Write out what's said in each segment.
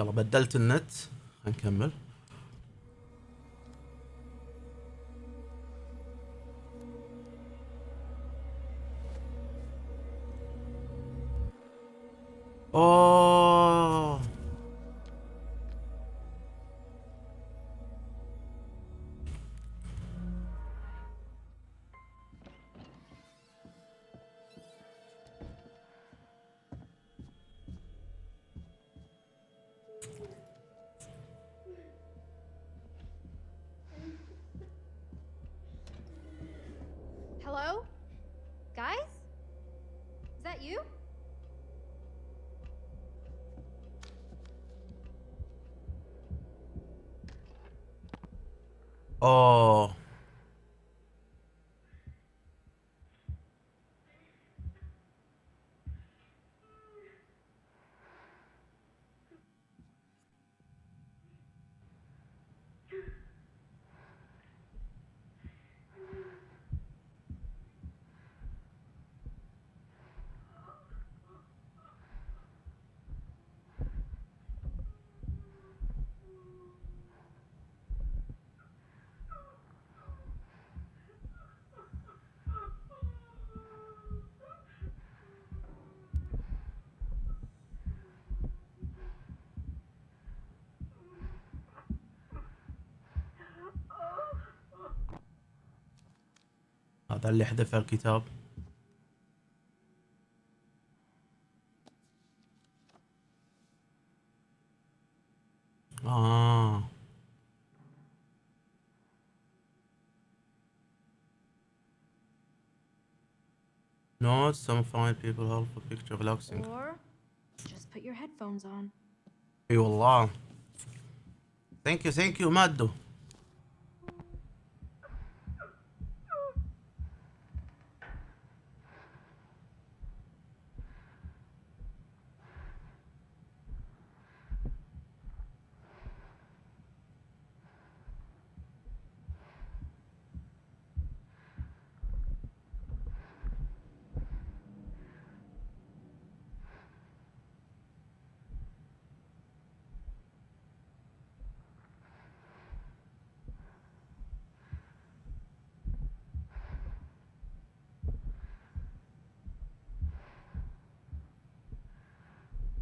يلا بدلت النت. هنكمل. اوه Hello? Guys? Is that you? اوه هذا اللي حذف الكتاب. آه Notes, some find people helpful picture relaxing. Or just put your headphones on. اي والله. ثانك يو مادو.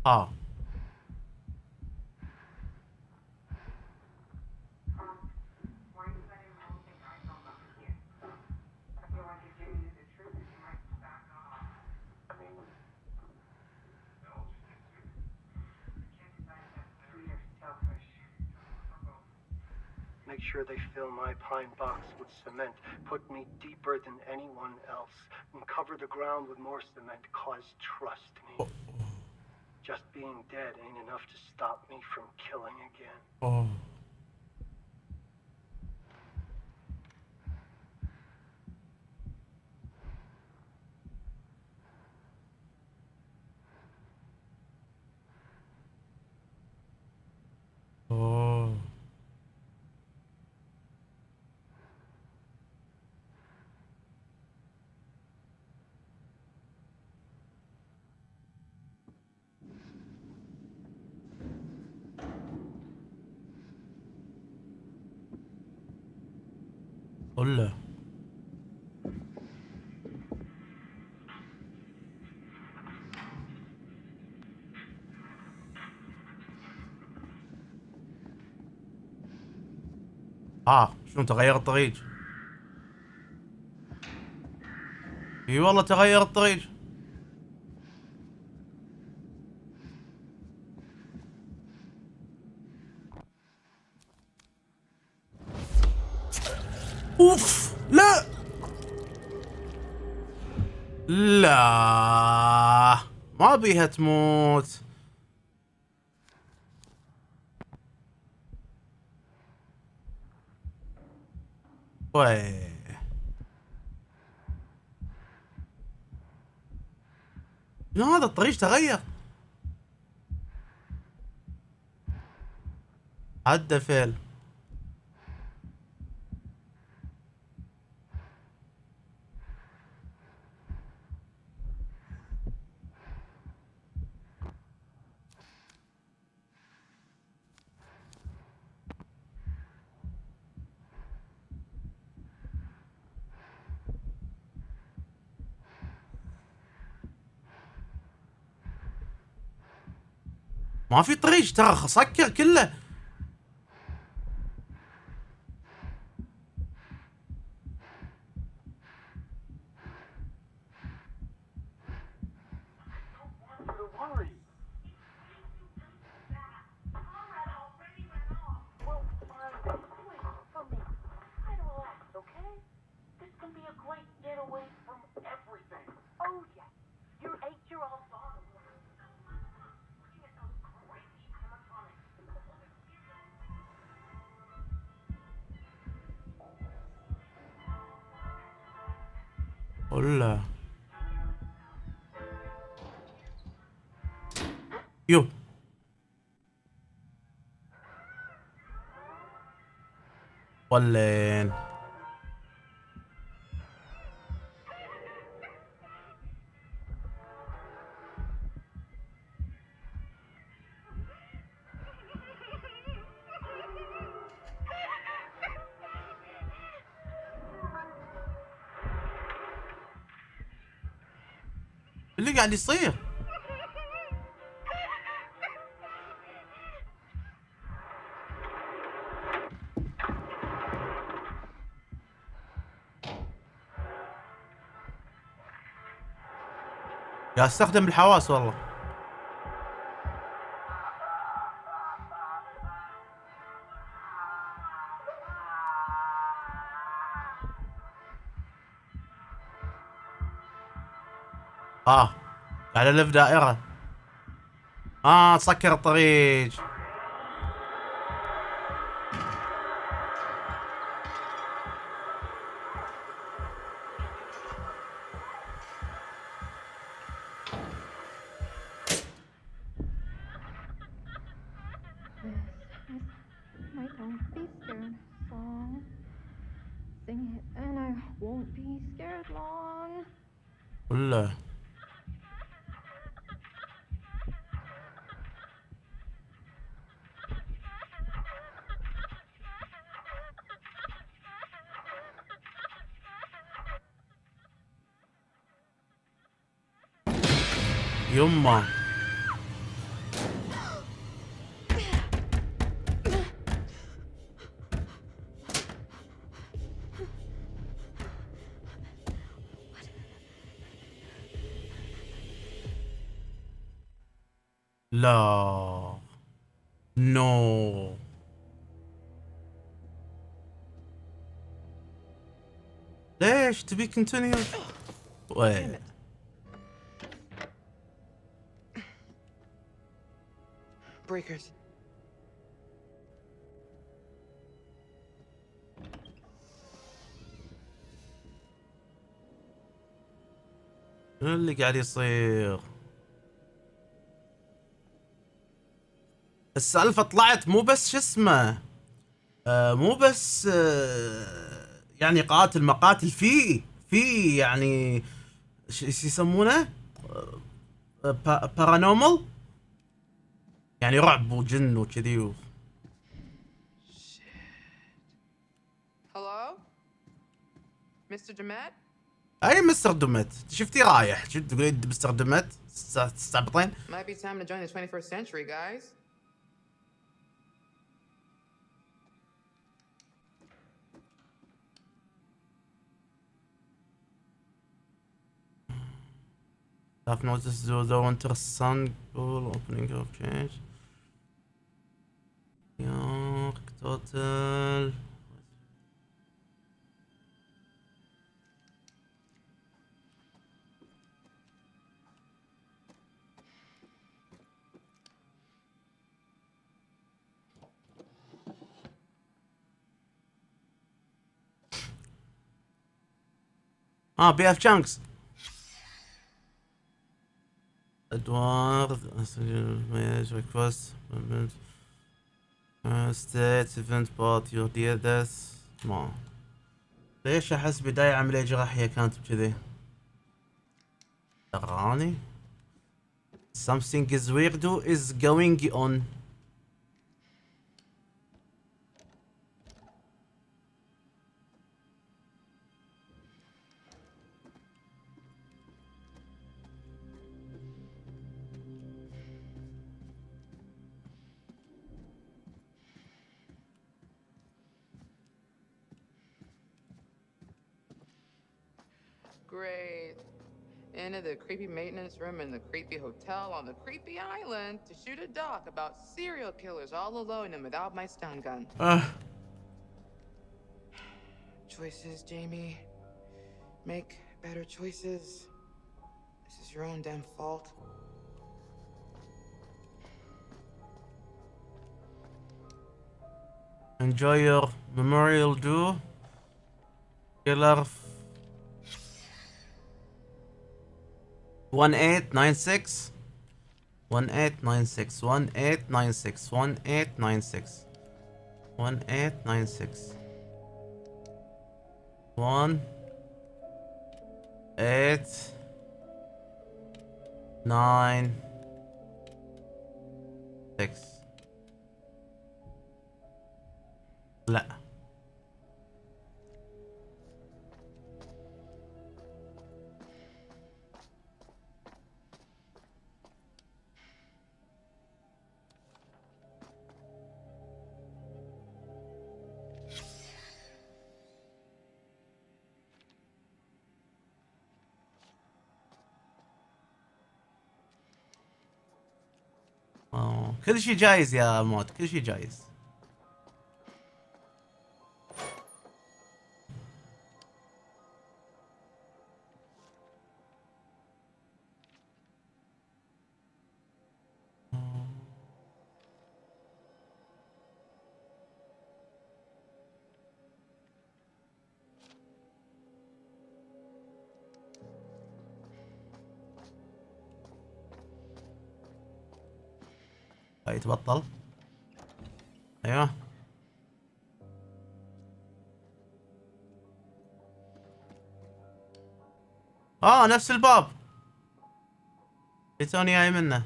اه Make sure they fill my pine box with cement, put me deeper than anyone else, and cover the ground with more cement, cause trust me. Just being dead ain't enough to stop me from killing again. اوه اوه قول له. شنو تغير الطريق؟ اي والله تغير الطريق. اوف لا لا ما بيها تموت. وي شنو هذا الطريق تغير؟ عدى فيل. ما في طريق ترى، سكر كله. ولا يو ولين اللي قاعد يصير؟ يا استخدم الحواس والله. قاعد الف دائرة. تسكر الطريق. My Don't Be Scared song. Sing it and I won't be scared long. ولا يما لا نو ليش تبي كونتينيو؟ وين Breakers. شنو اللي قاعد يصير؟ السالفة طلعت مو بس شو اسمه، مو بس يعني مقاتل في يعني ايش يسمونه؟ بارانورمال، يعني رعب وجن وكذي Hello? Mr. Demet? اي مستر دومت، شفتي رايح شو تقولين مستر دومت؟ تستعبطين؟ Might be time to join the 21st century, guys. I've noticed the winter sun cool opening of change. York total. BF Chunks. Edward, request, state event part your dear death. ما ليش احس بداية عملية جراحية كانت بكذي؟ اغاني something is weird is going on. Great. Into the creepy maintenance room in the creepy hotel on the creepy island to shoot a doc about serial killers all alone and without my stun gun. Choices, Jamie. Make better choices. This is your own damn fault. Enjoy your Memorial Dew. Killer 1896 1896 1896 1896 1896 1 8 9 6 لا كل شيء جايز يا موت كل شيء جايز يتبطل ايوه نفس الباب اللي توني جاي منه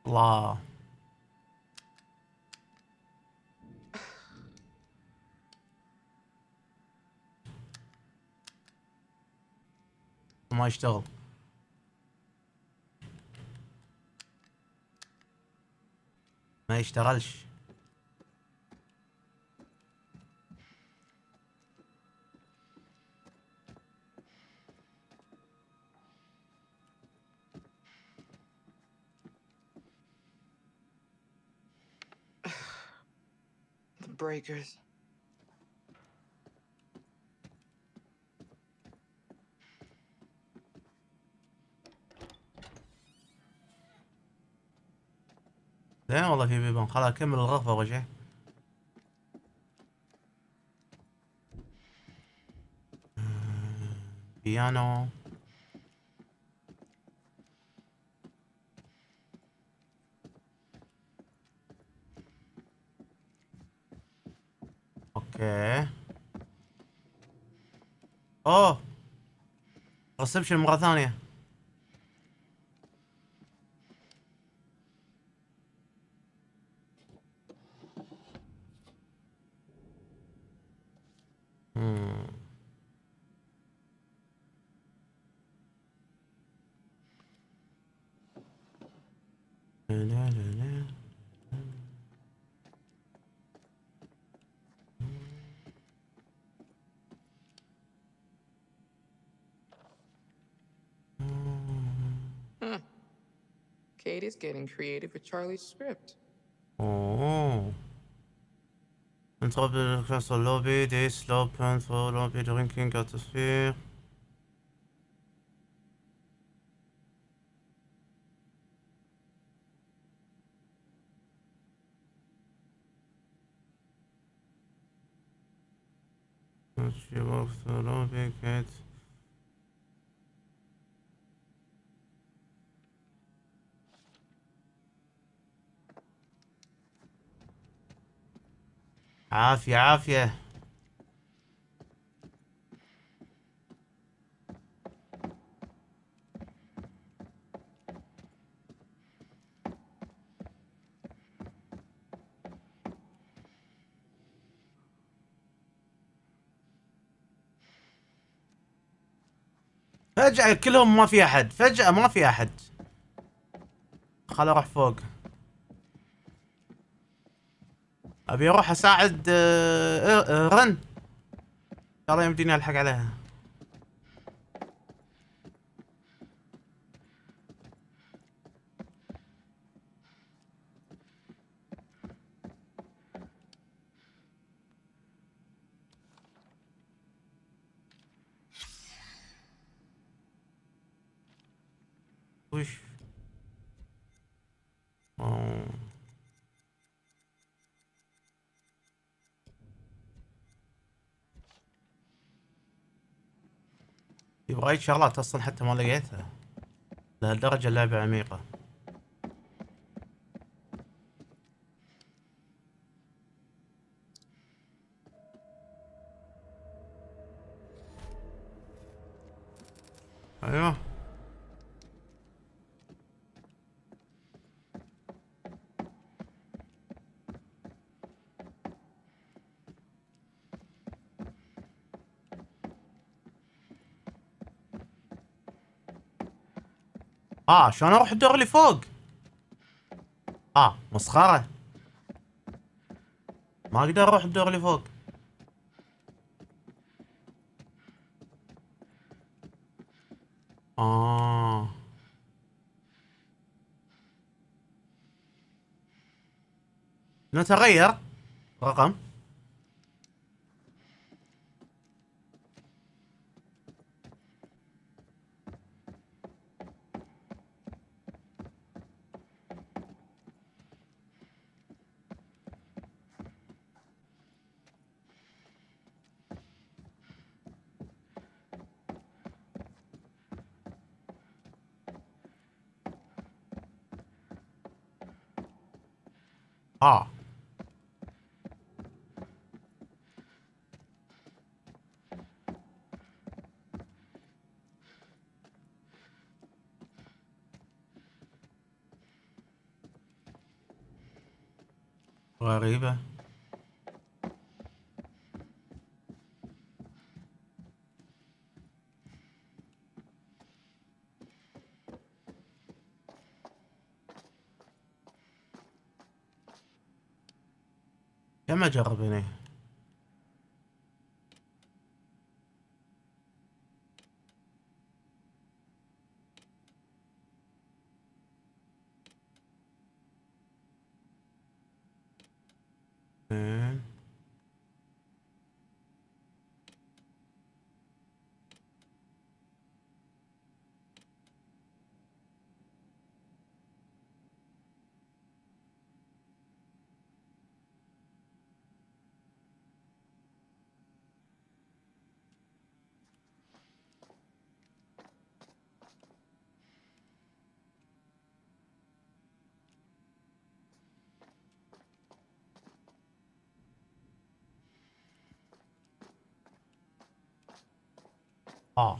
الله ما يشتغل ما يشتغلش The breakers. زين والله في بيبان خلاص كمل الغرفة أول شيء بيانو اوكي اوه ريسبشن مرة ثانية لا لا لا Huh. Katie's getting creative with Charlie's script. اوه Enter the castle lobby, this open for lobby drinking atmosphere. She walks the lobby gate. عافية عافية فجأة كلهم ما في احد، فجأة ما في احد. خل اروح فوق. ابي اروح اساعد رن. ترى يمديني الحق عليها. وش؟ أوه. في وايد شغلات اصلا حتى ما لقيتها. لهالدرجة اللعبة عميقة. ايوه. شلون اروح الدور اللي فوق؟ مسخرة. ما اقدر اروح الدور اللي فوق. نتغير رقم. غريبة. كم اجرب هنا؟ اثنين. اه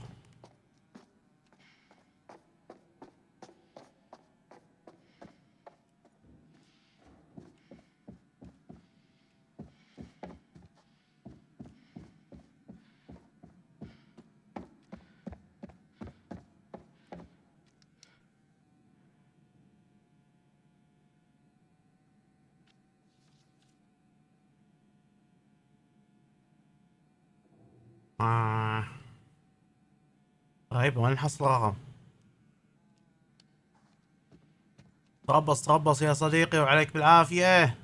آه. طيب وين نحصل رقم؟ تربص تربص يا صديقي وعليك بالعافية.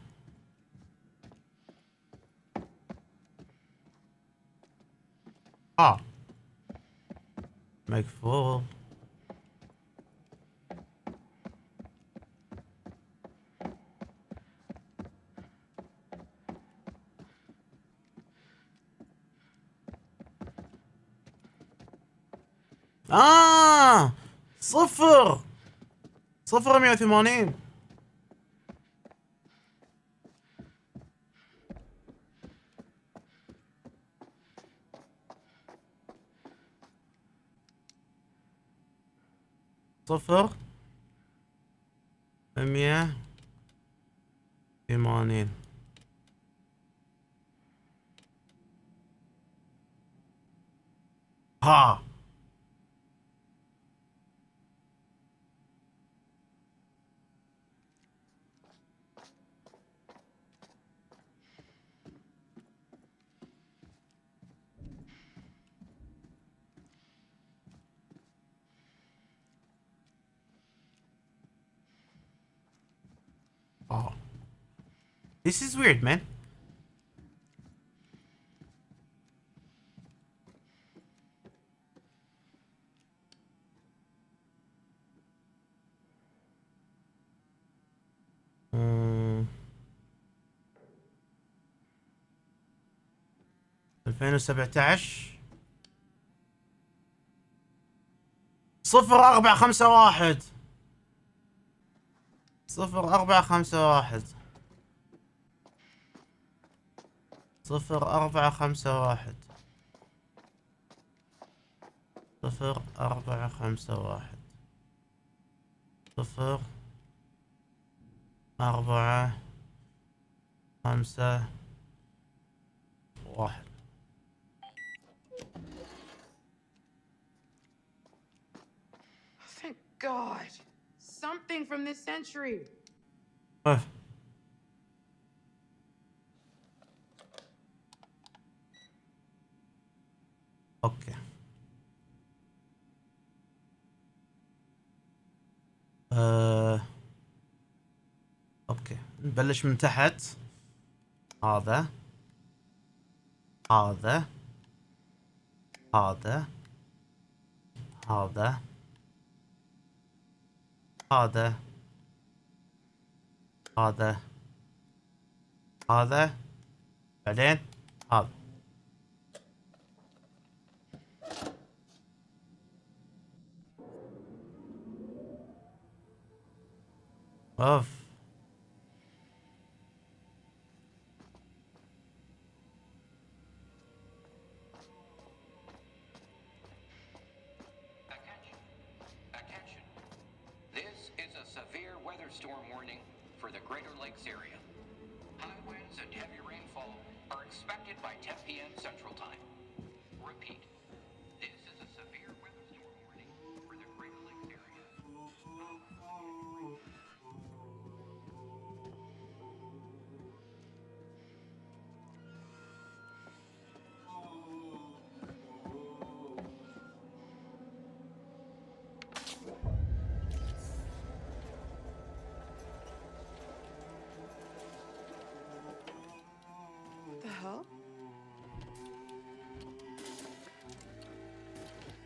مقفول. صفر. 180. صفر 180. ها Oh. This is weird, man. Hmm. 2017 0451 0451 0451 0451 0451. Thank God. Something from this century. أوف. اوكي. اوكي نبلش من تحت. هذا هذا هذا هذا هذا هذا هذا بعدين هذا. اوف. Attention. This is a severe weather storm warning for the Greater Lakes area. High winds and heavy rainfall are expected by 10 p.m. Central Time. Repeat. This is a severe weather storm warning for the Greater Lakes area. The hell?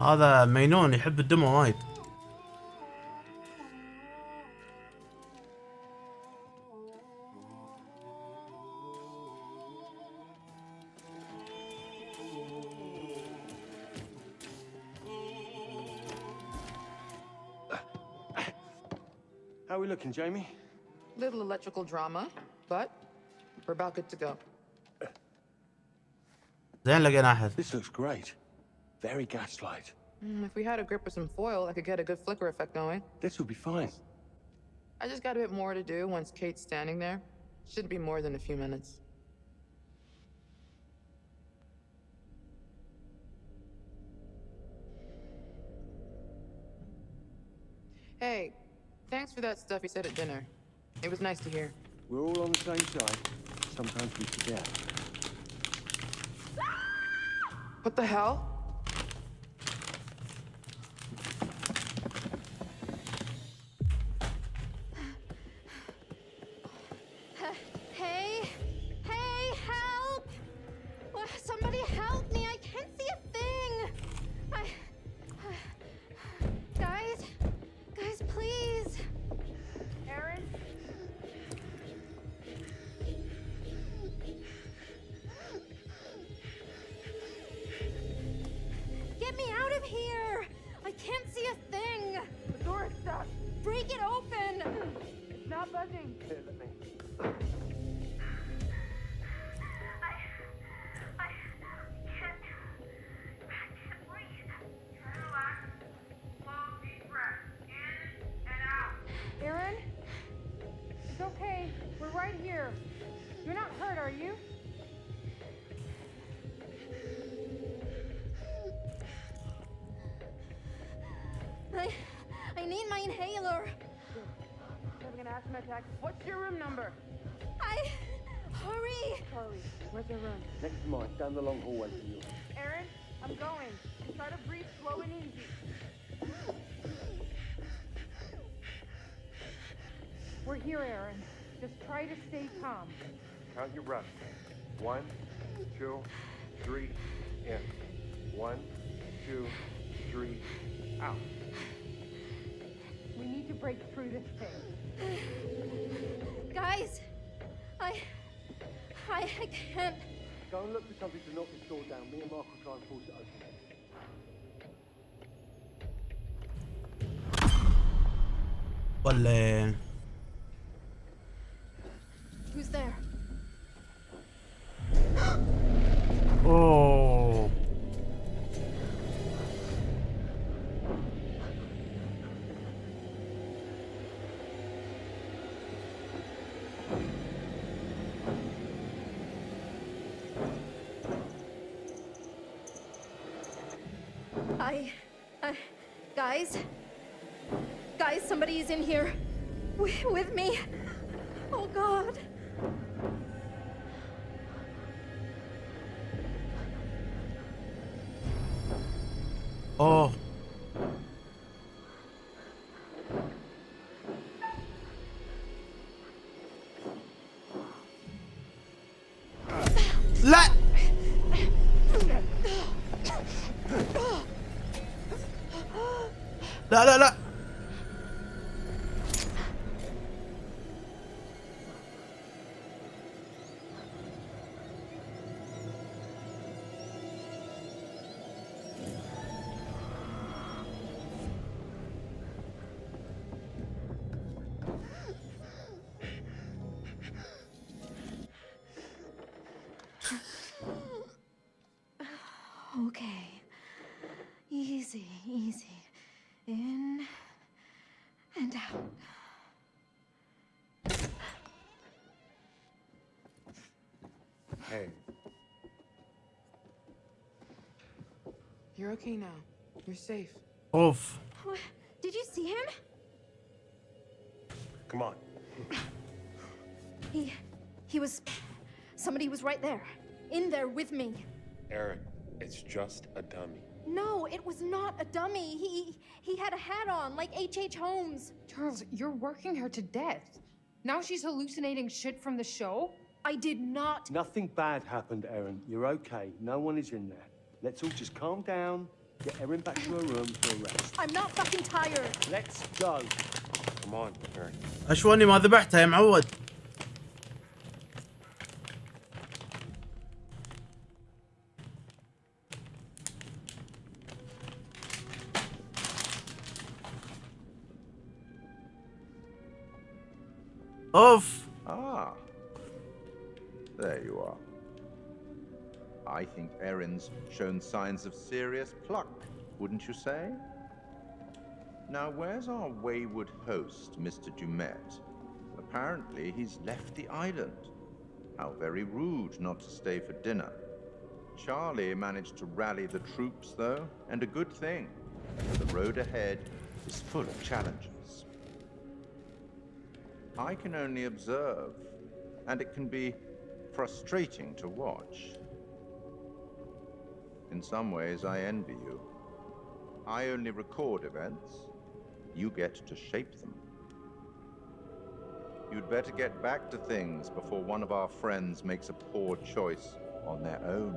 هذا مينون يحب الدمو وايد. How are we looking, Jamie? Little electrical drama, but we're about good to go. زين لقينا احد. This looks great. Very gaslight. If we had a grip with some foil, I could get a good flicker effect going. This will be fine. I just got a bit more to do once Kate's standing there. Shouldn't be more than a few minutes. Hey, thanks for that stuff you said at dinner. It was nice to hear. We're all on the same side. Sometimes we forget. What the hell? Hey! Hey, help! Somebody help me! I can't see a thing! Guys, please! Aaron? Get me out of here! I can't see a thing! The door is stuck. Break it open! It's not buzzing. Here, let me. I can't breathe. Relax. Slow, deep breath. In and out. Aaron? It's okay. We're right here. You're not hurt, are you? I need my inhaler. Having an asthma attack. What's your room number? Hurry! Charlie, where's your room? Next to mine, down the long hallway to you. Aaron, I'm going. Try to breathe slow and easy. We're here, Aaron. Just try to stay calm. Count your breath. 1, 2, 3, in. 1, 2, 3, out. We need to break through this thing. Guys, I can't. Go and look for something to knock this door down. Me and Mark will try and force it open. ولا Who's there? اوه Guys, somebody is in here. With me. Oh, God. اوه لا لا لا لا Okay. Easy, easy. In and out. Hey. You're okay now. You're safe. اوف What? Did you see him? Come on. He was... Somebody was right there. In there with me. Aaron, it's just a dummy. No, it was not a dummy. He had a hat on, like H.H. Holmes. Charles, you're working her to death. Now she's hallucinating shit from the show? I did not. Nothing bad happened, Erin. You're okay. No one is in there. Let's all just calm down, get Erin back to her room for a rest. I'm not fucking tired. Let's go. Come on, Aaron. اشواني ما ذبحتها يا معود. اوف Ah, there you are. I think Erin's shown signs of serious pluck, wouldn't you say? Now, where's our wayward host, Mr. Dumet? Apparently, he's left the island. How very rude not to stay for dinner. Charlie managed to rally the troops, though, and a good thing. For the road ahead is full of challenges. I can only observe, and it can be frustrating to watch. In some ways, I envy you. I only record events. You get to shape them. You'd better get back to things before one of our friends makes a poor choice on their own.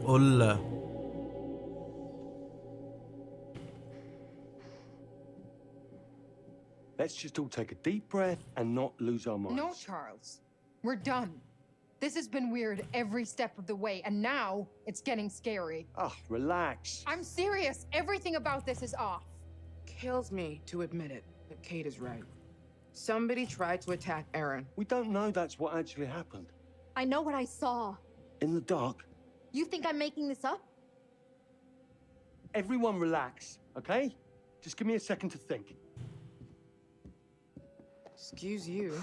ولا Let's just all take a deep breath and not lose our minds. No, Charles. We're done. This has been weird every step of the way, and now it's getting scary. Ah, relax. I'm serious. Everything about this is off. Kills me to admit it, but Kate is right. Somebody tried to attack Aaron. We don't know that's what actually happened. I know what I saw. In the dark, You think I'm making this up? everyone relax, okay? Just give me a second to think. Excuse you.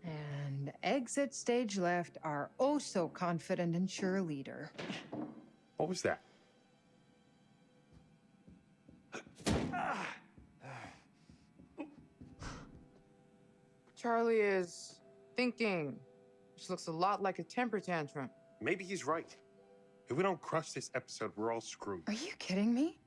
And exit stage left, our oh so confident and sure leader. What was that? Charlie is thinking, which looks a lot like a temper tantrum. Maybe he's right. If we don't crush this episode, we're all screwed. Are you kidding me?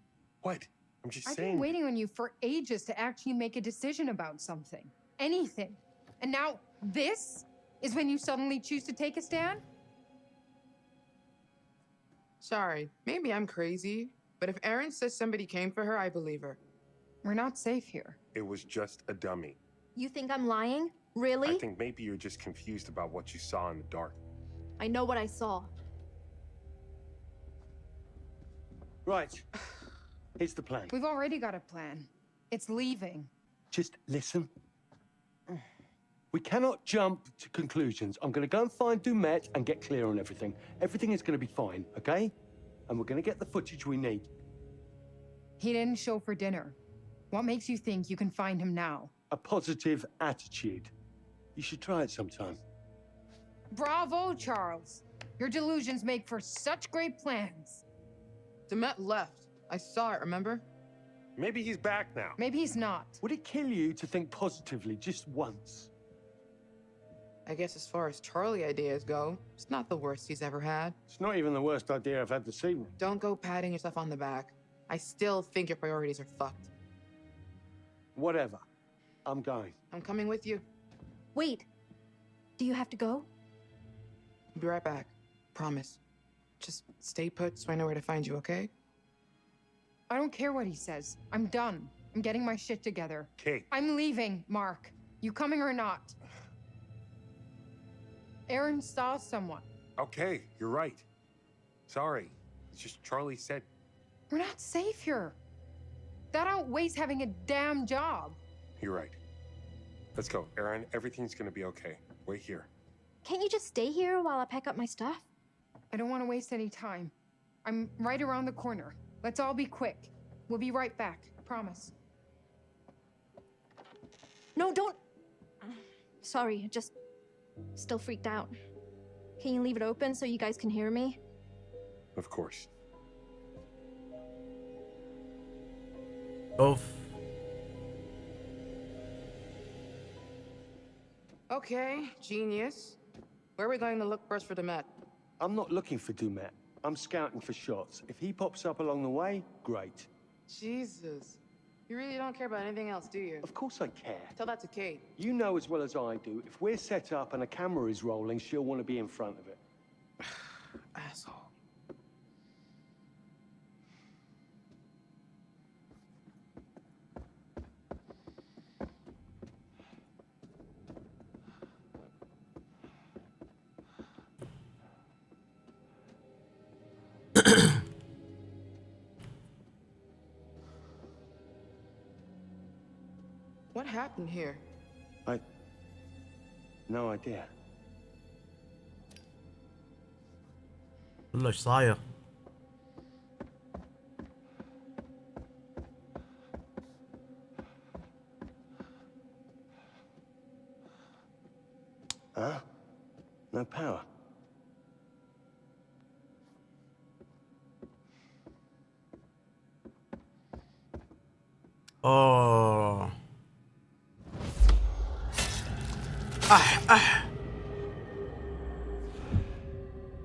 What? I'm just I've saying. been waiting on you for ages to actually make a decision about something. Anything. And now this is when you suddenly choose to take a stand? Sorry, maybe I'm crazy, but if Erin says somebody came for her, I believe her. We're not safe here. It was just a dummy. You think I'm lying? Really? I think maybe you're just confused about what you saw in the dark. I know what I saw. Right. Here's the plan. We've already got a plan. It's leaving. Just listen. We cannot jump to conclusions. I'm going to go and find Dumet and get clear on everything. Everything is going to be fine, okay? And we're going to get the footage we need. He didn't show for dinner. What makes you think you can find him now? A positive attitude. You should try it sometime. Bravo, Charles. Your delusions make for such great plans. Demet left. I saw it, remember? Maybe he's back now. Maybe he's not. Would it kill you to think positively just once? I guess as far as Charlie ideas go, it's not the worst he's ever had. It's not even the worst idea I've had this evening. Don't go patting yourself on the back. I still think your priorities are fucked. Whatever. I'm going. I'm coming with you. Wait. Do you have to go? I'll be right back. Promise. Just stay put so I know where to find you, okay? I don't care what he says. I'm done. I'm getting my shit together. Kate. I'm leaving, Mark. You coming or not? Erin saw someone. Okay, you're right. Sorry. It's just Charlie said. We're not safe here. That outweighs having a damn job. You're right. Let's go, Erin. Everything's gonna be okay. Wait here. Can't you just stay here while I pack up my stuff? I don't want to waste any time. I'm right around the corner. Let's all be quick. We'll be right back. Promise. No, don't. Sorry, just still freaked out. Can you leave it open so you guys can hear me? Of course. Both. Okay, genius. Where are we going to look first for Demet? I'm not looking for Dumet. I'm scouting for shots. If he pops up along the way, great. Jesus. You really don't care about anything else, do you? Of course I care. Tell that to Kate. You know as well as I do, if we're set up and a camera is rolling, she'll want to be in front of it. Asshole. What happened here? No idea. والله ايش صاير؟ Huh? No power. اوه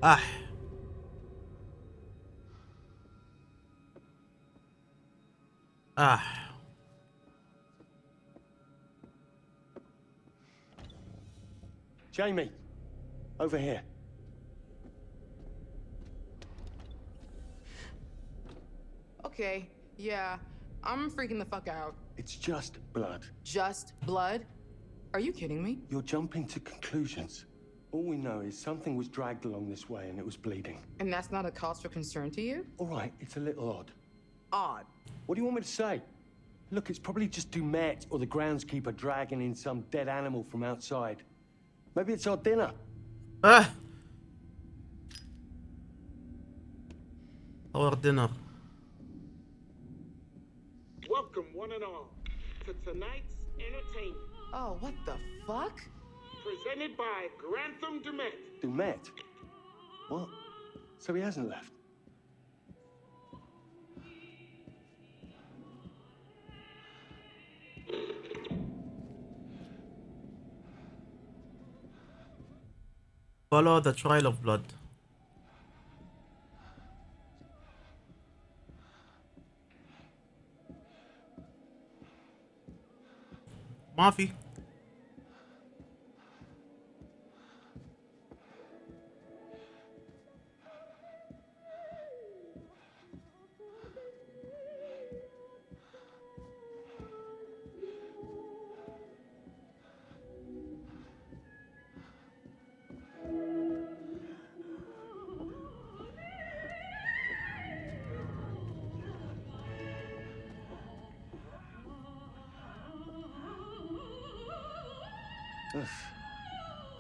اح Jamie, over here. Okay, yeah, I'm freaking the fuck out. It's just blood. Just blood? Are you kidding me? You're jumping to conclusions. All we know is something was dragged along this way and it was bleeding. And that's not a cause for concern to you? All right, it's a little odd. Odd. What do you want me to say? Look, it's probably just Dumet or the groundskeeper dragging in some dead animal from outside. Maybe it's our dinner. our dinner. Welcome, one and all, to tonight's entertainment. Oh, what the fuck? Presented by Grantham Dumet. Dumet? What? So he hasn't left? Follow the trail of blood. ما في.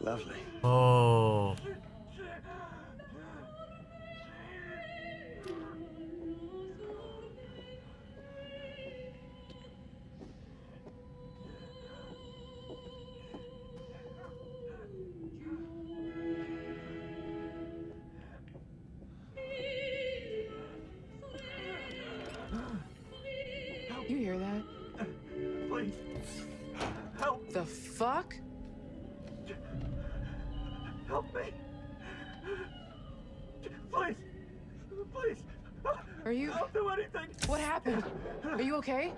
Lovely. اوه You hear that? Please. Help. The fuck? Help me. Please. Please. Are you? I'll do anything. What happened? Are you okay?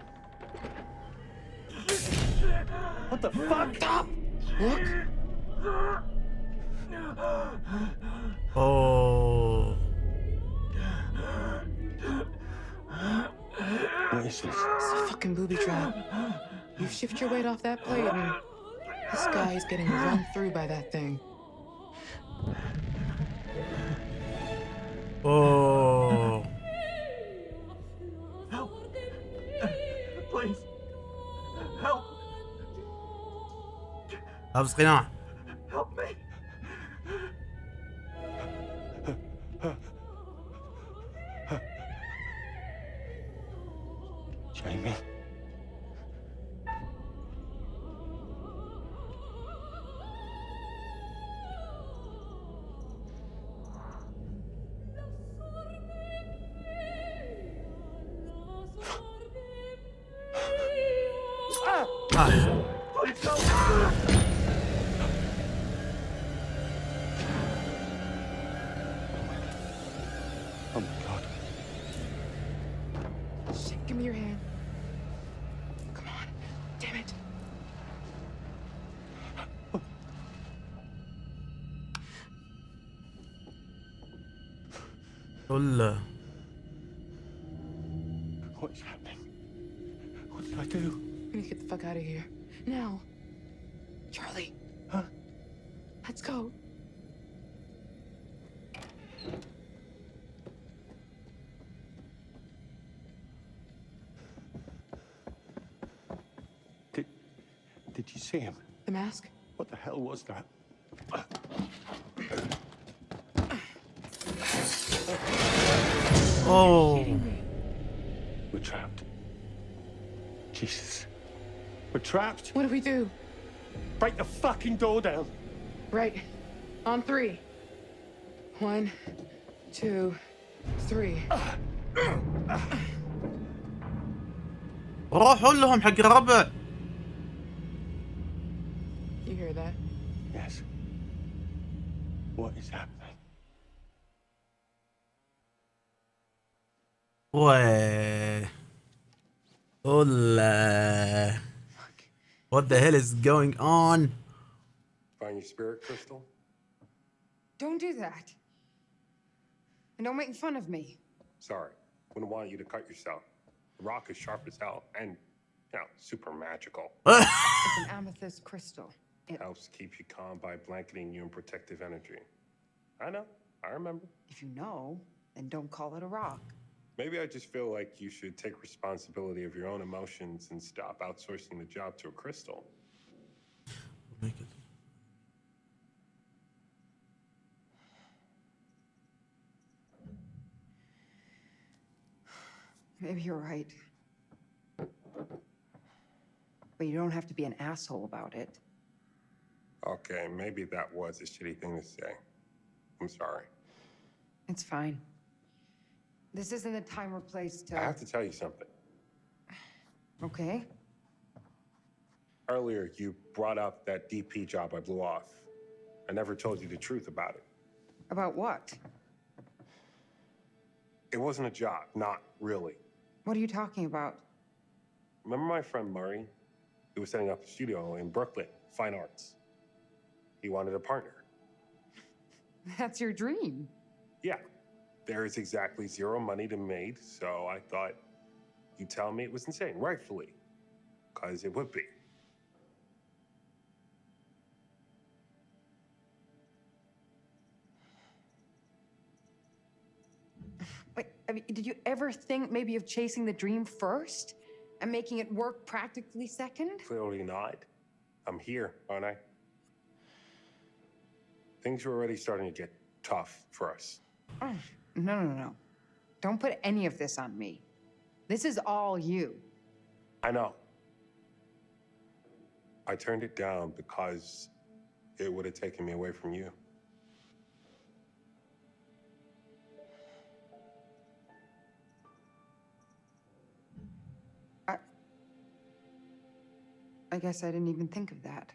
What the fuck? Stop! Look. اوه What is this? It's a fucking booby trap. You shift your weight off that plate and this guy is getting run through by that thing. اوه Help. Please. Help. لابس قناع. Help me. Jamie. Please help. Oh my God. Shit, give me your hand. Come on. Damn it. ولا What is happening? What did I do? We need to get the fuck out of here. Now. Charlie. Huh? Let's go. Did you see him? The mask? What the hell was that? اوه We're trapped. Jesus. We're trapped. What do we do? Break the fucking door down. Right. On 3. 1, 2, 3. روحوا لهم حق الربع. You hear that? Yes. What is happening? ويه ولا What the hell is going on? Find your spirit crystal? Don't do that. And don't make fun of me. Sorry. Wouldn't want you to cut yourself. The rock is sharp as hell and, you know, super magical. It's an amethyst crystal. It, Helps keep you calm by blanketing you in protective energy. I know. I remember. if you know, then don't call it a rock. Maybe I just feel like you should take responsibility of your own emotions and stop outsourcing the job to a crystal. Maybe you're right. But you don't have to be an asshole about it. Okay, maybe that was a shitty thing to say. I'm sorry. It's fine. This isn't the time or place to... I have to tell you something. Okay. Earlier, you brought up that DP job I blew off. I never told you the truth about it. About what? It wasn't a job, not really. What are you talking about? Remember my friend Murray? He was setting up a studio in Brooklyn, fine arts. He wanted a partner. That's your dream. Yeah, there is exactly zero money to be made, so I thought you'd tell me it was insane, rightfully, because it would be. Wait, I mean, did you ever think maybe of chasing the dream first and making it work practically second? Clearly not. I'm here, aren't I? Things are already starting to get tough for us. Oh, no. Don't put any of this on me. This is all you. I know. I turned it down because it would have taken me away from you. I guess I didn't even think of that.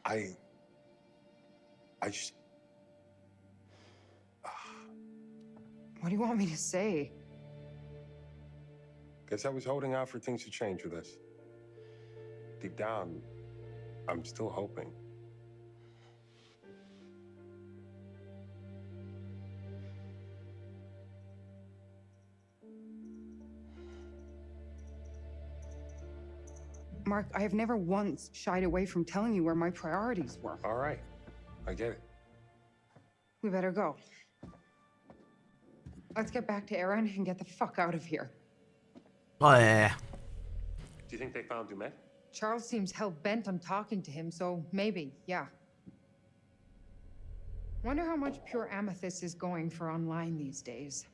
I just... What do you want me to say? Guess I was holding out for things to change with us. Deep down, I'm still hoping. Mark, I have never once shied away from telling you where my priorities were. All right, I get it. We better go. Let's get back to Aaron and get the fuck out of here. Oh yeah. Do you think they found Dumet? Charles seems hell-bent on talking to him, so maybe, yeah. Wonder how much pure amethyst is going for online these days.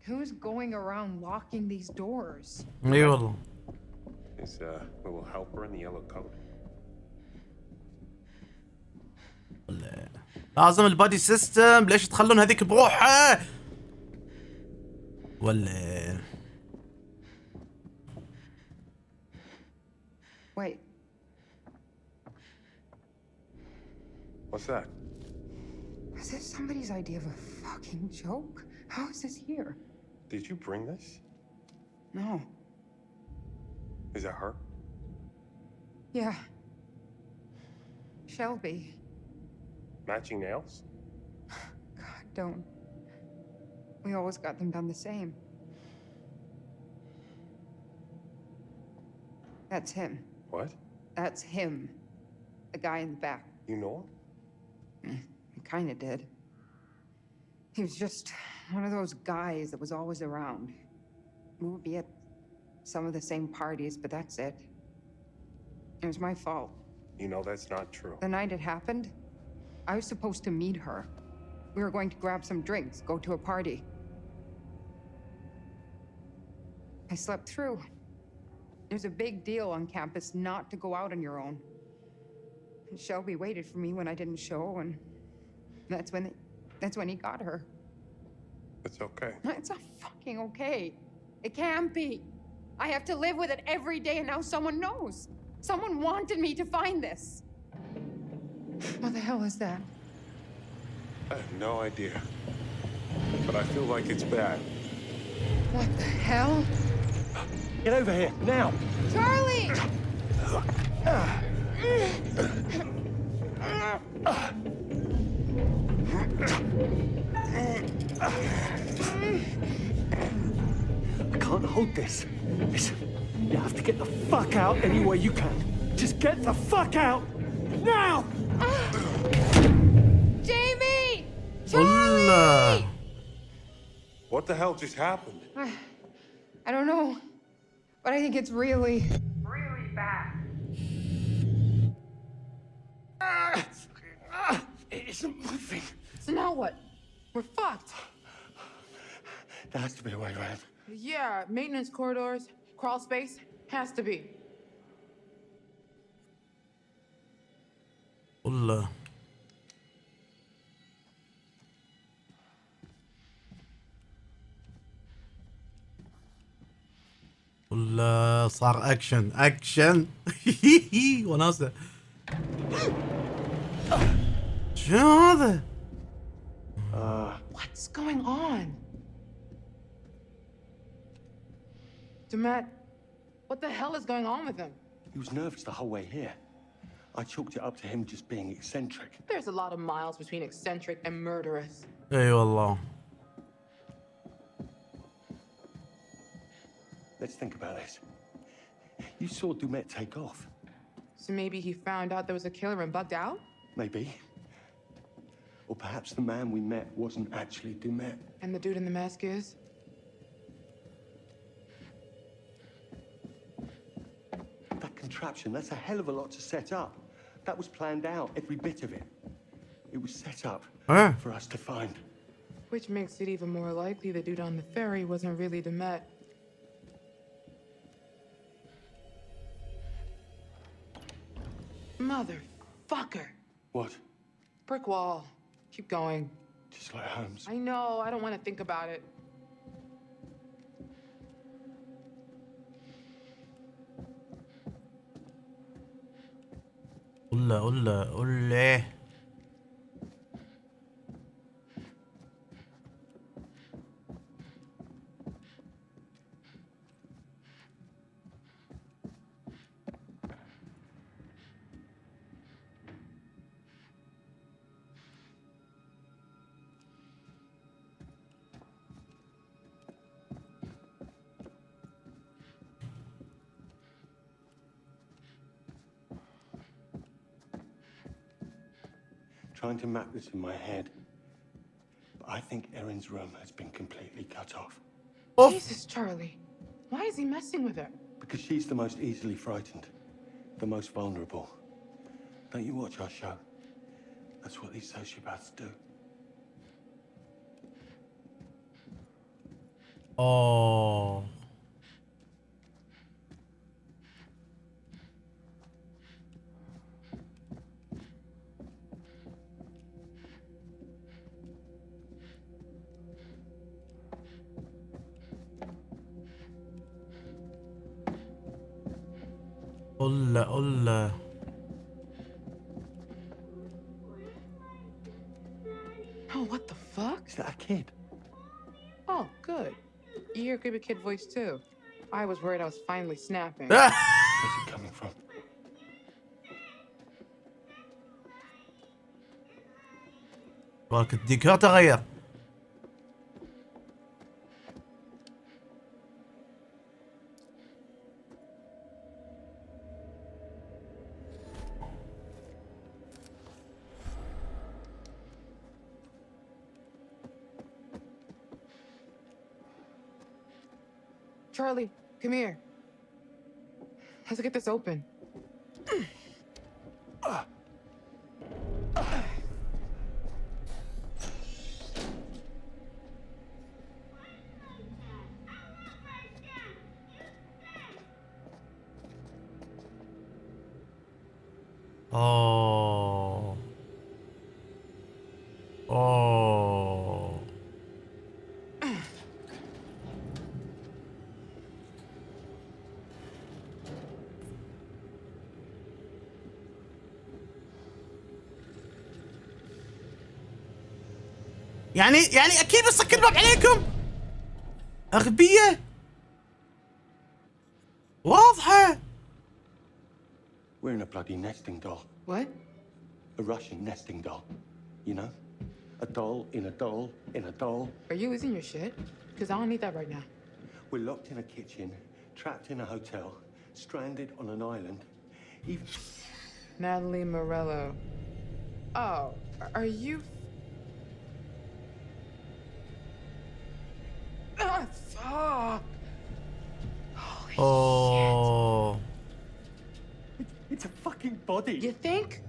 Who's going around locking these doors? اي والله. Is a little helper in the yellow coat. لازم البادي سيستم، ليش تخلون هذيك بروحها؟ ولا Wait, What's that? is this somebody's idea of a fucking joke? How is this here? Did you bring this? No. Is that her? Yeah. Shelby. Matching nails? God, don't. We always got them done the same. That's him. What? That's him. The guy in the back. You know him? I kinda did. He was just one of those guys that was always around. We would be at some of the same parties, but that's it. It was my fault. You know that's not true. The night it happened, I was supposed to meet her. We were going to grab some drinks, go to a party. I slept through. There's a big deal on campus not to go out on your own. And Shelby waited for me when I didn't show, and that's when he got her. It's okay. It's not fucking okay. It can't be. I have to live with it every day, and now someone knows. Someone wanted me to find this. What the hell is that? I have no idea. But I feel like it's bad. What the hell? Get over here, now! Charlie! I can't hold this. Listen, you have to get the fuck out any way you can. Just get the fuck out! Now! Jamie! والله. What the hell just happened? I don't know, but I think it's really bad. It isn't moving. So now what? We're fucked. There has to be a way around. Yeah, maintenance corridors, Crawl space? Has to be. والله والله صار اكشن اكشن. وناسه. شنو هذا؟ What's going on? Demet, what the hell is going on with him? He was nervous the whole way here. I chalked it up to him just being eccentric. There's a lot of miles between eccentric and murderous. اي والله. Let's think about this. You saw Dumet take off. So maybe he found out there was a killer and bugged out? Maybe. Or perhaps the man we met wasn't actually Dumet. And the dude in the mask is? That contraption, that's a hell of a lot to set up. That was planned out, every bit of it. It was set up for us to find. Which makes it even more likely the dude on the ferry wasn't really Demet. Motherfucker. What? Brick wall. Keep going. Just like Holmes. I know, I don't want to think about it. قله. Trying to map this in my head. But I think Erin's room has been completely cut off. Jesus, Charlie. Why is he messing with her? Because she's the most easily frightened. The most vulnerable. Don't you watch our show? That's what these sociopaths do. Oh. قله. Oh, what the fuck? Is that a kid? Oh, good. You hear creepy kid voice too. I was worried I was finally snapping. Where's it coming from? بالك الديكور تغير. Charlie, come here. Let's get this open. Oh. Oh. يعني اكيد بسكر الباب عليكم. اغبية واضحة. We're in a bloody nesting doll. What? A Russian nesting doll. You know? A doll in a doll in a doll. Are you losing your shit? Because I don't need that right now. We're locked in a kitchen, trapped in a hotel, stranded on an island. Even... Natalie Morello. Oh, are you... Ah, fuck! Holy Oh. It's a fucking body. You think?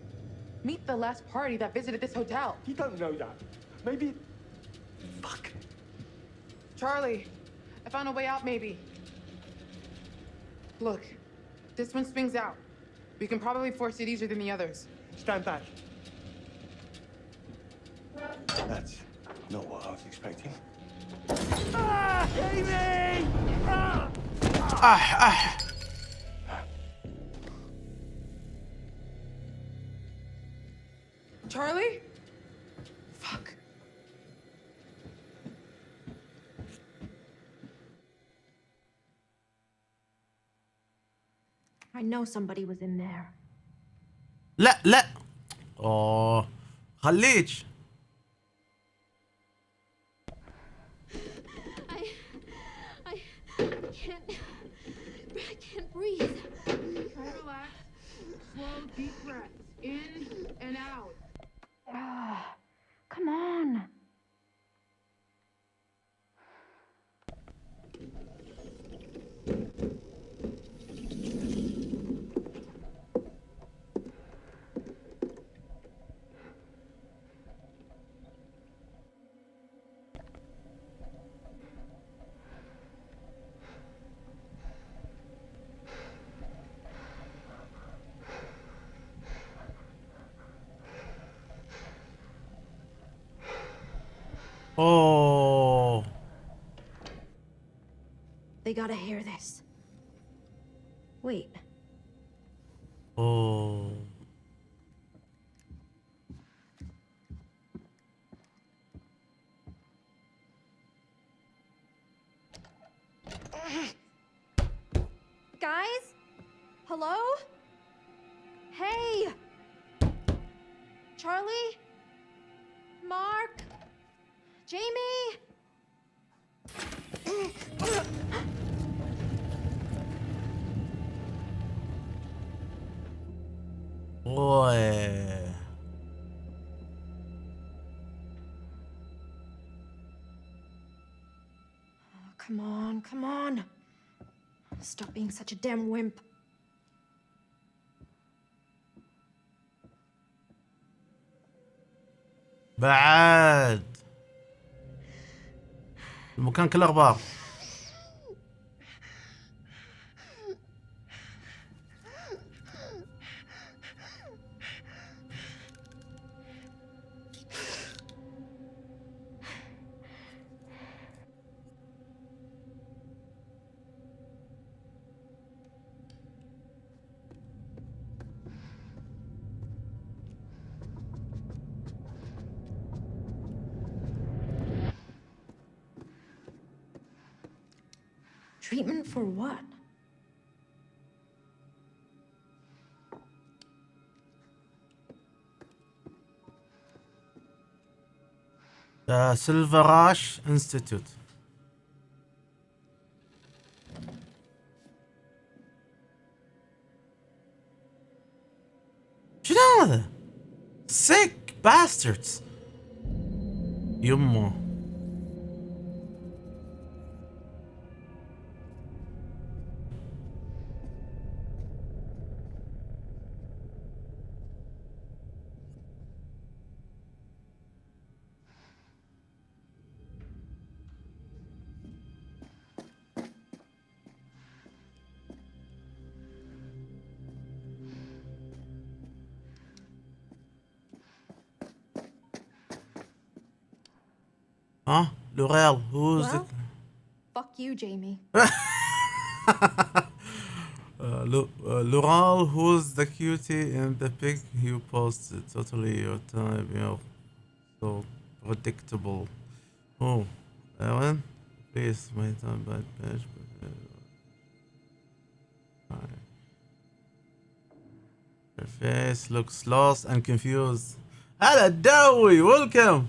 Meet the last party that visited this hotel. You don't know that. Maybe... Fuck. Charlie, I found a way out, maybe. Look, this one swings out. We can probably force it easier than the others. Stand back. That's not what I was expecting. Amy! Charlie? Fuck. I know somebody was in there. لا لا. اوه خليك. I can't breathe. Relax. Slow, deep breaths. In and out. Come on. اوه. They gotta hear this. Wait. اوه. Guys? Hello? Hey! Charlie? Mark? Jamie? اوه. Come on, come on. Stop being such a damn wimp. بعد المكان كله غبار. Treatment for what? سيلفراش انستيتوت. شنو هذا؟ sick bastards. يمه. Huh? L'Oreal, who's Well, fuck you, Jamie. L'Oreal, who's the cutie in the pic you posted? Totally your time, so predictable. Oh, Ellen? Please, my time, bad bitch. Her face looks lost and confused. هلا الداوي، welcome.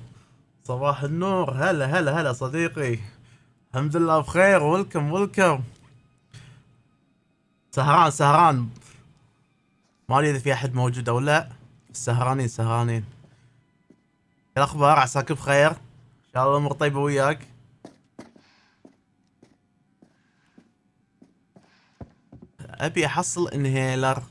صباح النور. هلا صديقي. الحمد لله بخير. ويلكم. سهران. ما ادري اذا في احد موجود او لا. سهرانين. الاخبار؟ عساك بخير. ان شاء الله الامور طيبه وياك. ابي احصل انهيلر.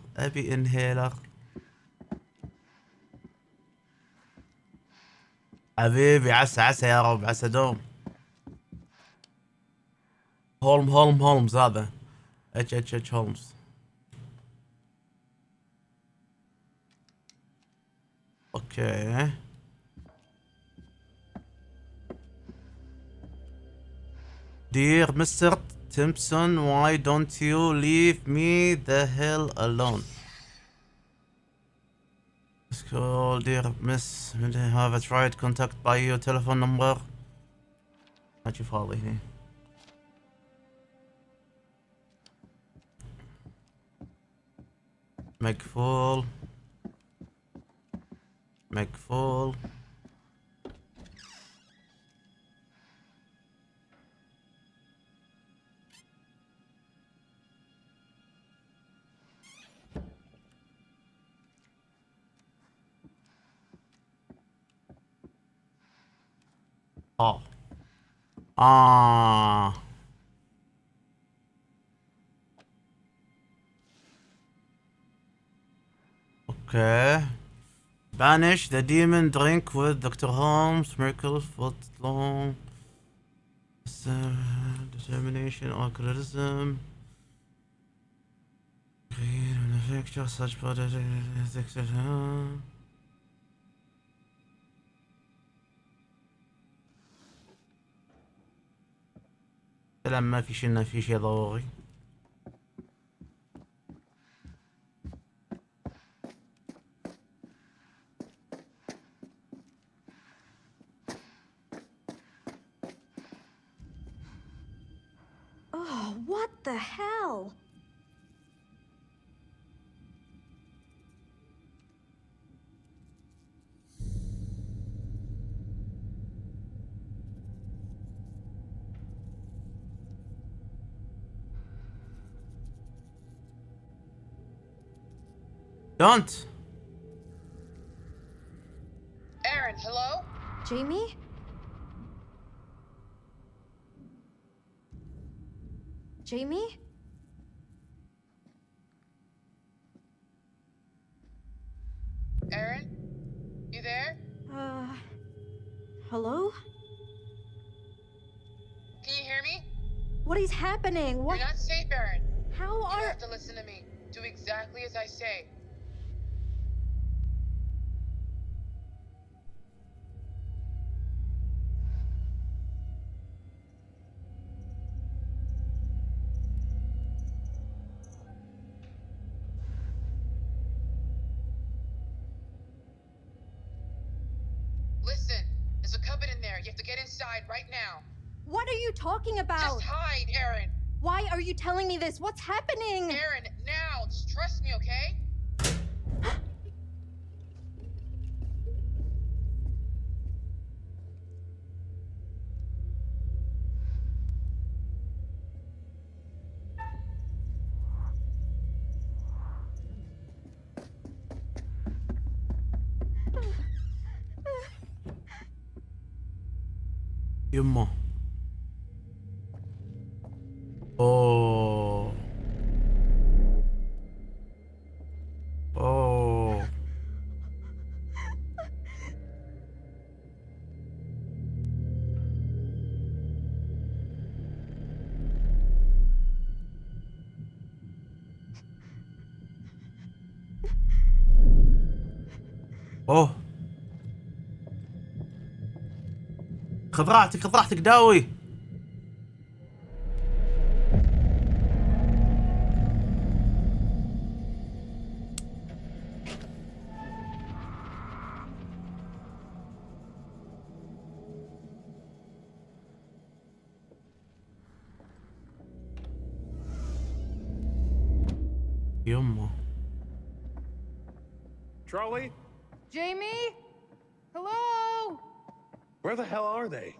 حبيبي عسى يا رب، عسى دوم. هولمز هذا. H. Holmes. Okay. Dear Mr. Timpson, why don't you leave me the hell alone? Call, dear Miss, have I tried contact by your telephone number? ماشي فاضي هنا. مقفول. مقفول. Oh. Ah. Okay. Banish the demon drink with Dr. Holmes, miracle, foot long, determination, alcoholism. Create an effectual such body, كلام ما في شيء ضروري. Oh, what the hell? Don't. Aaron, hello? Jamie? Jamie? Aaron? You there? Hello? Can you hear me? What is happening? What? You're not safe, Aaron. How You are... have to listen to me. Do exactly as I say. Listen, there's a cupboard in there. You have to get inside right now. What are you talking about? Just hide, Aaron. Why are you telling me this? What's happening? Aaron, now. Just trust me, okay? يمه. Oh. Oh. Oh. خذ راحتك داوي. يمه. Charlie? Jamie? Hello? Where the hell are they?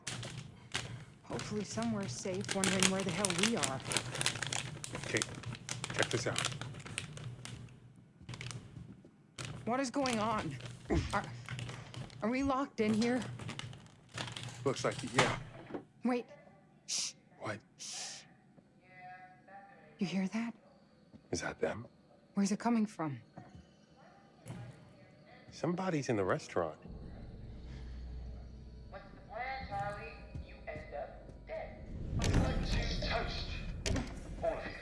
Hopefully somewhere safe, wondering where the hell we are. Okay, check this out. What is going on? Are we locked in here? Looks like it, yeah. Wait. Shh. What? You hear that? Is that them? Where's it coming from? Somebody's in the restaurant. What's the plan, Charlie? You end up dead. Toast. All of you.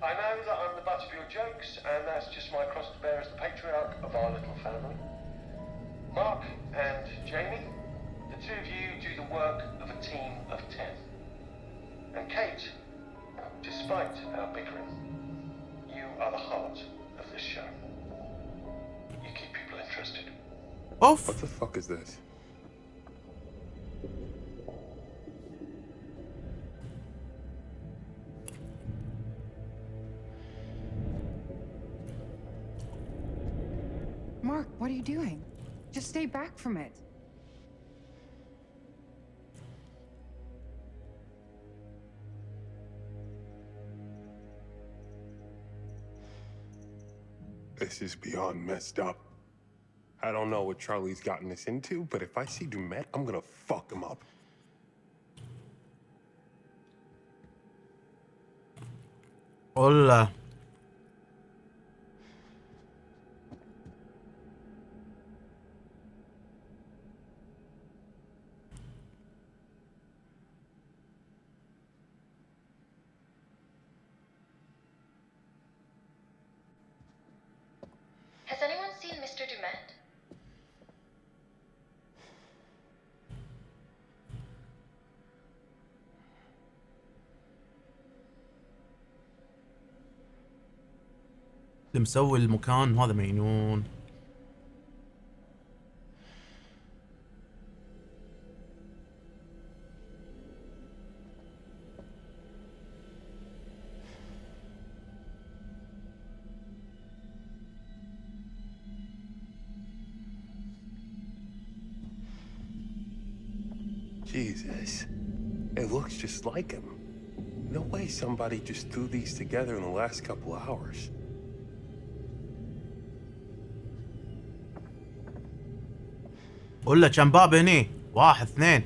I know that I'm the butt of your jokes, and that's just my cross to bear as the patriarch of our little family. Mark and Jamie, the two of you do the work of a team of 10. And Kate, despite our bickering, you are the heart of this show. You keep people interested. Off. What the fuck is this? Mark, what are you doing? Just stay back from it. This is beyond messed up. I don't know what Charlie's gotten us into, but if I see Dumet, I'm gonna fuck him up. Hola. Has anyone seen Mr. Dumet? اللي مسوي المكان هذا مجنون. Jesus. It looks just like him. No way somebody just threw these together in the last couple hours. قول له كم باب هني؟ 1 2.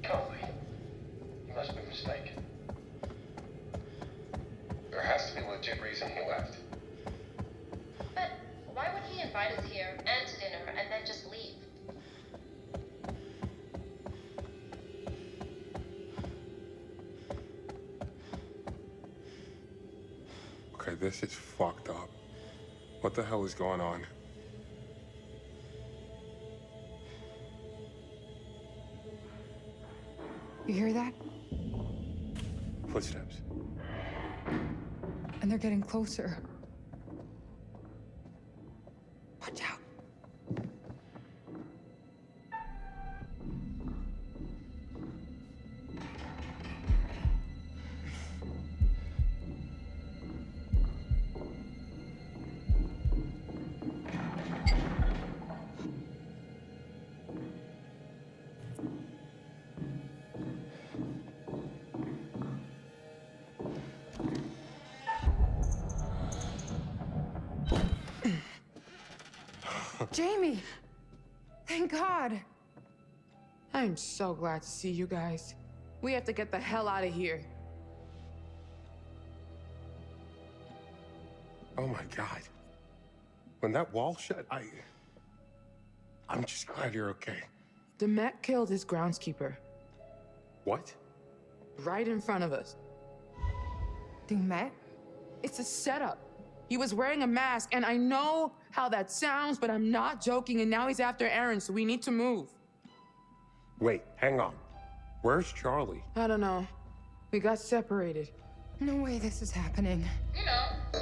Can't be. You must be mistaken. There has to be a legit reason he left. But why would he invite us here and to dinner and then just leave? Okay, this is fucked up. What the hell is going on? You hear that? Footsteps. And they're getting closer. Watch out. Jamie! Thank God! I'm so glad to see you guys. We have to get the hell out of here. Oh my God. When that wall shut, I'm just glad you're okay. Demet killed his groundskeeper. What? Right in front of us. Dumet? It's a setup. He was wearing a mask, and I know how that sounds, but I'm not joking, and now he's after Aaron, so we need to move. Wait, hang on. Where's Charlie? I don't know. We got separated. No way this is happening. You know, so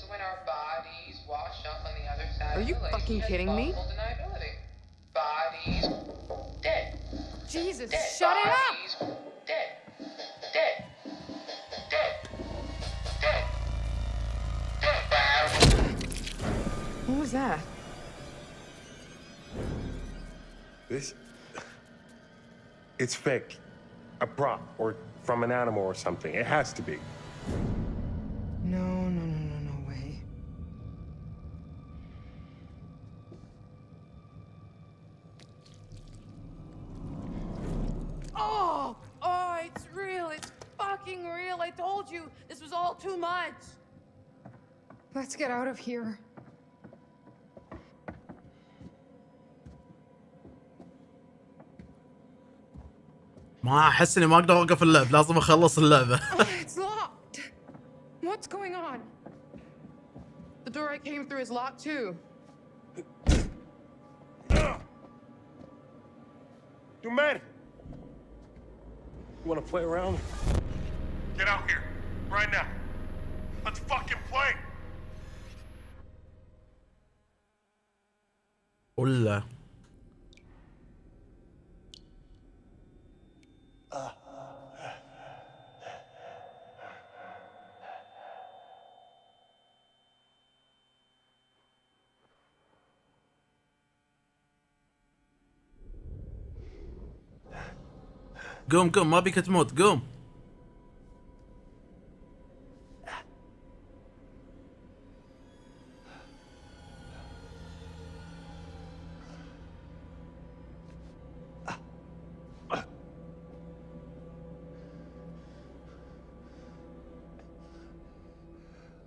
when our bodies wash up on the other side Are you fucking kidding me? Deniability. Bodies dead. Jesus, dead. shut it Bodies, up! Dead. Dead. Dead. Dead. What was that? It's fake. A prop, or from an animal or something. It has to be. No way. Oh, it's real. It's fucking real. I told you, this was all too much. Let's get out of here. ما احس اني ما اقدر اوقف اللعب، لازم اخلص اللعبه. It's locked. What's going on? The door I came through is locked too. You man! You wanna play around? Get out here, right now. Let's fucking play! ولا قوم قوم، ما بيك تموت، قوم.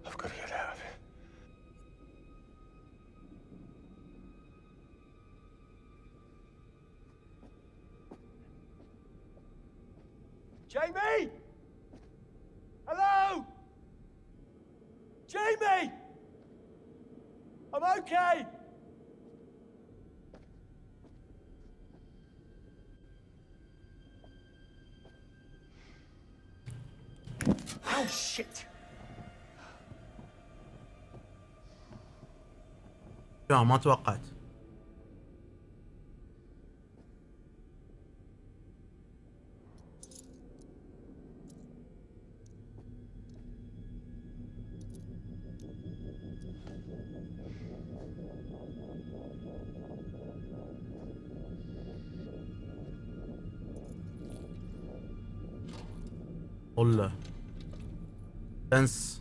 I've got to get out of here. Jamie! Hello? Jamie! I'm okay! Oh, shit! لا ما توقعت. والله تنس.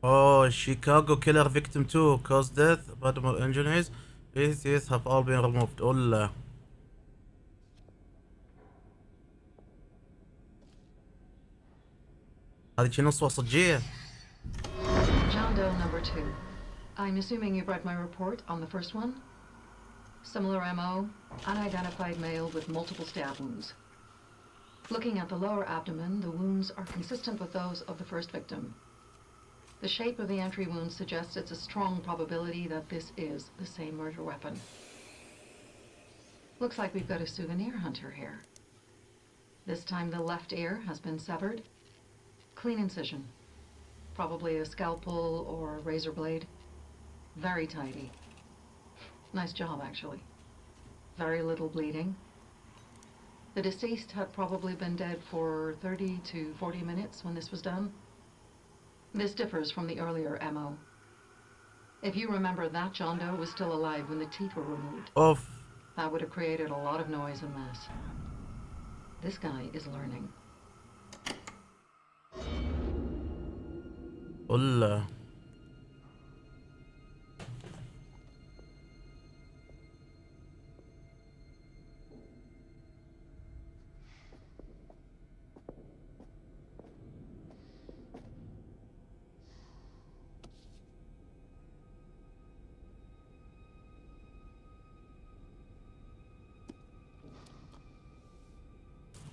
Oh, Chicago killer victim 2 caused death, Baltimore injuries. These have all been removed. والله هذه شي نص صجية. John Doe number 2. I'm assuming you've read my report on the first one? Similar MO, unidentified male with multiple stab wounds. Looking at the lower abdomen, the wounds are consistent with those of the first victim. The shape of the entry wound suggests it's a strong probability that this is the same murder weapon. Looks like we've got a souvenir hunter here. This time the left ear has been severed. Clean incision. Probably a scalpel or a razor blade. Very tidy. Nice job, actually. Very little bleeding. The deceased had probably been dead for 30 to 40 minutes when this was done. This differs from the earlier MO. If you remember, that John Doe was still alive when the teeth were removed. Oof. That would have created a lot of noise and mess. This guy is learning. والله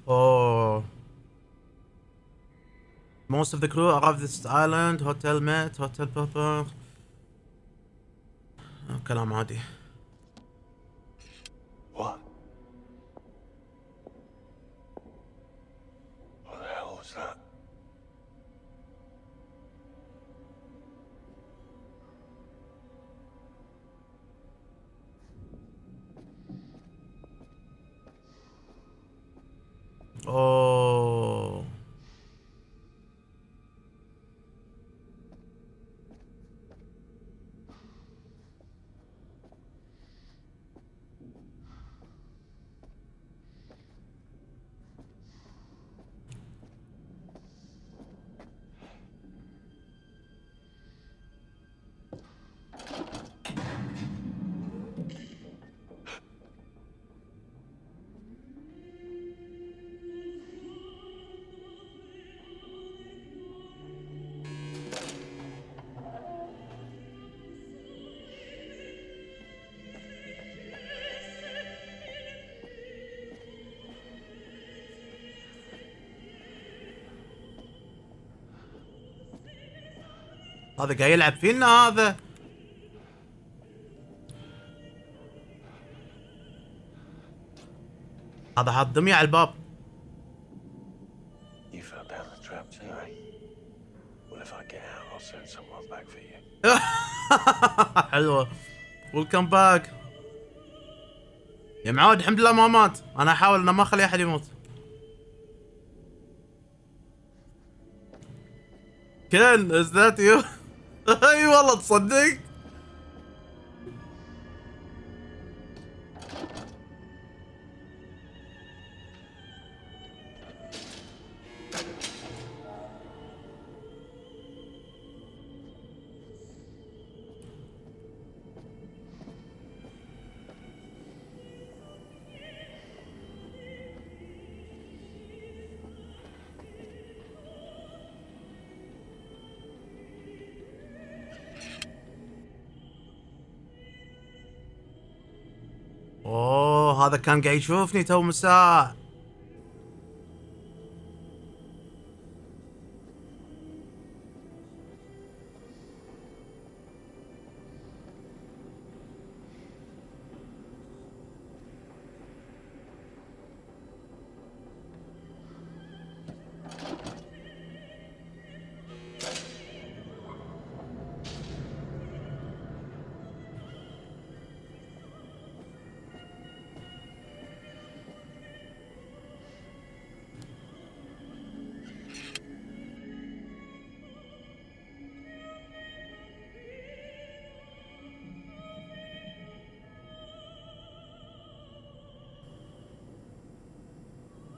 Oh. Most of the crew arrived this island. Hotel Met, Hotel Pepper. كلام عادي. What? What the hell was that? Oh. هذا قاعد يلعب فينا هذا. هذا حاط دمية على الباب. You fell down the trap tonight. Well, if I get out, I'll send someone back for you. حلوة. ويلكم باك. يا معود الحمد لله ما مات. انا احاول انه ما اخلي احد يموت. كان از ذات يو؟ اي والله تصدق. اوه هذا كان قاعد يشوفني تو مساء.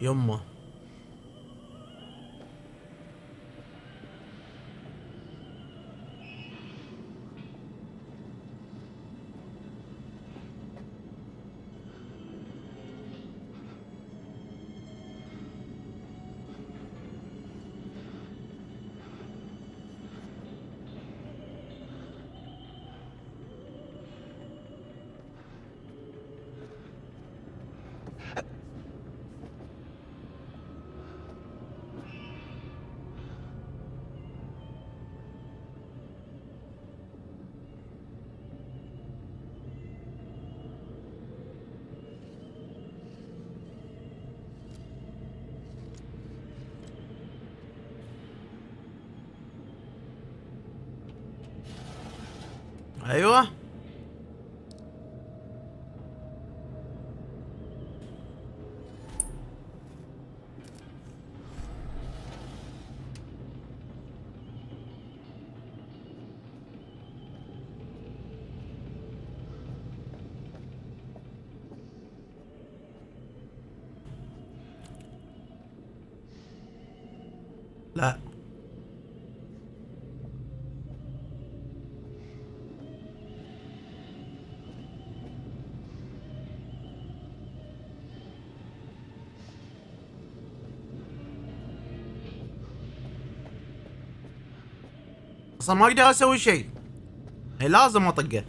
يمه ايوه لا اصلا ما اقدر اسوي شيء. هي لازم اطقه.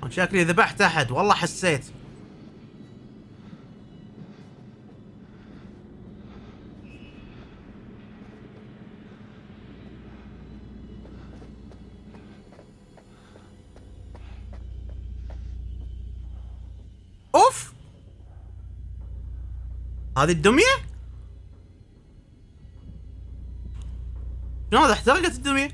شكلي ذبحت احد والله حسيت. اوف هذه الدمية؟ شنو هذا احترقت الدمية؟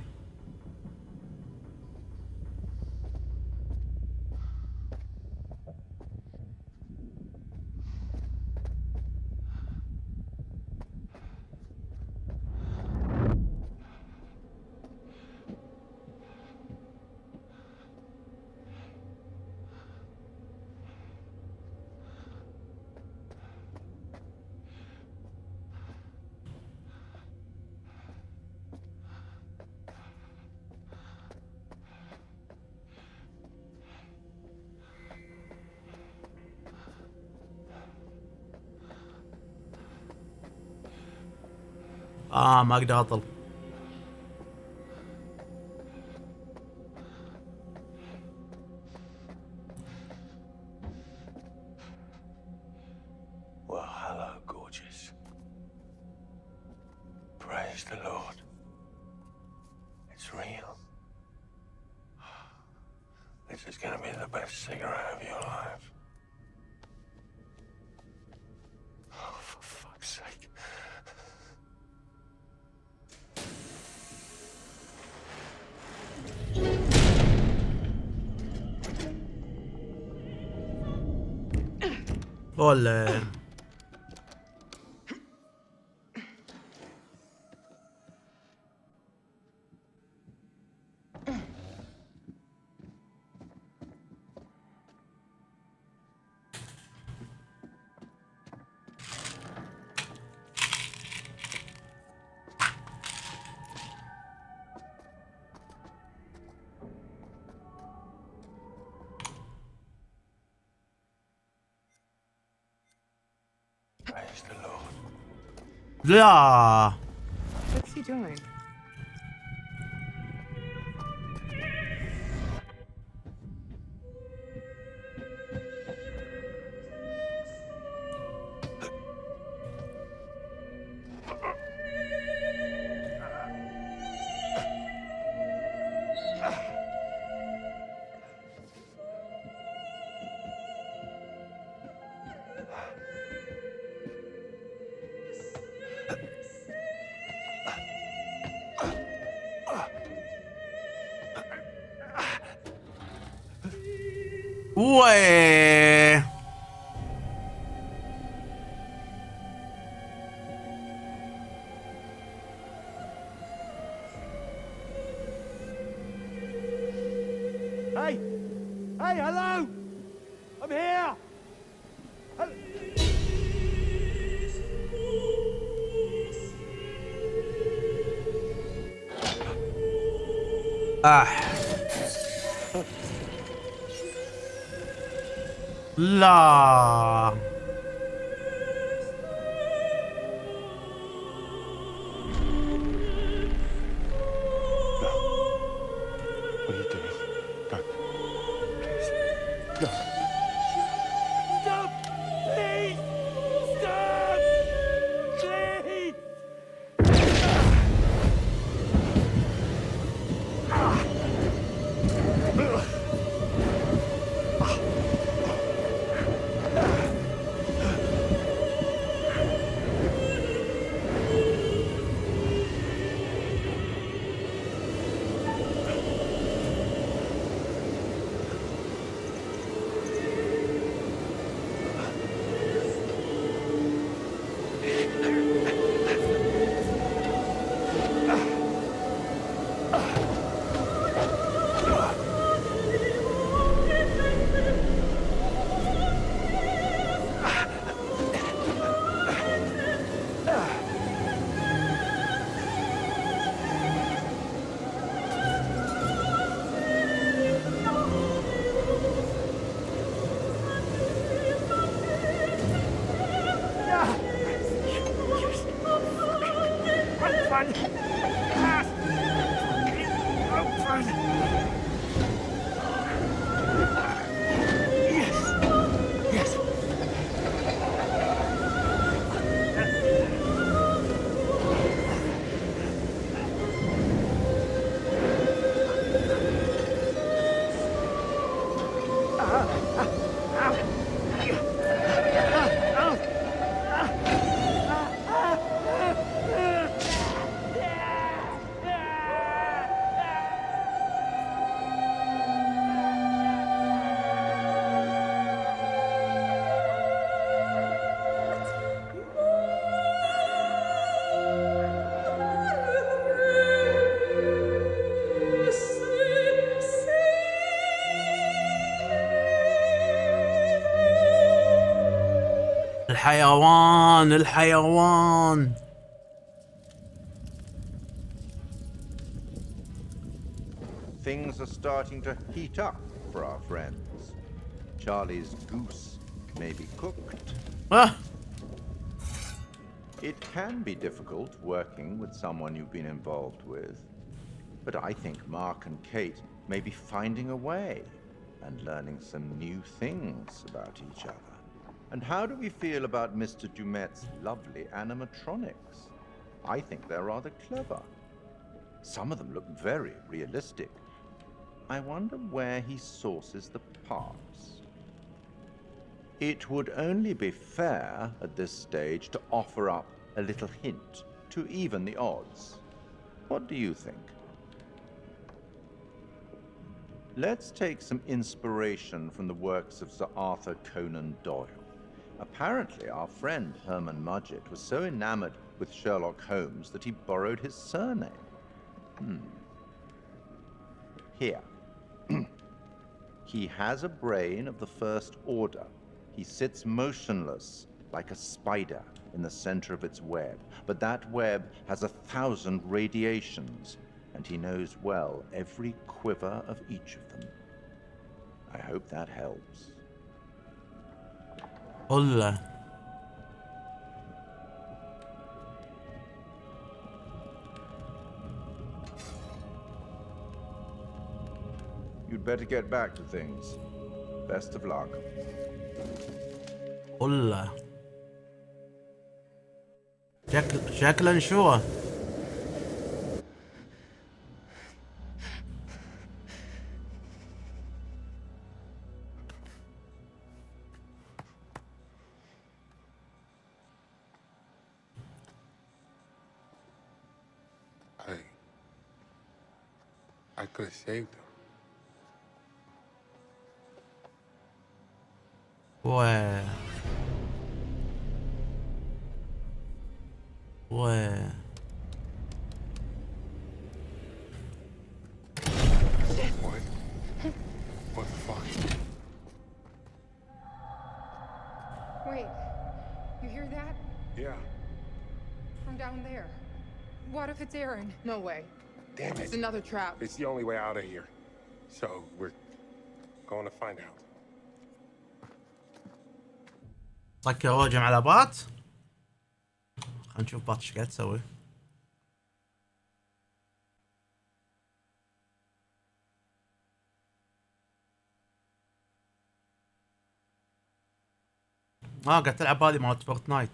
ما اقدر اطل. Well, hello, gorgeous. Praise the Lord. It's real. This is gonna be the best cigarette of your life. Oh, for fuck's sake. ولا Praise the Lord. لا. What's he doing? وي Hey! Hey, hello! I'm here! لا. What are you doing? Go. Please. Go. Stop! Please! Stop! Please! الحيوان الحيوان. Things are starting to heat up for our friends. Charlie's goose may be cooked. It can be difficult working with someone you've been involved with, but I think Mark and Kate may be finding a way and learning some new things about each other. And how do we feel about Mr. Dumet's lovely animatronics? I think they're rather clever. Some of them look very realistic. I wonder where he sources the parts. It would only be fair at this stage to offer up a little hint to even the odds. What do you think? Let's take some inspiration from the works of Sir Arthur Conan Doyle. Apparently, our friend Herman Mudgett was so enamored with Sherlock Holmes that he borrowed his surname. Here. He has a brain of the First Order. He sits motionless, like a spider, in the center of its web. But that web has 1,000 radiations, and he knows well every quiver of each of them. I hope that helps. Hola. You'd better get back to things. Best of luck. Hola. شكلا شو I could have saved him. Where? Where? What? What the fuck? Wait, you hear that? Yeah. From down there. What if it's Aaron? No way. Damn it. It's another trap. It's the only way out of here. So we're going to find out. سكر هوجم على بات. خلينا نشوف بات ايش قاعد تسوي. قاعد تلعب هذه مالت فورتنايت.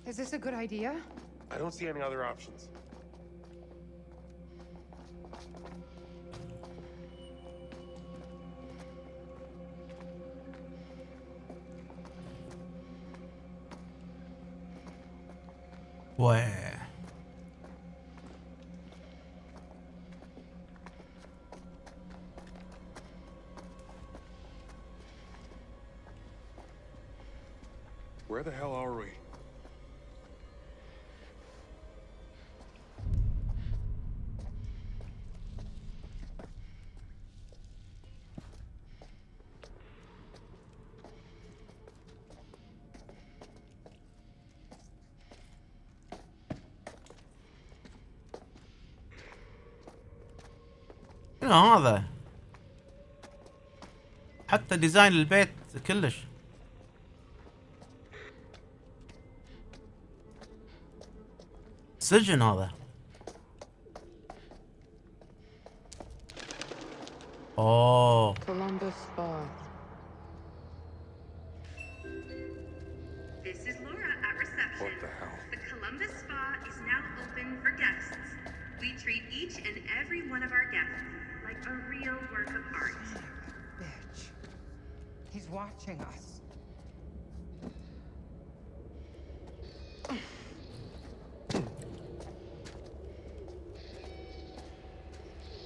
Is this a good idea? I don't see any other options. Where? Where the hell are we? شنو هذا؟ حتى ديزاين البيت كلش. سجن هذا. اوه. Columbus Spa. This is Laura at reception. What the hell? The Columbus Spa is now open for guests. We treat each and every one of our guests like a real work of art. Bitch. He's watching us.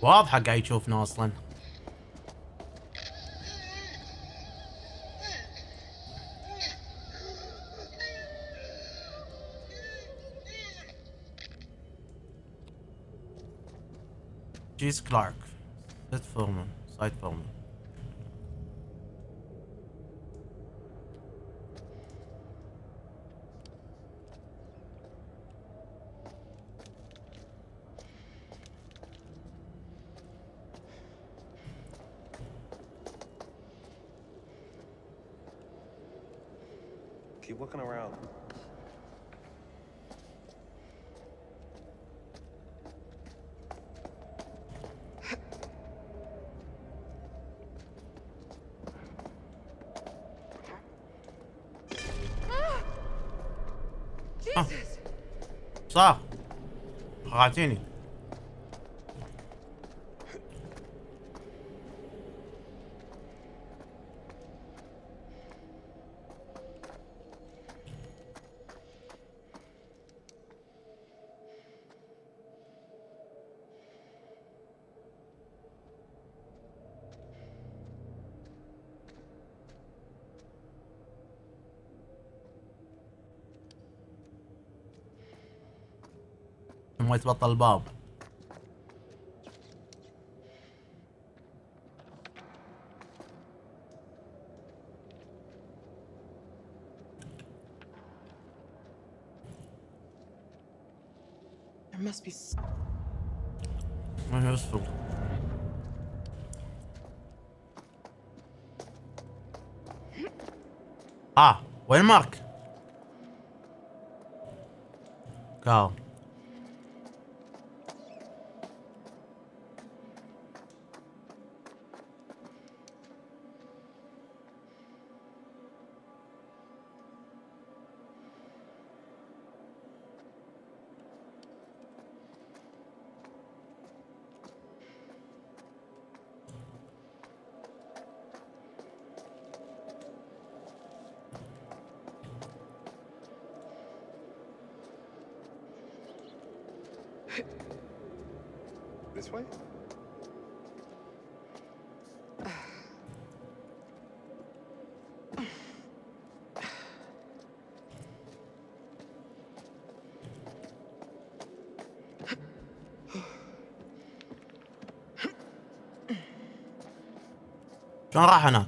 واضحة قاعد يشوفنا اصلا. She's Clark. Side Foreman. Side Foreman. Keep looking around. Jesus. صح. خدعتيني. ما يتبطل الباب. There must be. ما يوصل. وين مارك؟ كاو. This way? شلون راح هناك؟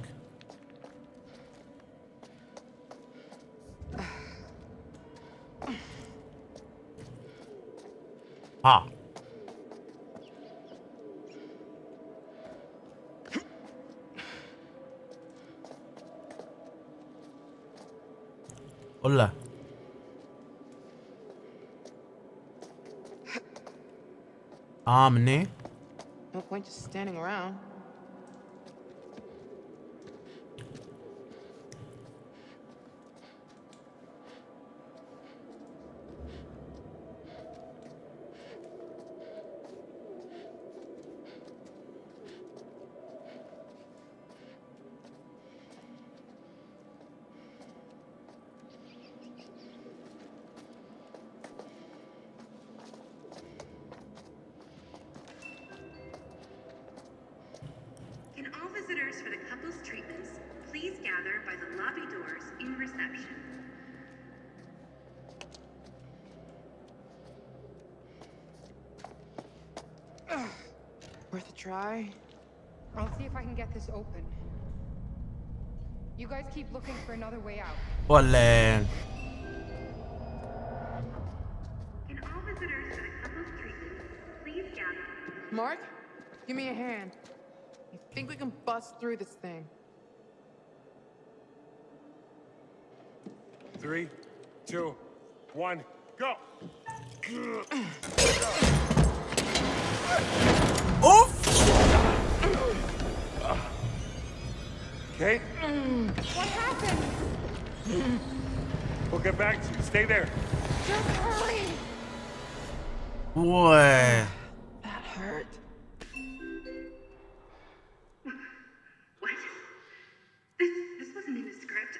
ولا مني؟ No point just standing around. Can all visitors for the couple's treatments please gather by the lobby doors in reception? Worth a try. I'll see if I can get this open. You guys keep looking for another way out. ولا Can all visitors for the couple's treatments please gather? Mark, give me a hand. I think we can bust through this thing. 3, 2, 1, go! Oof! Okay? What happened? We'll get back to you. Stay there. Just hurry! Boy. That hurt. What? This wasn't in the script.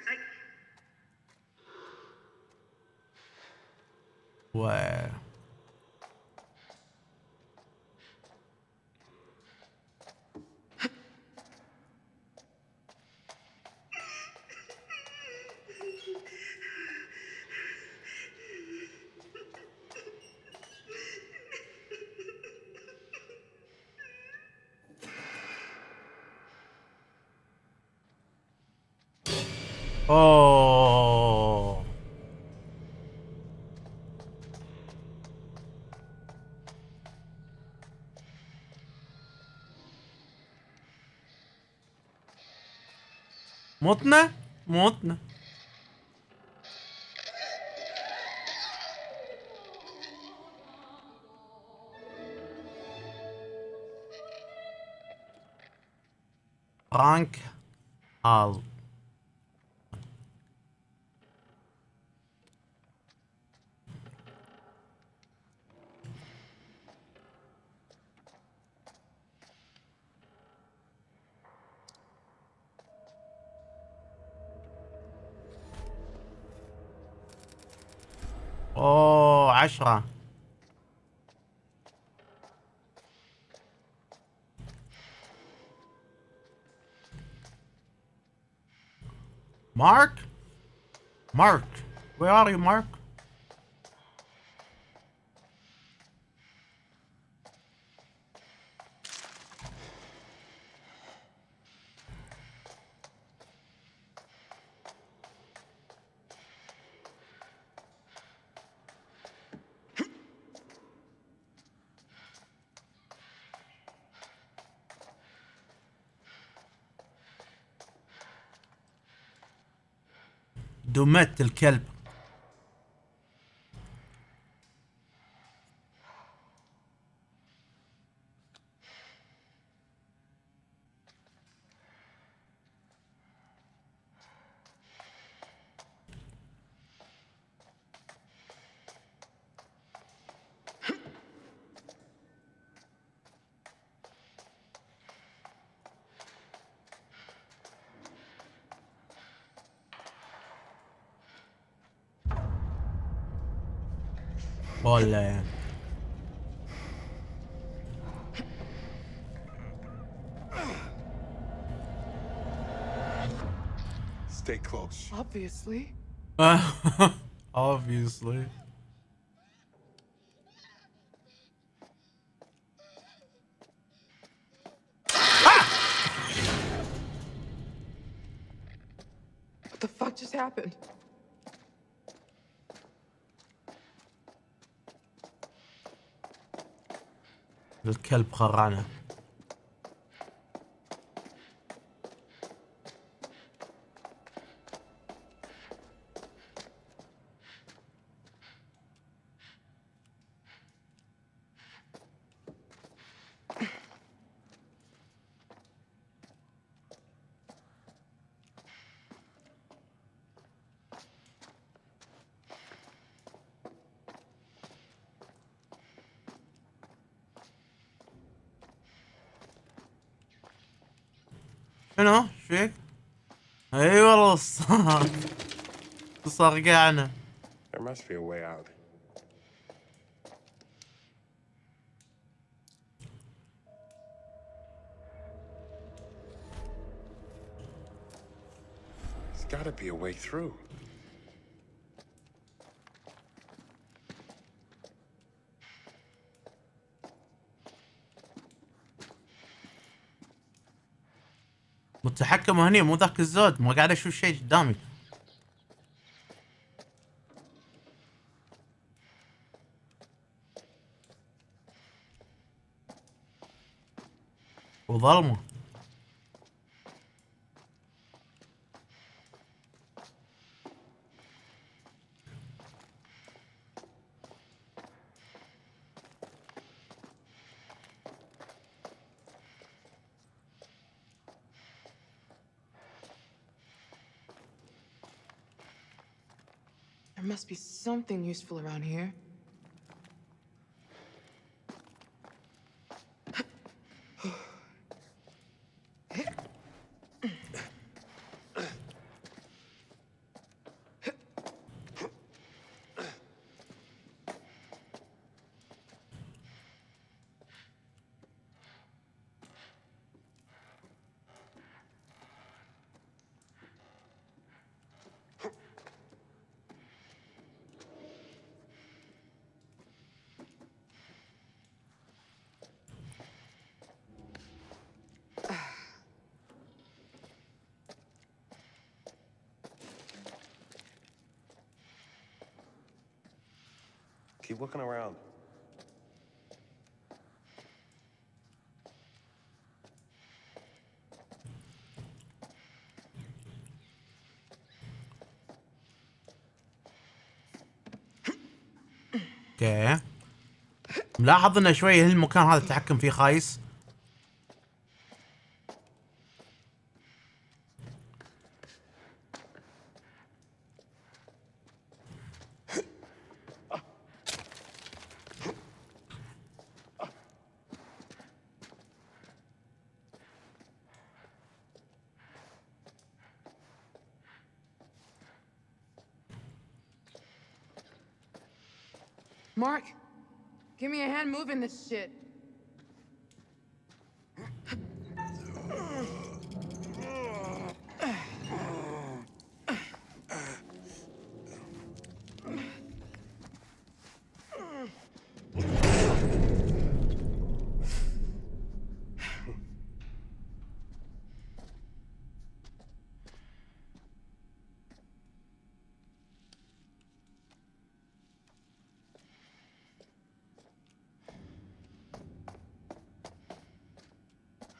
Boy. Oh. متنا متنا. فرانك هال. اوه 10. Mark? Mark. Where are you, Mark? دمت الكلب. ولا Stay close. Obviously. obviously. What the fuck just happened? الكلب خرعنا. شنو؟ ايش فيك؟ اي والله صرقعنا. There must be a way out. There's gotta be a way through. متحكم هني مو ذاك الزود، ما قاعد اشوف شيء قدامي. وظلمه. There must be something useful around here. Keep looking around. اوكي ملاحظ انه شوي هالمكان هذا التحكم فيه خايس. Mark, give me a hand moving this shit.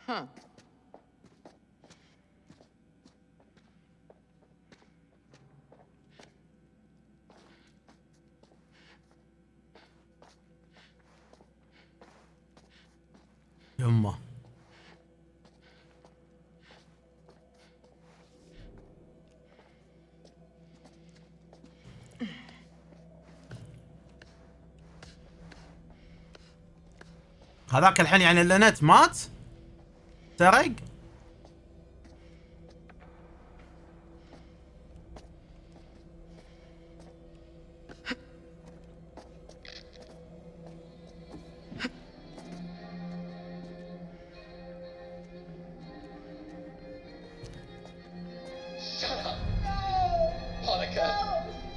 Huh. يمه هذاك الحين يعني اللينت مات سرق. Shut up! No! Monica!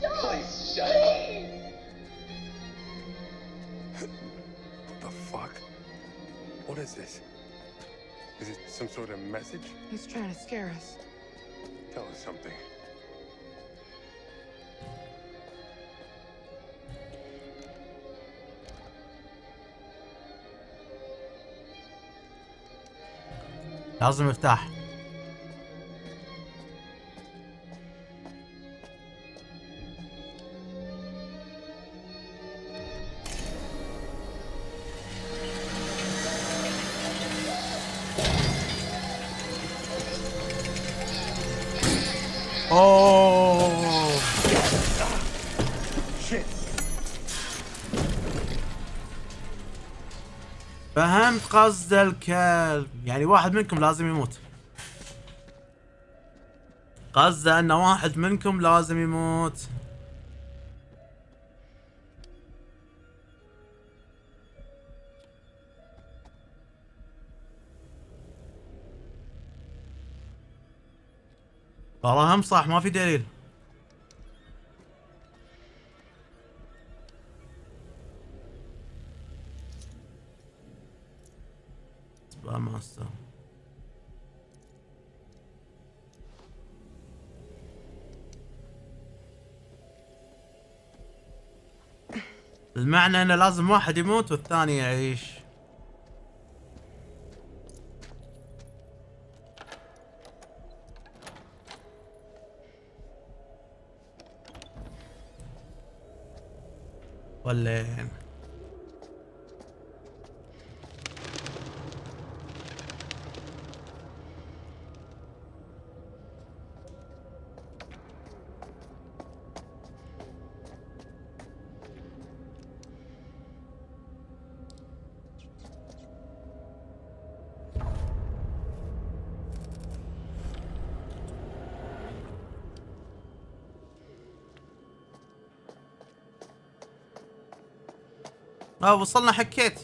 No! Please shut up! What the fuck? What is this? Is it some sort of message? He's trying to scare us. Tell us something. لازم مفتاح. اوه فهمت قصد الكلب، يعني واحد منكم لازم يموت. قصده ان واحد منكم لازم يموت. والله هم صح ما في دليل. سبا ماستر المعنى انه لازم واحد يموت والثاني يعيش. ولين وصلنا حكيت.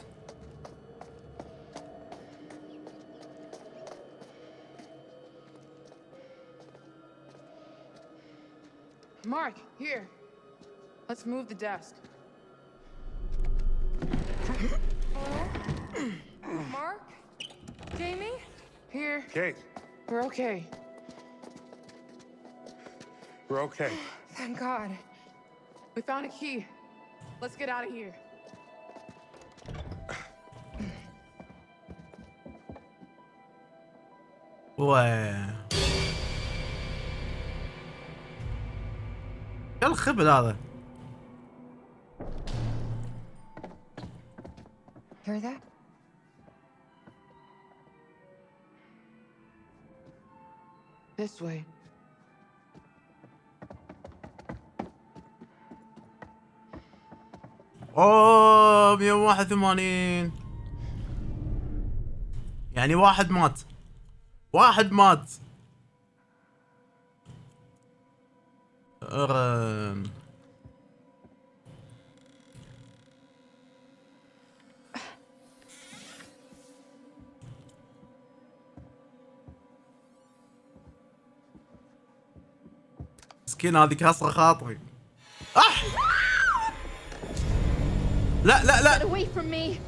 Mark, here. Let's move the desk. Mark? Jamie? Here. Kate, We're okay. we're okay. Thank God. We found a key. Let's get out of here. واه يا الخبل هذا. Hear that? This way. اوه 181 يعني واحد مات. واحد مات. ايرن مسكين هذه كسرة خاطري. لا لا لا. Get away from me.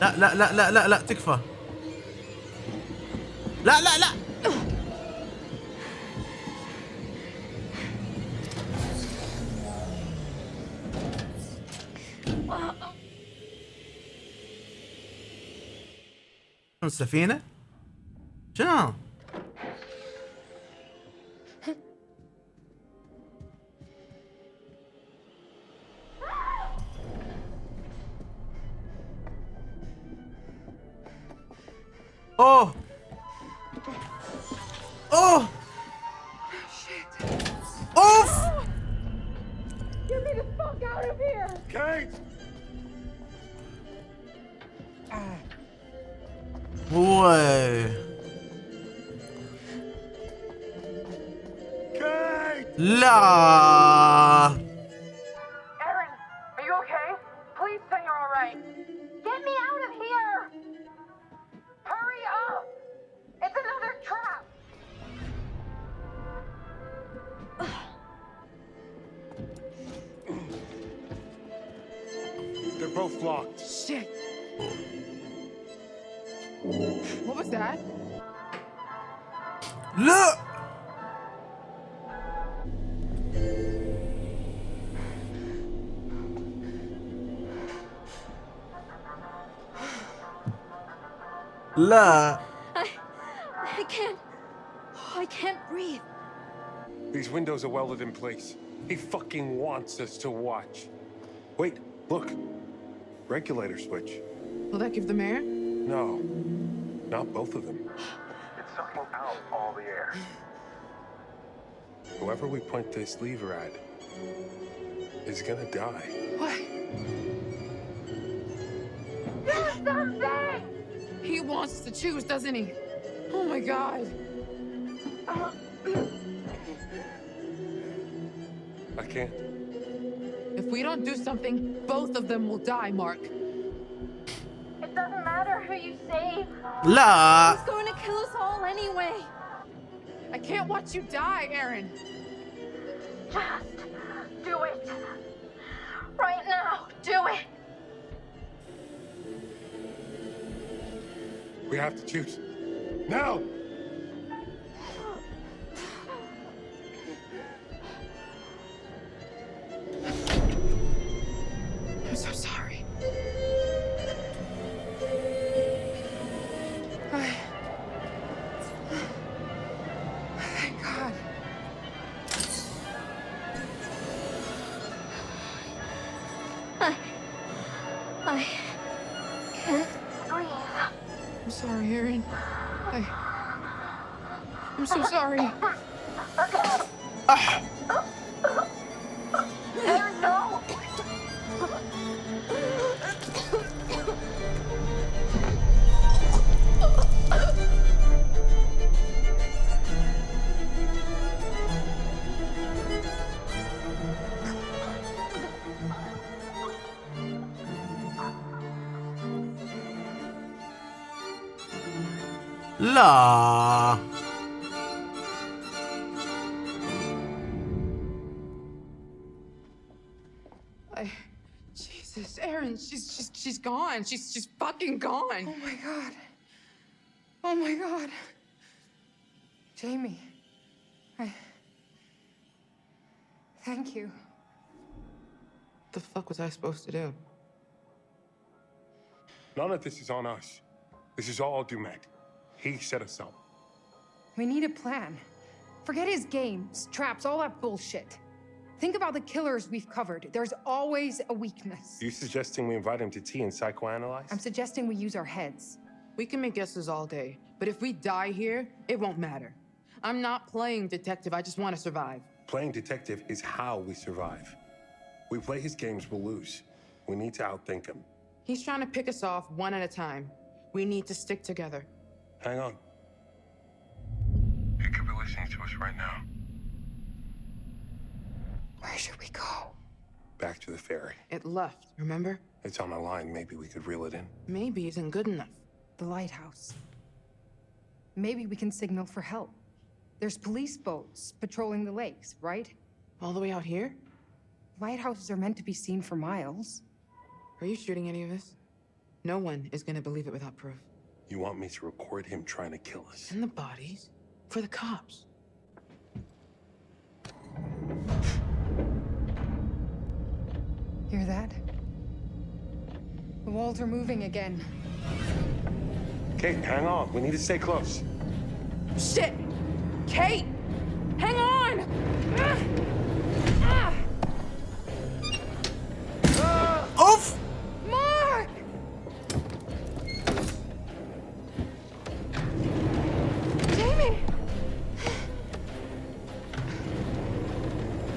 لا لا لا لا لا لا تكفى. لا لا لا. السفينة؟ شنو؟ اوه اوه اوف. Get me the fuck out of here. Kate! واي لا. Erin, are you okay? Please say you're all right. Get me out of here! Hurry up! It's another trap! They're both locked. Shit. What was that? لا. لا. I can't breathe. These windows are welded in place. He fucking wants us to watch. Wait, look. Regulator switch. Will that give them air? No, not both of them. It's sucking out all the air. Whoever we point this lever at is gonna die. What? Do something! He wants to choose, doesn't he? Oh my god. I can't. If we don't do something, both of them will die, Mark. It doesn't matter who you save. لا. He's going to kill us all anyway. I can't watch you die, Erin. Just do it. Right now, do it. We have to choose. Now! I'm so sorry. Thank God. I can't breathe. I'm sorry, Erin. I'm so sorry. Erin, no! لا. Jesus, Erin, she's gone. She's fucking gone. Oh my god. Oh my God. Jamie. Thank you. The fuck was I supposed to do? None of this is on us. This is all Dumet. He set us up. We need a plan. Forget his games, traps, all that bullshit. Think about the killers we've covered. There's always a weakness. You suggesting we invite him to tea and psychoanalyze? I'm suggesting we use our heads. We can make guesses all day, but if we die here, it won't matter. I'm not playing detective, I just want to survive. Playing detective is how we survive. We play his games, we'll lose. We need to outthink him. He's trying to pick us off one at a time. We need to stick together. Hang on. He could be listening to us right now. Where should we go? Back to the ferry. It left, remember? It's on a line. Maybe we could reel it in. Maybe isn't good enough. The lighthouse. Maybe we can signal for help. There's police boats patrolling the lakes, right? All the way out here? Lighthouses are meant to be seen for miles. Are you shooting any of this? No one is gonna believe it without proof. You want me to record him trying to kill us? And the bodies? For the cops. Hear that? The walls are moving again. Kate, hang on. We need to stay close. Shit! Kate! Hang on! Oof! Mark! Jamie!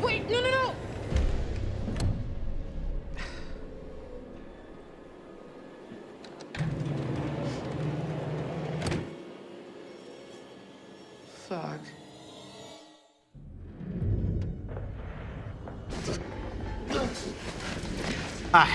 Wait, no! Fuck. Ah.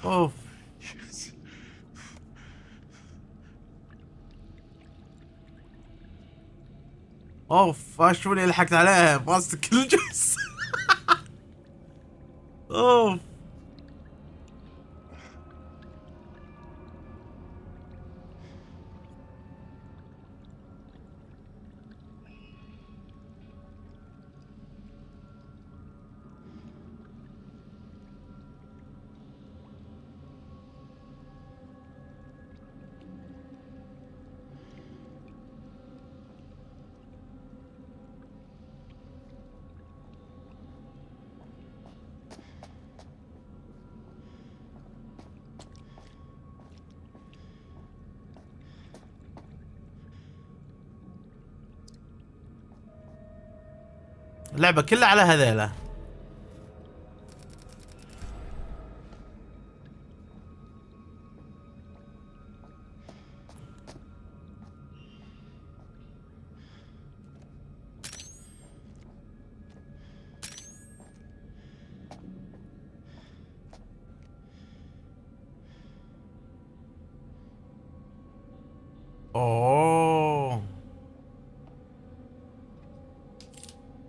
Oh. اوف شو اللي لحقت عليها باصت كل جس. اوف اللعبة كلها على هذيلا. اوه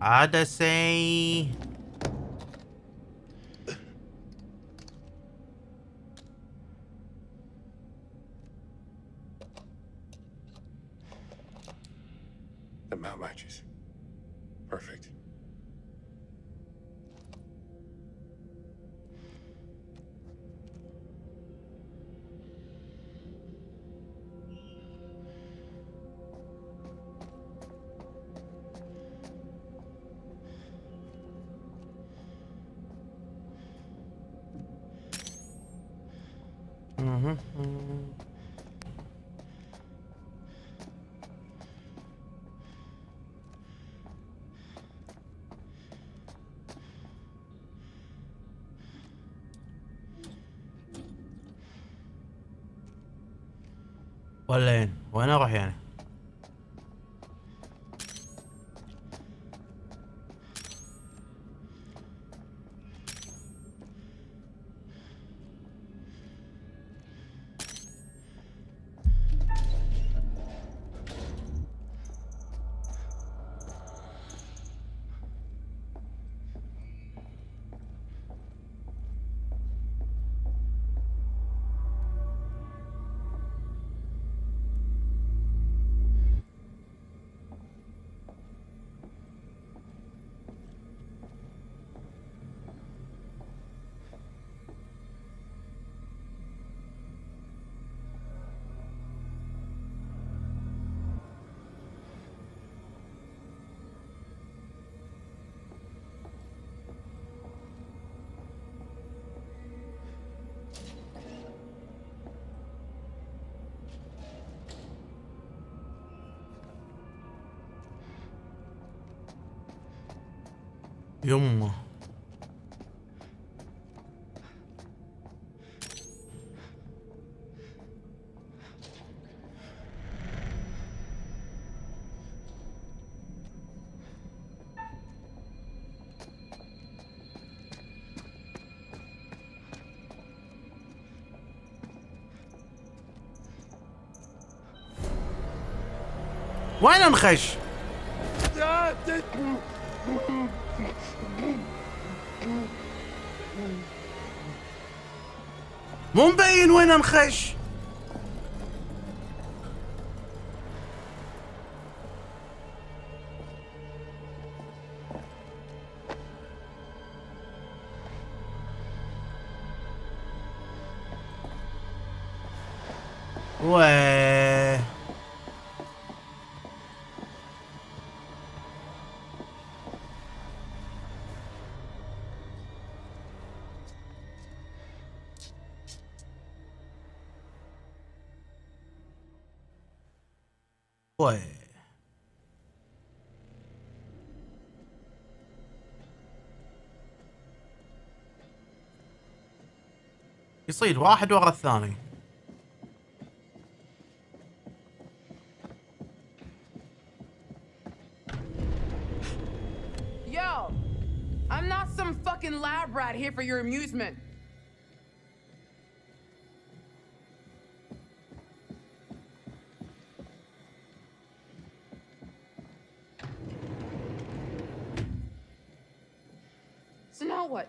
عدسي. The mount matches. Perfect. وين اروح يعني؟ يمه. وين نخش؟ مو مبين وين نخش. ويه ويه يصيد واحد ورا الثاني. Yo, I'm not some fucking lab rat here for your amusement. So now what?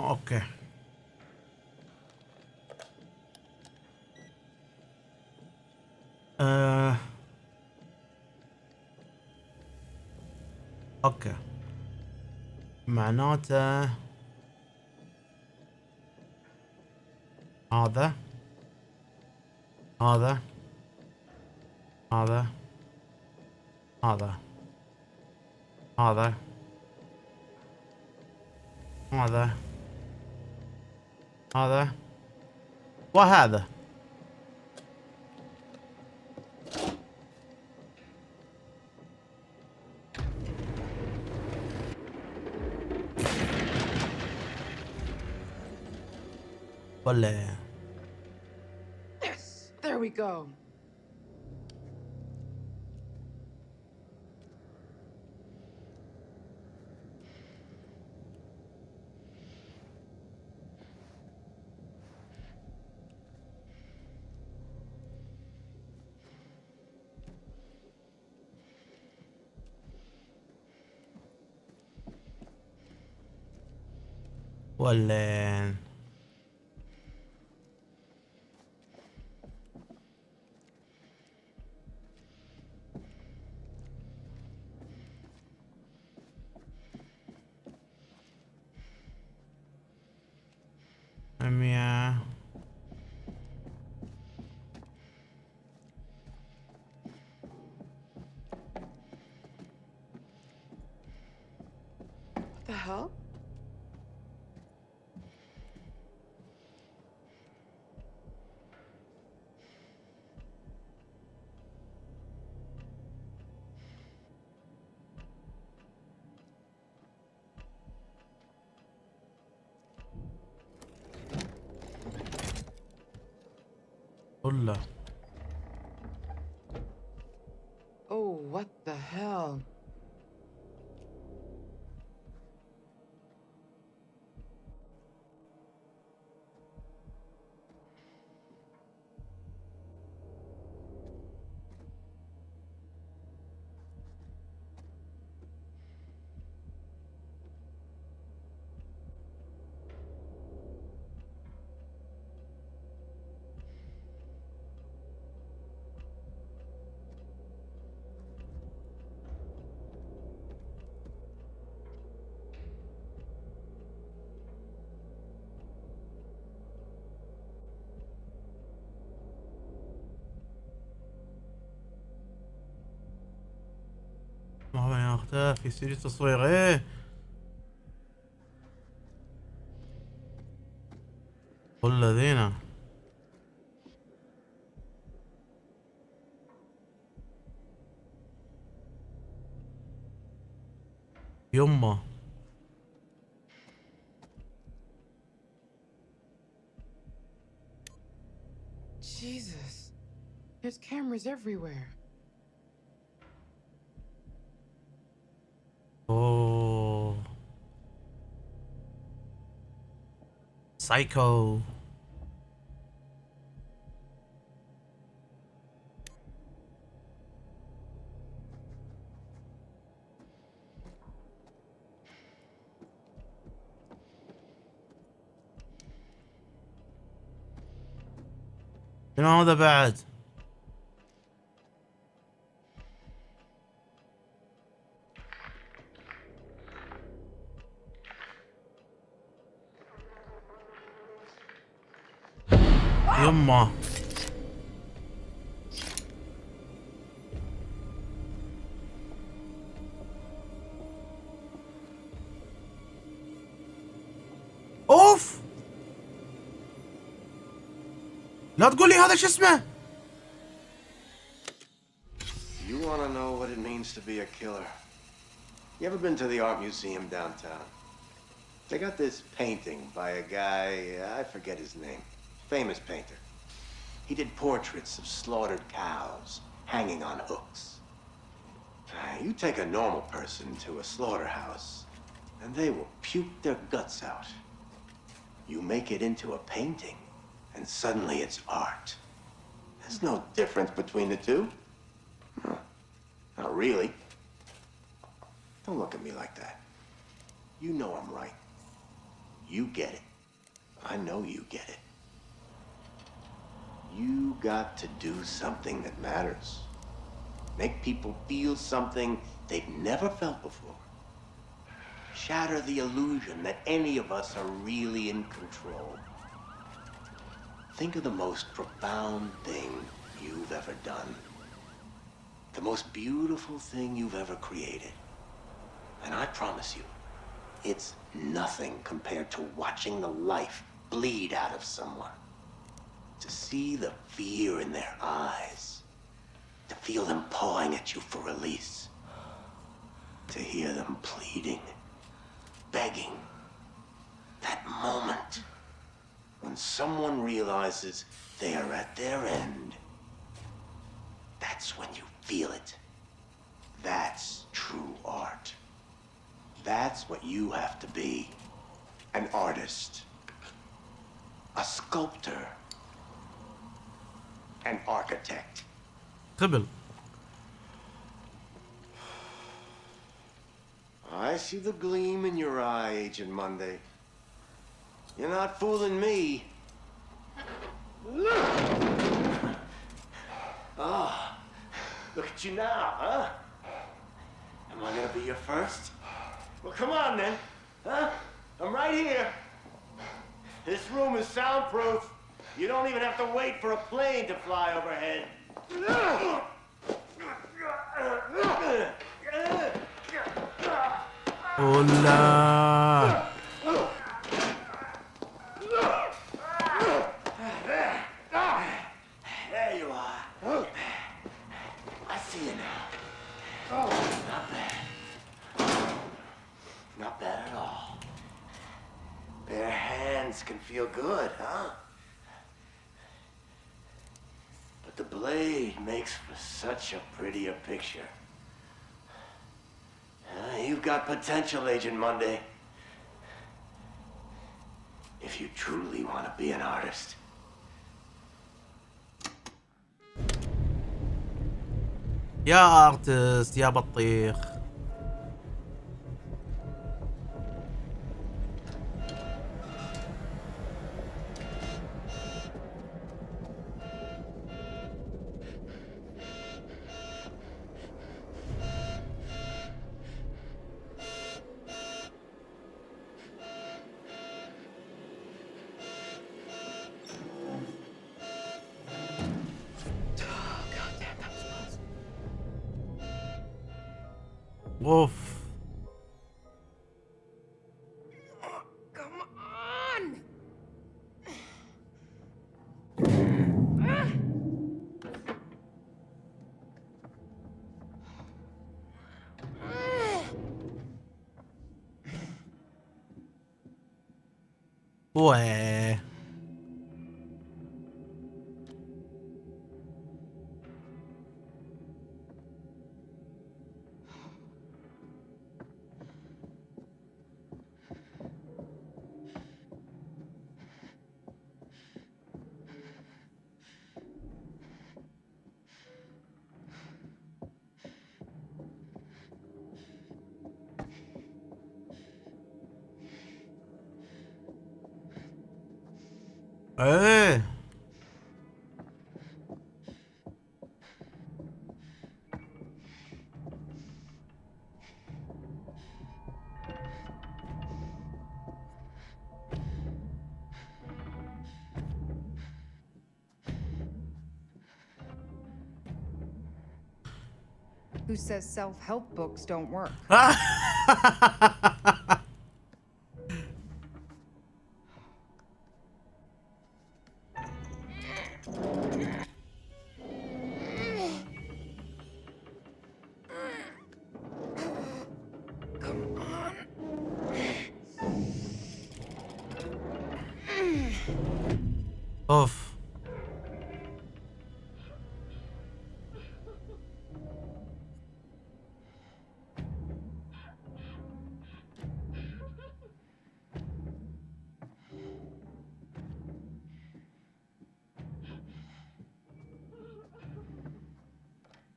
اوكي. اوكي معناته هذا هذا هذا هذا هذا هذا هذا وهذا. ولا Yes, there we go. ولا أمية What the hell? ولا Oh, what the hell? ما هو يا في استديو تصوير ايه. الذين يمه Jesus. There's cameras everywhere. Oh. Psycho. شنو هذا بعد؟ يمه اوف لا تقول لي هذا شو اسمه. You want to know what it means to be a killer? You ever been to the art museum downtown? They got this painting by a guy, I forget his name. Famous painter. He did portraits of slaughtered cows hanging on hooks. You take a normal person to a slaughterhouse, and they will puke their guts out. You make it into a painting, and suddenly it's art. There's no difference between the two. No, not really. Don't look at me like that. You know I'm right. You get it. I know you get it. You got to do something that matters. Make people feel something they've never felt before. Shatter the illusion that any of us are really in control. Think of the most profound thing you've ever done. The most beautiful thing you've ever created. And I promise you, it's nothing compared to watching the life bleed out of someone. To see the fear in their eyes. To feel them pawing at you for release. To hear them pleading, begging. That moment when someone realizes they are at their end. That's when you feel it. That's true art. That's what you have to be. An artist. A sculptor. An architect. قبل. I see the gleam in your eye, Agent Monday. You're not fooling me. Ah, look at you now, huh? Am I gonna be your first? Well, come on then, huh? I'm right here. This room is soundproof. You don't even have to wait for a plane to fly overhead. Hola. There you are. I see you now. Not bad. Not bad at all. Bare hands can feel good, huh? But the blade makes for such a prettier picture. You've got potential, Agent Monday. If you truly want to be an artist. يا ارتست يا بطيخ. اوف. Come on! واه. ايه Who says self-help books don't work? اوف.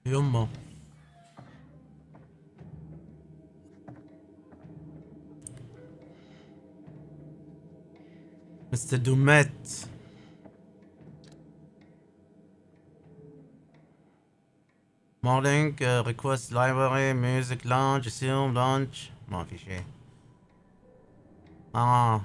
يما مستر دومات. Morning, request library, music lounge, assume launch. ما في شيء. Oh.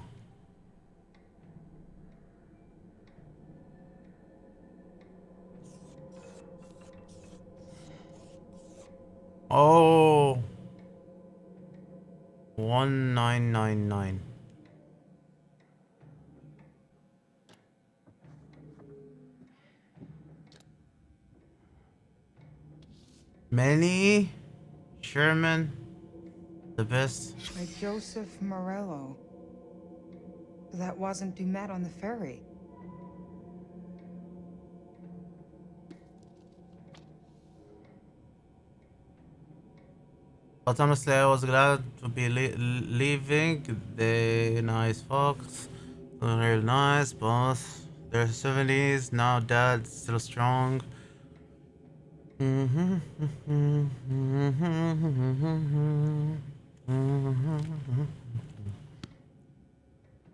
1999. Manny Sherman, the best. By Joseph Morello. That wasn't Dumet on the ferry. But honestly, I was glad to be leaving. The nice folks, real nice, both. They're 70s, now dad's still strong.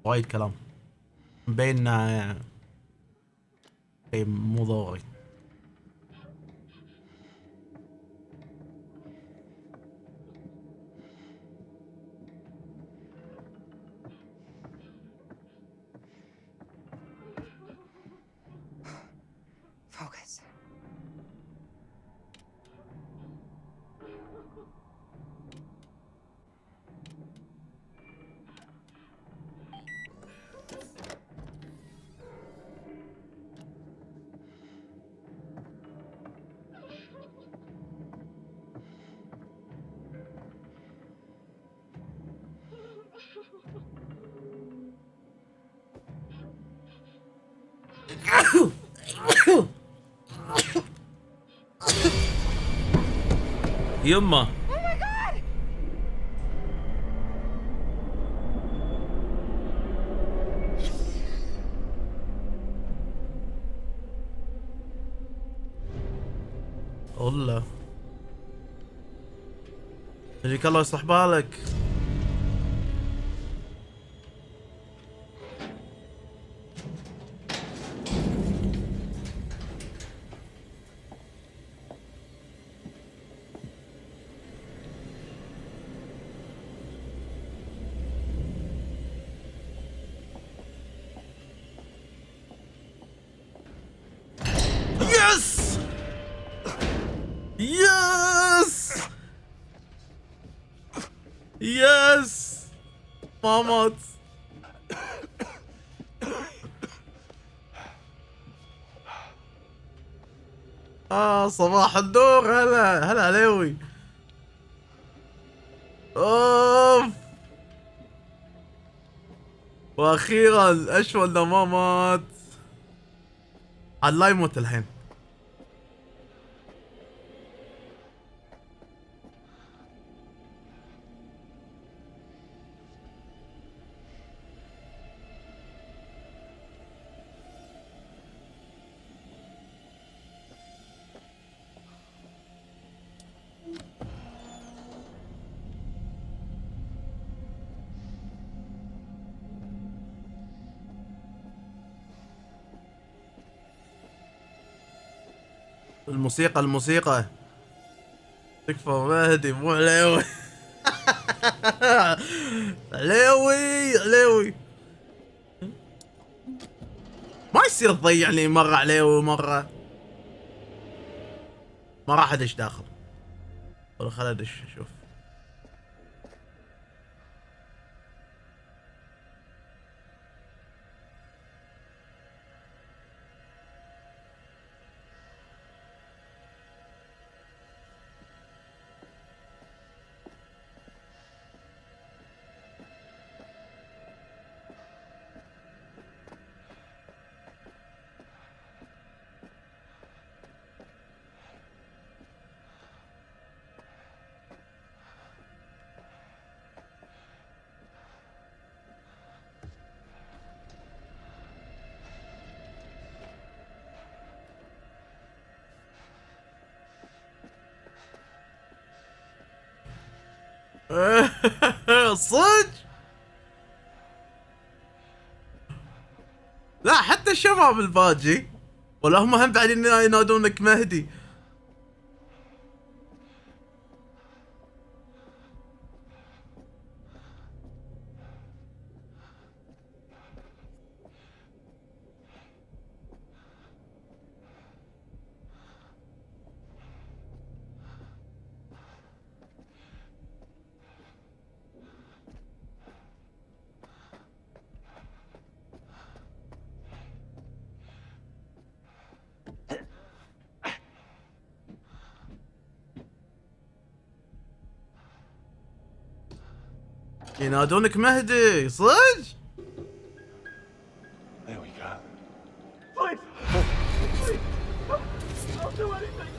وايد كلام بيننا شيء مو ضروري. Focus. يما Oh my god! والله يجيك الله يصلح بالك. Yes! Yes! Yes! مامات. صباح النور. هلا عليوي. اوف. واخيرا اشول ما مات. عاد لا يموت الحين. الموسيقى تكفى مهدي مو عليوي. عليوي ما يصير تضيعني مرة عليوي ومرة ما راح ادش داخل ولا خل ادش اشوف. صدق لا حتى الشباب الباجي ولا هم هم بعدين ينادونك مهدي. ينادونك مهدي صدق؟ There we go. Please! Please! Don't do anything!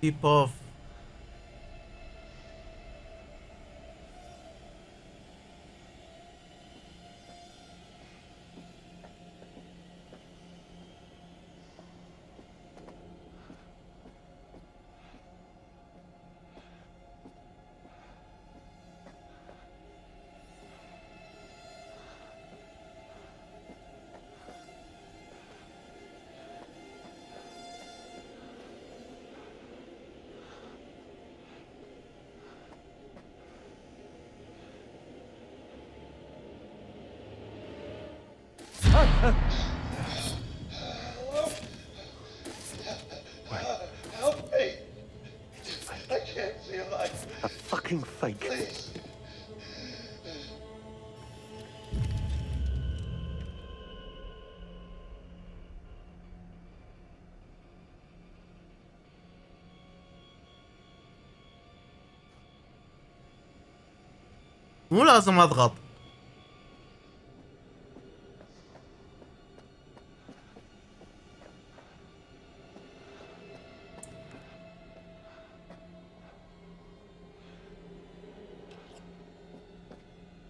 Keep off. Help me! I can't see a light. A fucking fake. Please. مو لازم اضغط.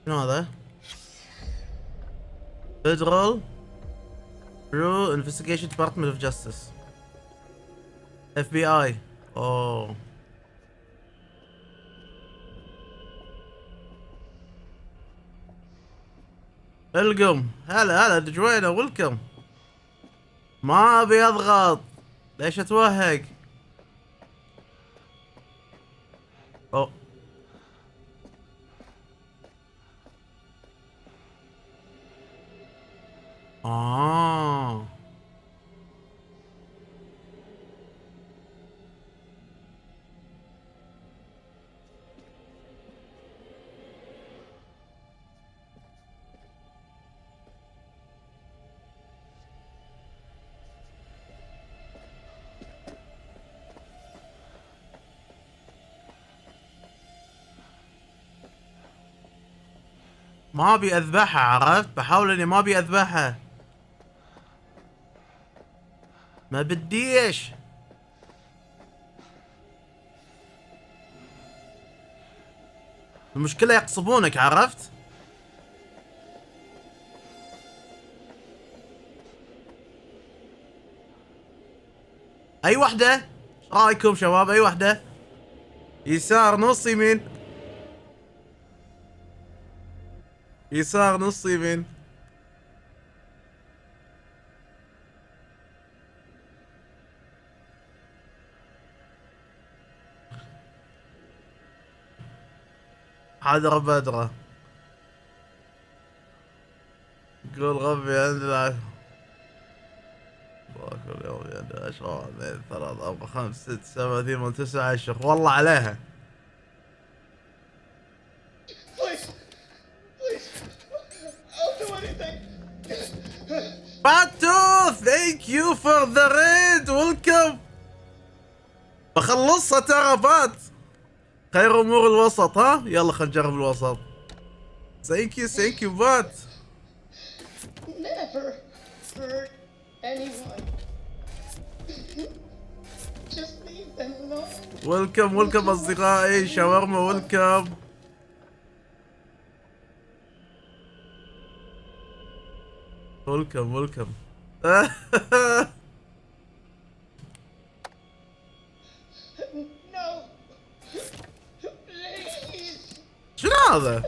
شنو هذا؟ Federal Bureau Investigation Department of Justice FBI. اوه القم هلا جوينه ولكم. ما ابي اضغط، ليش اتوهق؟ أو. ما ابي اذبحها، عرفت؟ بحاول اني ما ابي اذبحها، ما بديش. المشكلة يقصبونك، عرفت؟ اي وحدة؟ ايش رايكم شباب؟ اي وحدة؟ يسار نص يمين، يسار نص يمين. حدرة بدرة. قول غبي عندنا كل يوم عندنا 10 2 3 4 5 6 7 8 9 10. والله عليها. باتو ثانك يو فور ذا ريد ويلكم. بخلصها ترى بات. خير امور الوسط، ها؟ يلا خلينا نجرب الوسط. ثانك يو بات. Never hurt anyone. Just leave them alone. ويلكم اصدقائي، شاورما ويلكم. ويلكم. No. Please. شنو هذا؟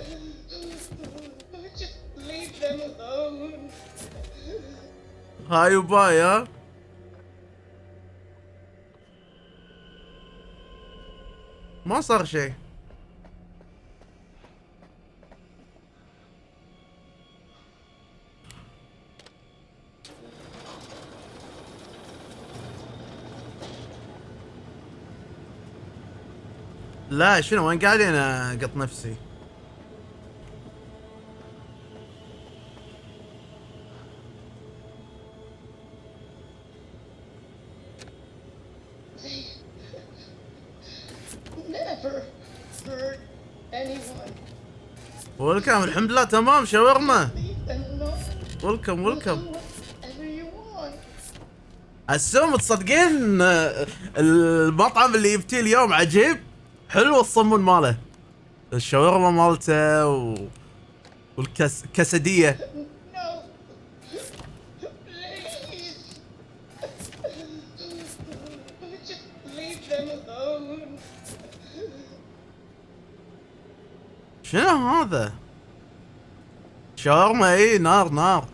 Just leave them alone. هاي وباي، ها؟ ما صار شيء. لا شنو وين قاعدين اقط نفسي؟ Never hurt anyone. ويلكم الحمد لله تمام شاورما. Leave them alone. ويلكم. Whatever you want. السوم تصدقين المطعم اللي جبتيه اليوم عجيب؟ حلو الصمون ماله، الشاورما مالته والكسدية. No. Please. Just leave them alone. شنو هذا؟ شاورما اي نار.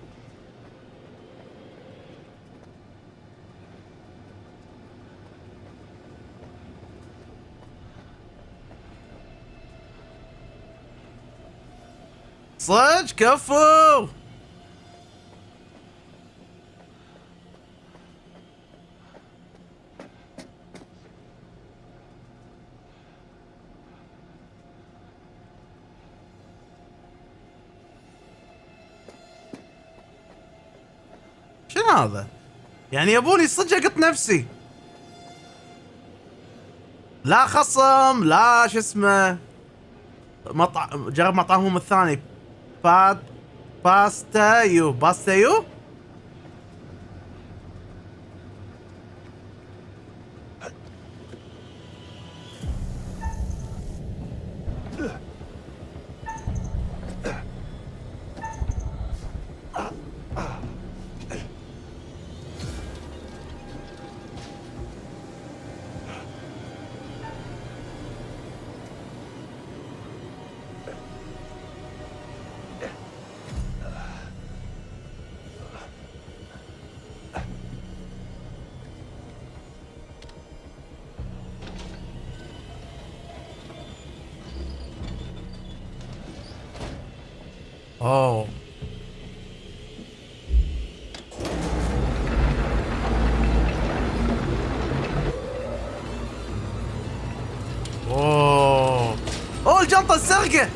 صدق كفو. شنو هذا؟ يعني يبوني صدق اقط نفسي. لا خصم، لا شو اسمه، جرب مطعمهم الثاني باستايو. Oh. اوه اوه الجنطة السرقة.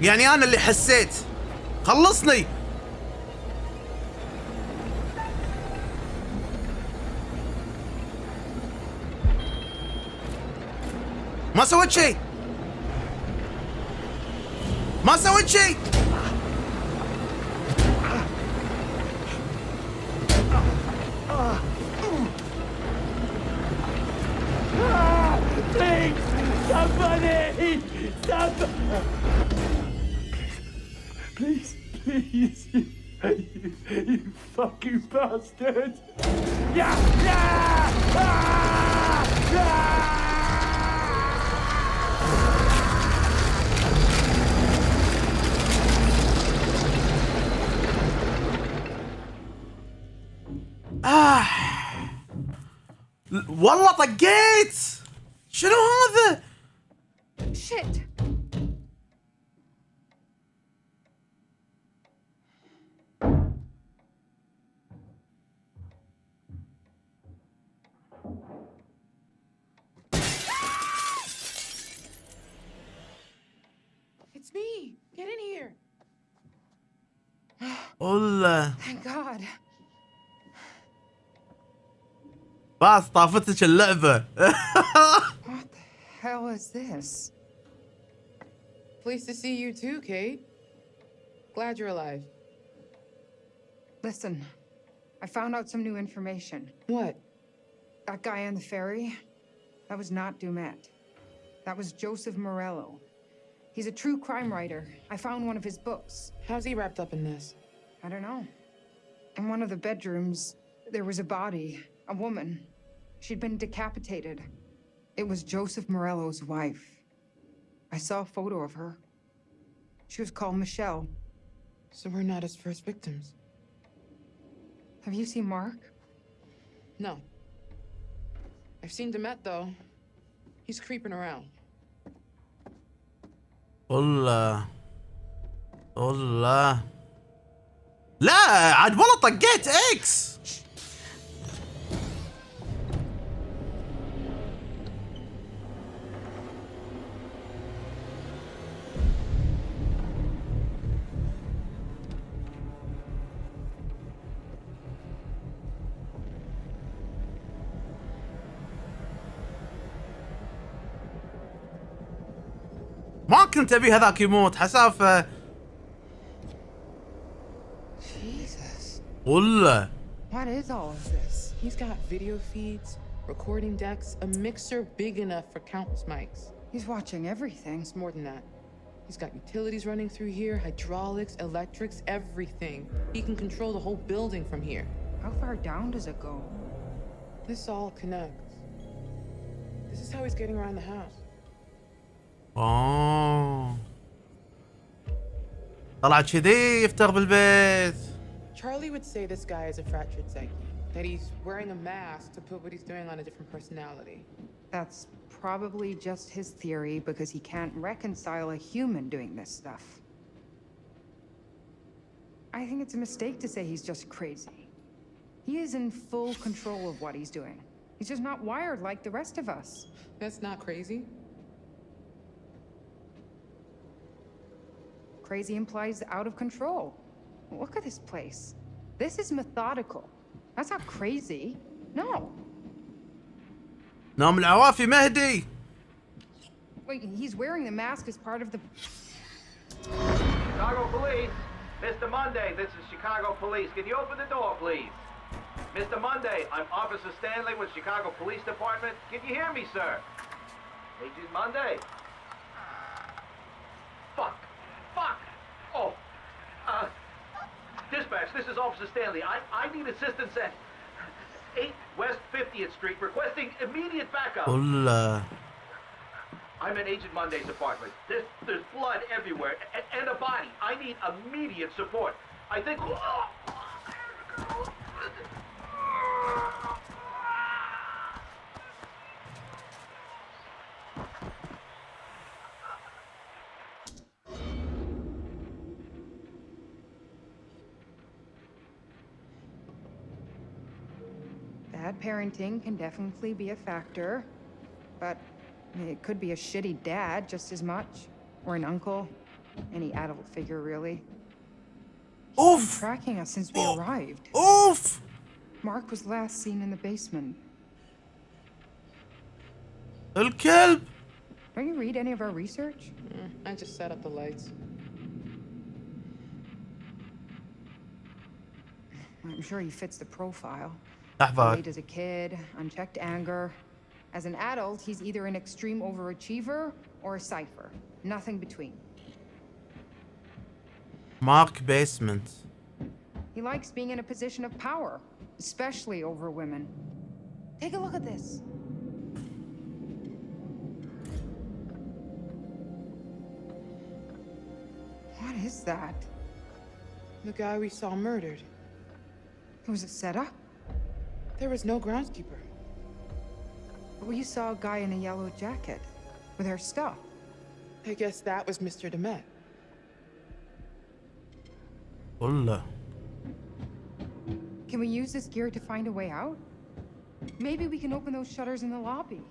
يعني انا اللي حسيت. خلصني. ما سويت شيء. ما سويت شيء. Please, please, you fucking bastard! Yeah! Yeah! والله طقيت. شنو هذا؟ Shit! It's me. Get in here. والله Thank God. بس طافتك اللعبة. What the hell is this? Pleased to see you too, Kate. Glad you're alive. Listen, I found out some new information. What? That guy on the ferry, that was not Dumet. That was Joseph Morello. He's a true crime writer. I found one of his books. How's he wrapped up in this? I don't know. In one of the bedrooms, there was a body, a woman. She'd been decapitated. It was Joseph Morello's wife. I saw a photo of her. She was called Michelle. So we're not his first victims. Have you seen Mark? No. I've seen Demet, though. He's creeping around. والله والله لا عاد والله طقيت اكس. ما كنت ابي هذاك يموت حسافه. Jesus. والله. What is all of this? He's got video feeds, recording decks, a mixer big enough for countless mics. He's watching everything. It's more than that. He's got utilities running through here, hydraulics, electrics, everything. He can control the whole building from here. How far down does it go? This all connects. This is how he's getting around the house. طلع كذي يفتر بالبيت. Charlie would say this guy is a fractured psyche, that he's wearing a mask to put what he's doing on a different personality. That's probably just his theory because he can't reconcile a human doing this stuff. I think it's a mistake to say he's just crazy. He is in full control of what he's doing. He's just not wired like the rest of us. That's not crazy. Crazy implies out of control. Look at this place. This is methodical. That's not crazy. No. نام العوافي مهدي. Wait, he's wearing the mask as part of the... Chicago Police. Mr. Monday, this is Chicago Police. Can you open the door, please? Mr. Monday, I'm Officer Stanley with Chicago Police Department. Can you hear me, sir? Agent Monday? Fuck. Oh. Dispatch, this is Officer Stanley. I need assistance at 8 West 50th Street, requesting immediate backup. Hola. I'm in Agent Monday's apartment. There's blood everywhere and a body. I need immediate support. I think... Bad parenting can definitely be a factor, but it could be a shitty dad just as much, or an uncle, any adult figure really. He's been tracking us since we arrived. Oof! Mark was last seen in the basement. الكلب! Don't you read any of our research? I just set up the lights. I'm sure he fits the profile. لحظة. Bullied as a kid, unchecked anger. As an adult, he's either an extreme overachiever or a cipher. Nothing between. Mark Basement. He likes being in a position of power, especially over women. Take a look at this. What is that? The guy we saw murdered. It was a setup? There was no groundskeeper. But we saw a guy in a yellow jacket with our stuff. I guess that was Mr. Demet. Hola. Can we use this gear to find a way out? Maybe we can open those shutters in the lobby.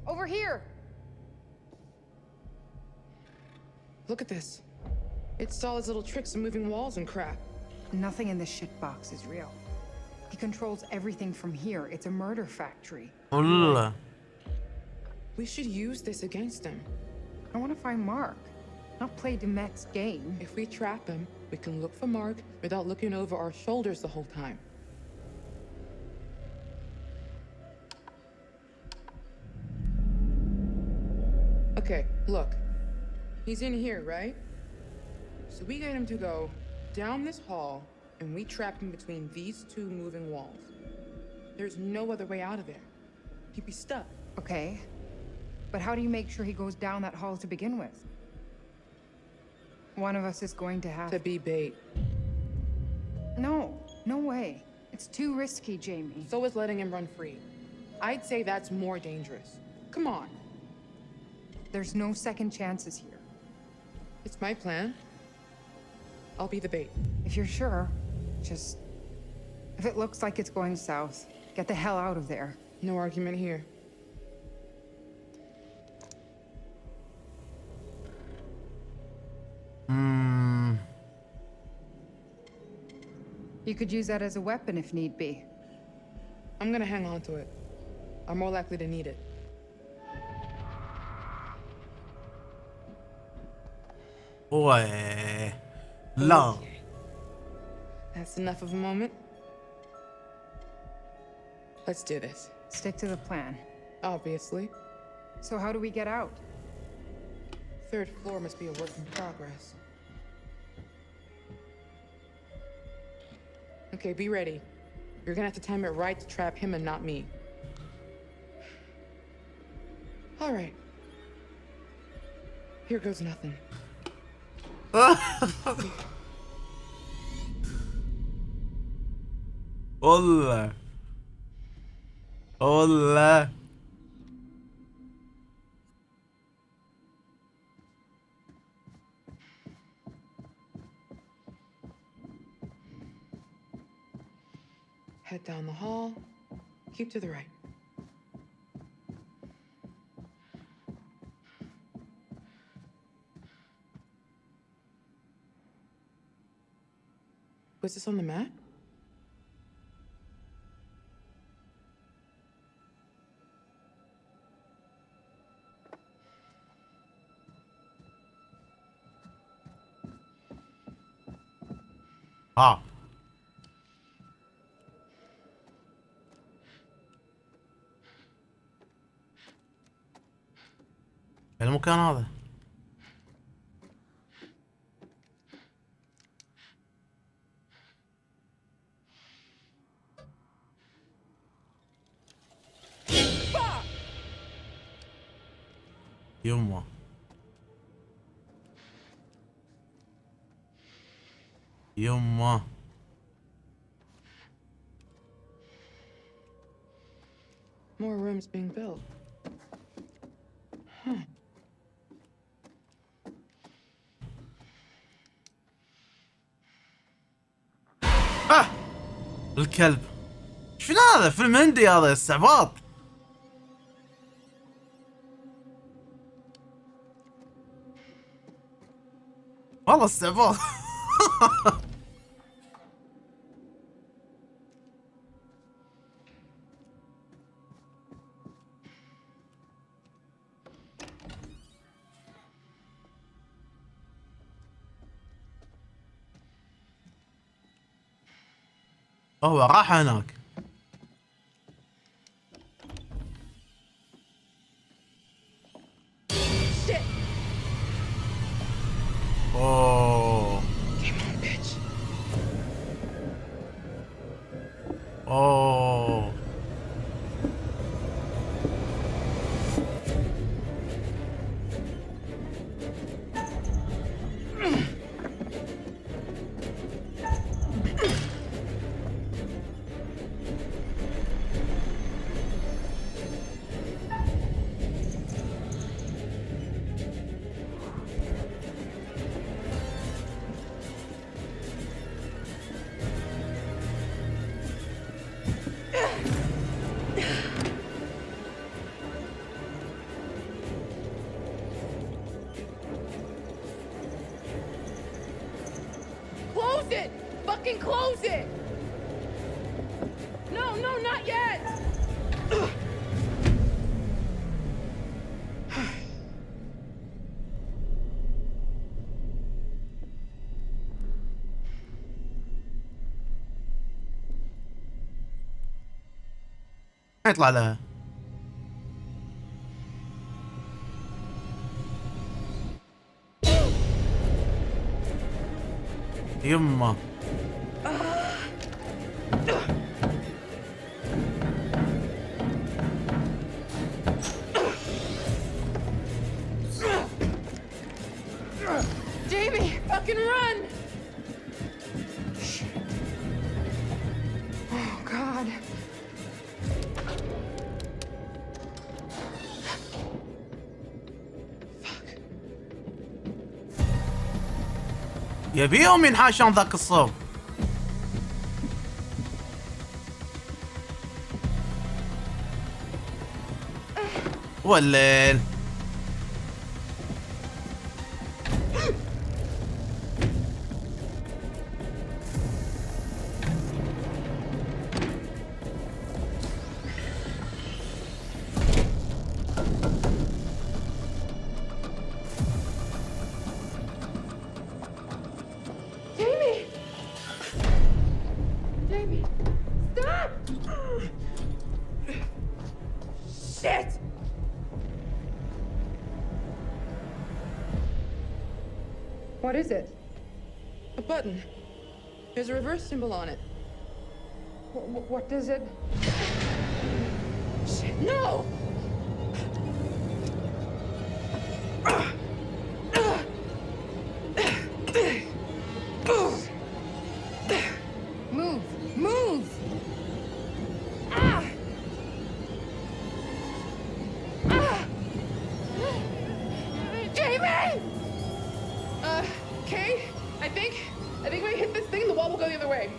Over here. Look at this. It saw his little tricks of moving walls and crap. Nothing in this shitbox is real. He controls everything from here. It's a murder factory. Hola. We should use this against him. I want to find Mark, not play Demet's game. If we trap him, we can look for Mark without looking over our shoulders the whole time. Okay, look. He's in here, right? So we get him to go down this hall, and we trap him between these two moving walls. There's no other way out of there. He'd be stuck. Okay. But how do you make sure he goes down that hall to begin with? One of us is going to have to be bait. No, no way. It's too risky, Jamie. So is letting him run free. I'd say that's more dangerous. Come on. There's no second chances here. It's my plan. I'll be the bait. If you're sure, just... If it looks like it's going south, get the hell out of there. No argument here. You could use that as a weapon if need be. I'm gonna hang on to it. I'm more likely to need it. Ouais. Là. Okay. That's enough of a moment. Let's do this. Stick to the plan. Obviously. So how do we get out? Third floor must be a work in progress. Okay, be ready. You're gonna have to time it right to trap him and not me. All right. Here goes nothing. Hola. Hola. Head down the hall. Keep to the right. Was this on the mat? اه المكان هذا يمه يمه More rooms being built. Huh. الكلب شنو هذا فيلم هندي هذا استعباط والله استعباط هو راح هناك اوه اوه Close it! Fucking close it! No, no, not yet! يطلع لها يمه Jamie, fucking run! Oh, God. يبيهم ينحاشون ذاك الصوب والليل Jamie, stop! Shit! What is it? A button. There's a reverse symbol on it. What does it? Shit, no! Move! Move! Ah! Ah! Jamie! Kay, I think when we hit this thing, the wall will go the other way.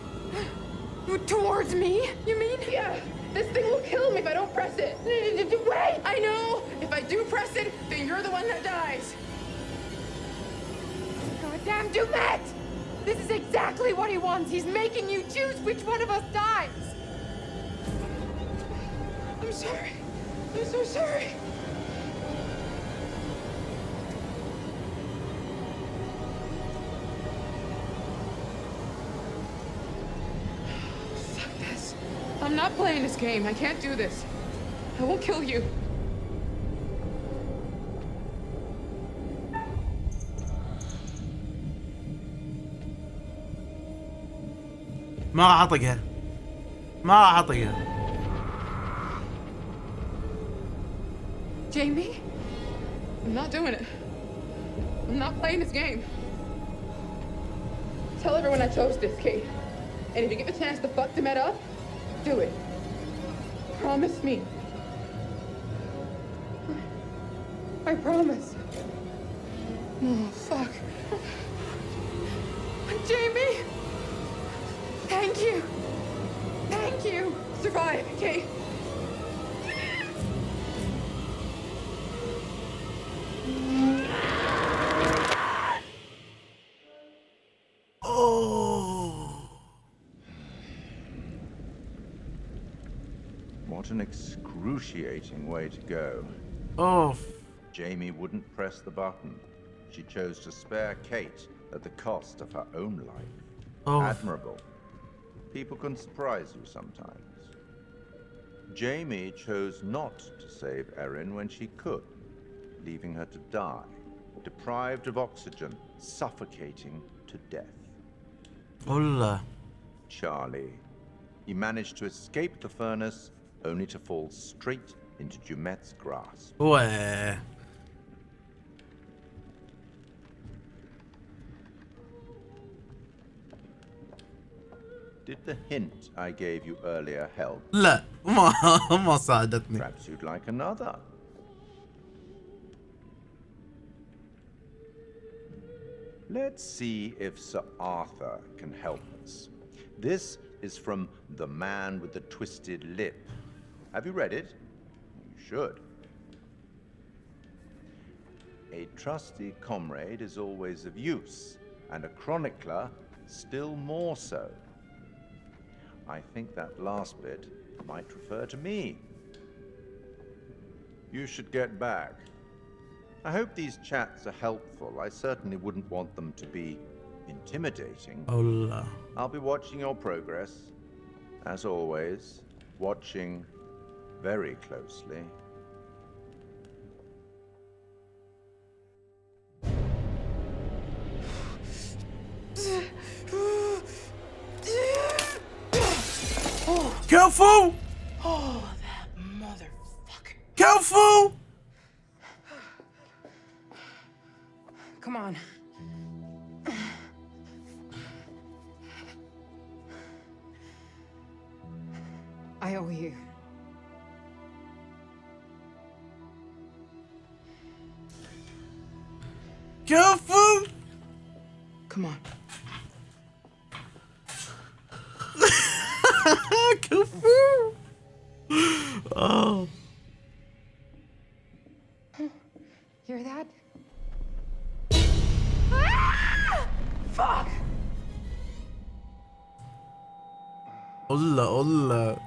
Towards me, you mean? Yeah, this thing will kill me if I don't press it. Wait! I know! If I do press it, then you're the one that dies. Goddamn Dumet! This is exactly what he wants. He's making you choose which one of us dies. I'm sorry. I'm so sorry. Fuck this. I'm not playing this game. I can't do this. I won't kill you. ما راح اطقها. ما راح اطقها. Jamie? I'm not doing it. I'm not playing this game. Tell everyone I chose this, Kate. And if you get the chance to fuck Demet up, do it. Promise me. I promise. Oh, fuck. Jamie! Thank you. Thank you. Survive, Kate. Oh. What an excruciating way to go. Oh. Jamie wouldn't press the button. She chose to spare Kate at the cost of her own life. Oh. Admirable. People can surprise you sometimes. Jamie chose not to save Erin when she could, leaving her to die, deprived of oxygen, suffocating to death. Hola. Charlie. He managed to escape the furnace, only to fall straight into Jumet's grasp. Ouais. Did the hint I gave you earlier help? لا ما ساعدتني. Perhaps you'd like another. Let's see if Sir Arthur can help us. This is from The Man with the Twisted Lip. Have you read it? You should. A trusty comrade is always of use, and a chronicler still more so. I think that last bit might refer to me. You should get back. I hope these chats are helpful. I certainly wouldn't want them to be intimidating. Allah. I'll be watching your progress. As always, watching very closely. Careful! Oh, that motherfucker. Careful! Come on. I owe you. Careful! Come on. Careful! Oh. Hear that? Ah! Fuck! Allah, Allah.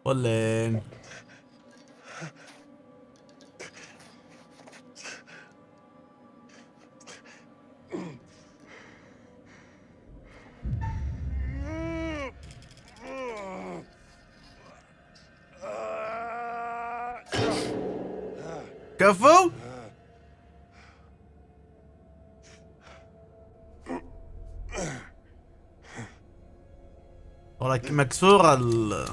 Olin. Careful! ولكن مكسورة ال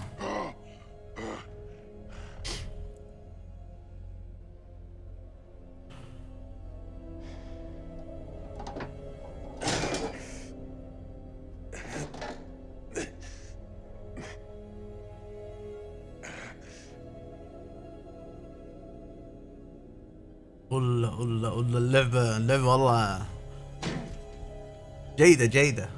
والله اللعبة والله جيدة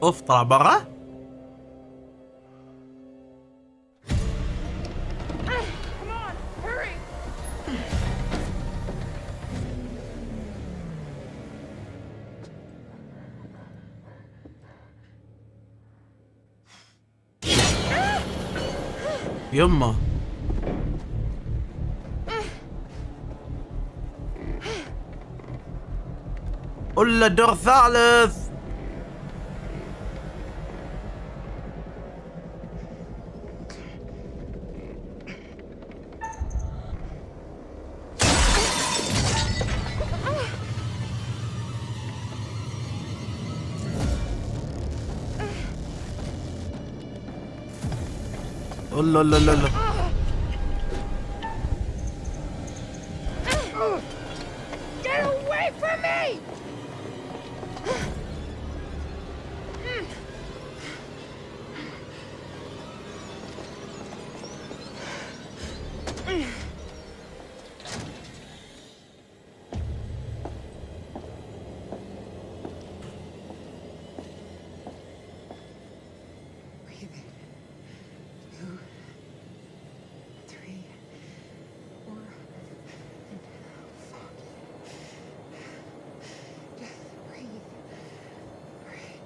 اوف طلع برا. Come on, hurry! يما قول دور ثالث. لا لا لا لا. Get away from me! Breathe in. 2, 3, 4, and fuck. Just breathe. Breathe.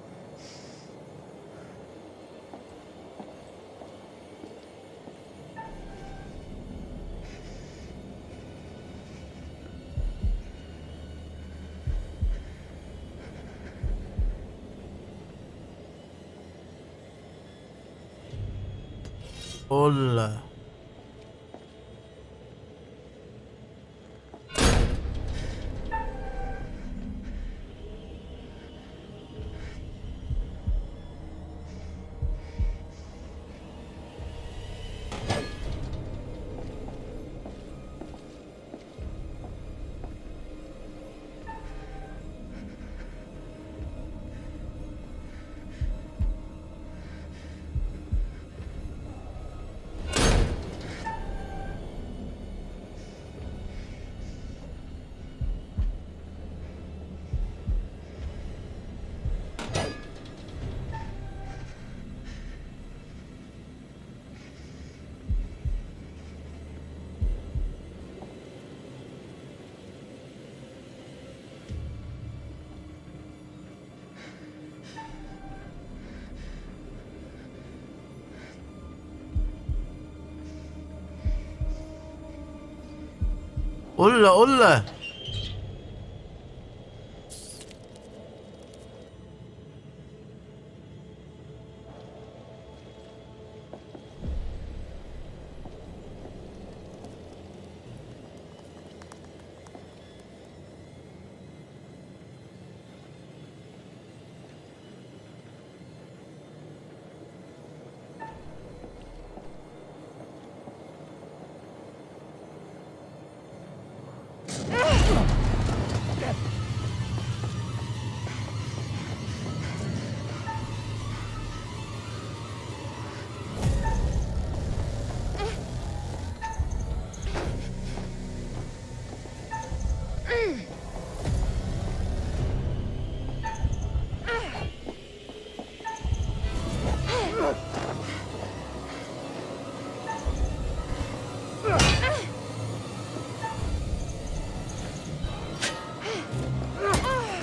قول قول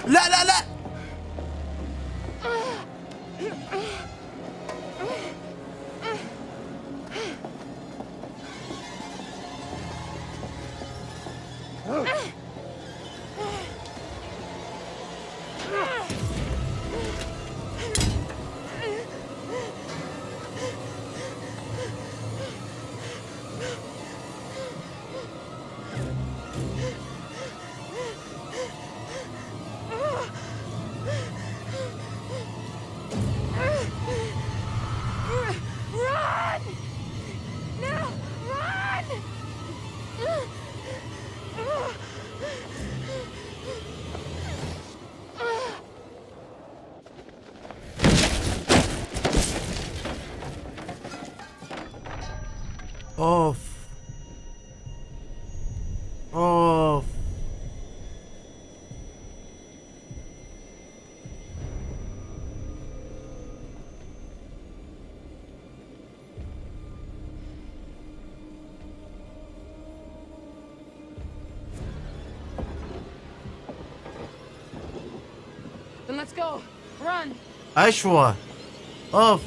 لا لا لا. Run! Now, run! اوف اوف. Then let's go. Run. أشوى. أوف.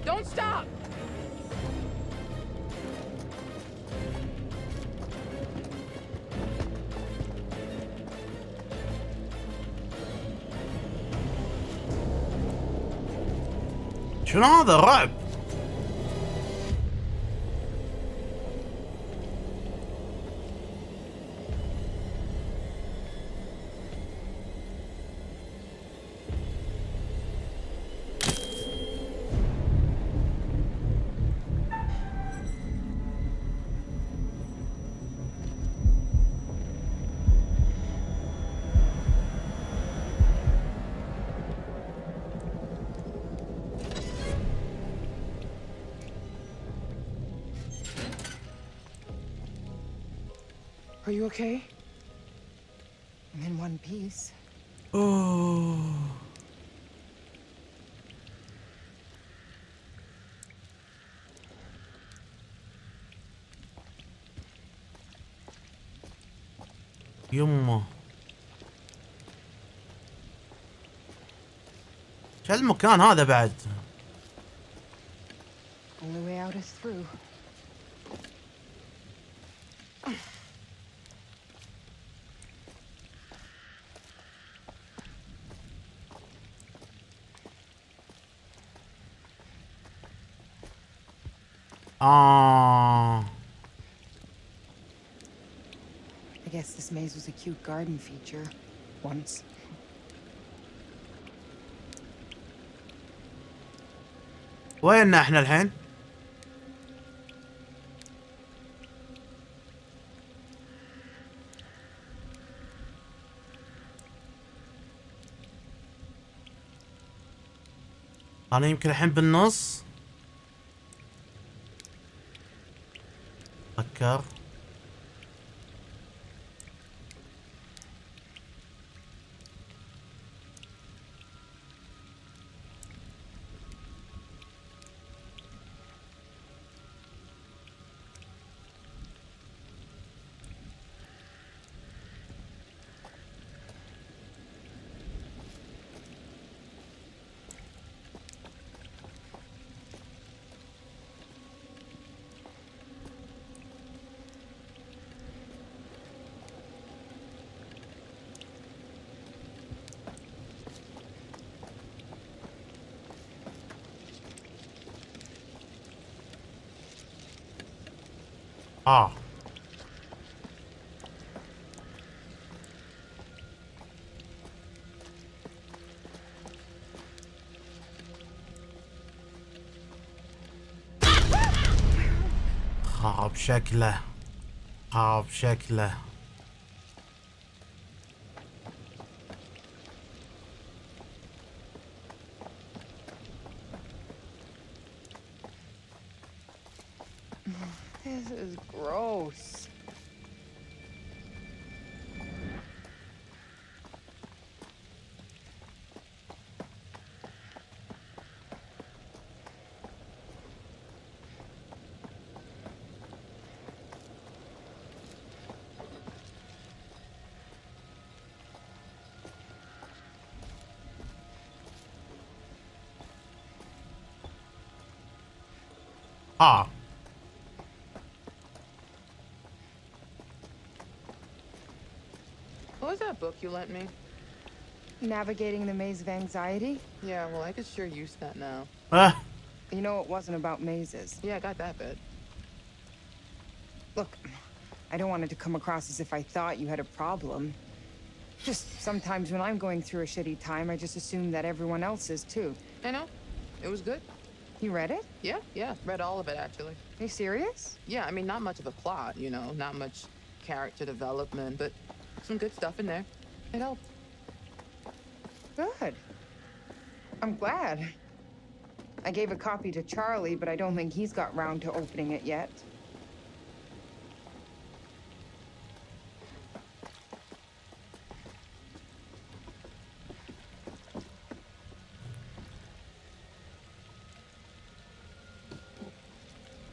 Don't stop. شنو هذا رعب؟ Are you okay? I'm in one piece. Oh. يمه. شو المكان هذا بعد؟ Only way out is through. I guess this maze was a cute garden feature once. ويننا احنا الحين؟ انا يمكن الحين بالنص. فكر. خرب شكله. خرب شكله. This is gross. What was that book you lent me? Navigating the Maze of Anxiety? Yeah, well, I could sure use that now. You know, it wasn't about mazes. Yeah, I got that bit. Look, I don't want it to come across as if I thought you had a problem. Just sometimes when I'm going through a shitty time, I just assume that everyone else is too. I know. It was good. You read it? Yeah. Read all of it, actually. Are you serious? Yeah, I mean, not much of a plot, you know, not much character development, but some good stuff in there. It helped. Good. I'm glad. I gave a copy to Charlie, but I don't think he's got round to opening it yet.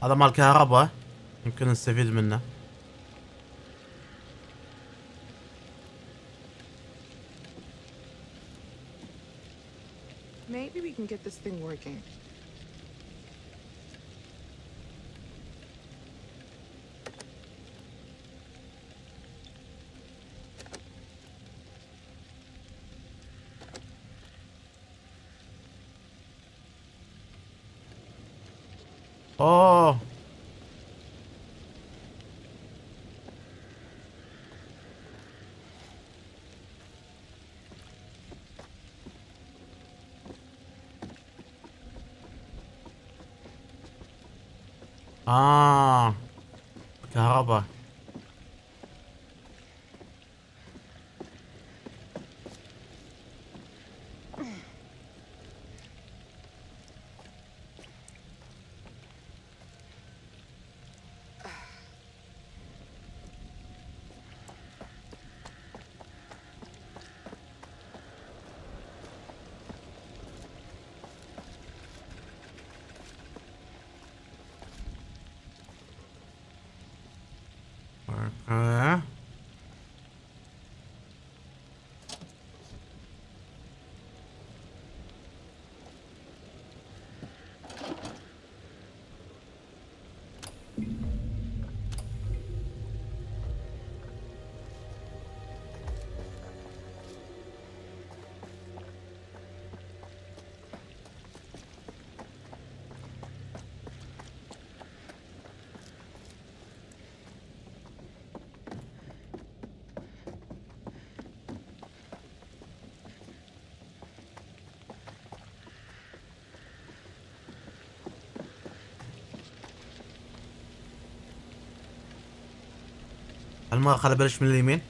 هذا مال كهرباء يمكن نستفيد منه. Maybe we can get this thing working. اوه كهرباء. الماء خلي بلش من اليمين.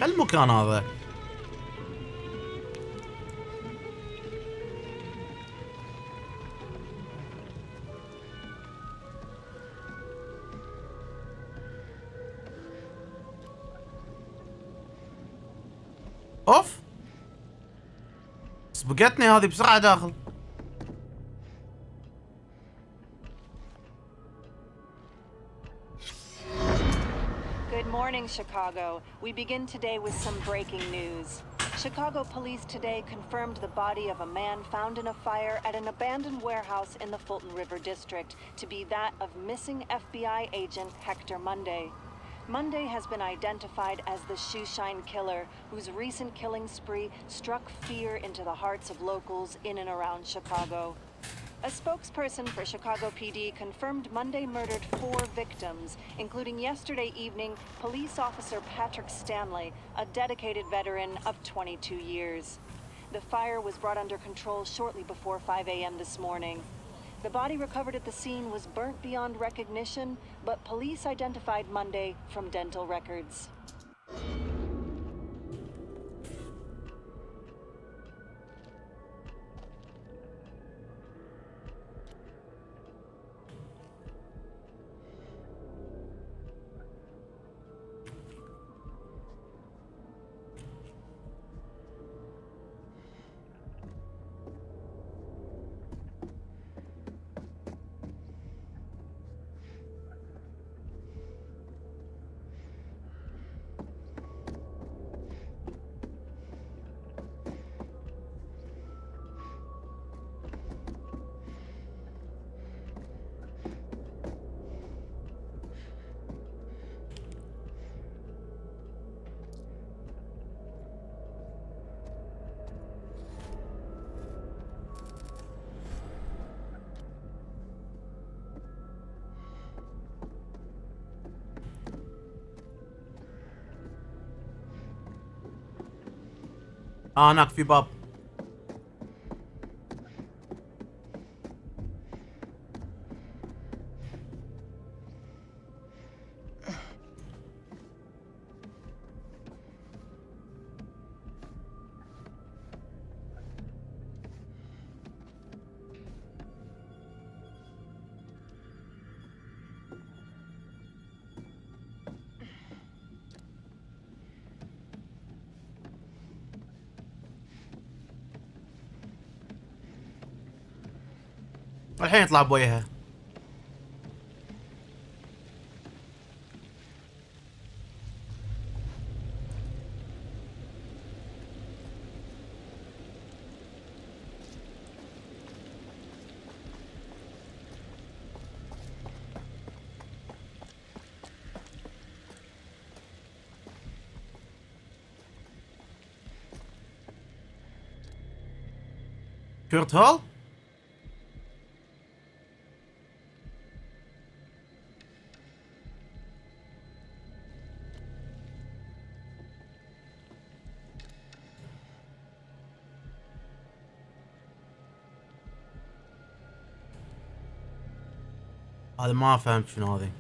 المكان هذا اوف سبقتني هذه بسرعة داخل. Good morning, Chicago. We begin today with some breaking news. Chicago police today confirmed the body of a man found in a fire at an abandoned warehouse in the Fulton River District to be that of missing FBI agent Hector Monday. Monday has been identified as the Shoeshine Killer, whose recent killing spree struck fear into the hearts of locals in and around Chicago. A spokesperson for Chicago PD confirmed Monday murdered 4 victims, including yesterday evening police officer Patrick Stanley, a dedicated veteran of 22 years. The fire was brought under control shortly before 5 a.m. this morning. The body recovered at the scene was burnt beyond recognition, but police identified Monday from dental records. هناك في باب. الحين يطلع بوجهها. كورت هول؟ هذا ما فهمت شنو هذه.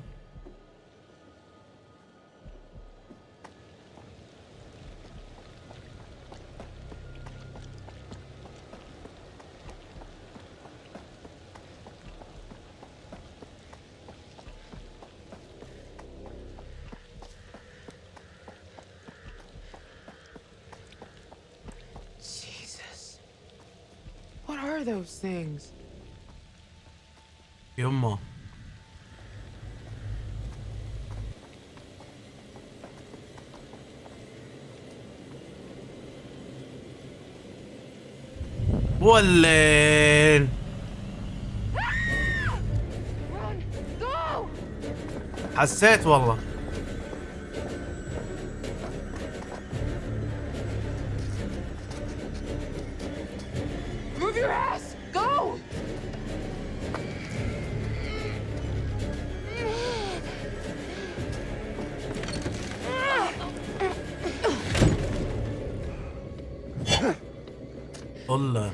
Jesus. What are those things? يمه. ولين حسيت والله. Move your ass! Go! الله.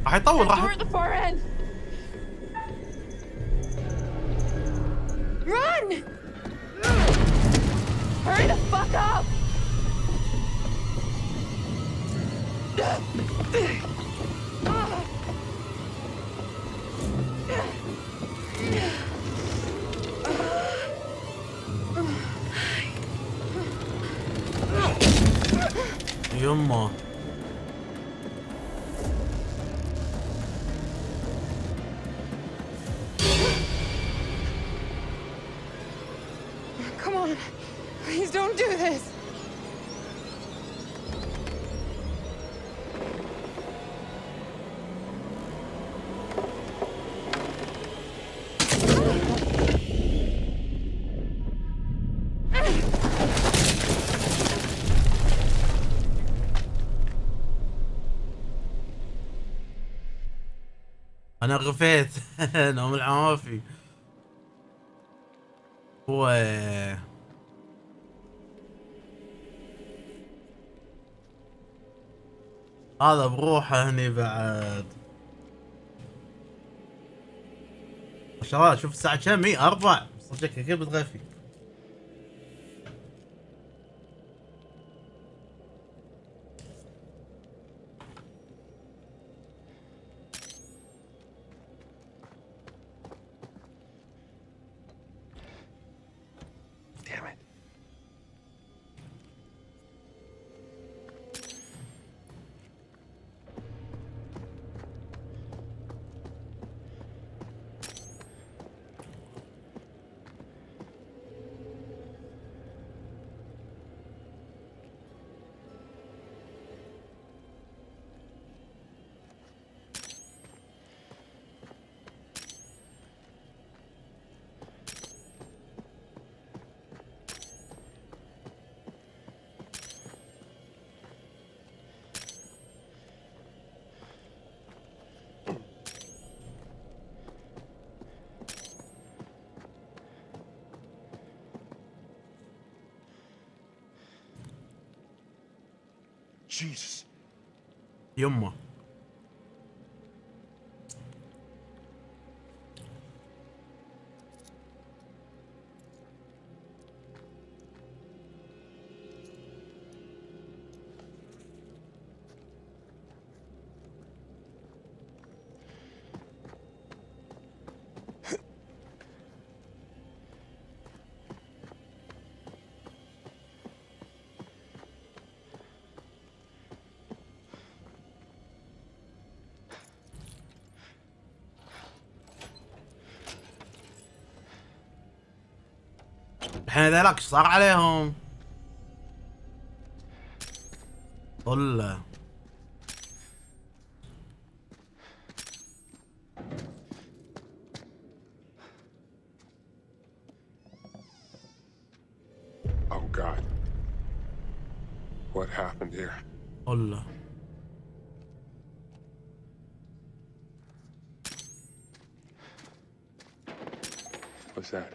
راح يطول راح. Door at the far end. Run! Hurry the fuck up! يمه. Come on. Please don't do this. انا غفيت. نوم العافي. هو هذا بروحه هني بعد. ما شاء الله. شوف الساعة كم هي 4 صدق كيف بتغفي. Jesus. يمه. الحين هذيلاك ايش صار عليهم؟ والله Oh God. What happened here? والله What's that?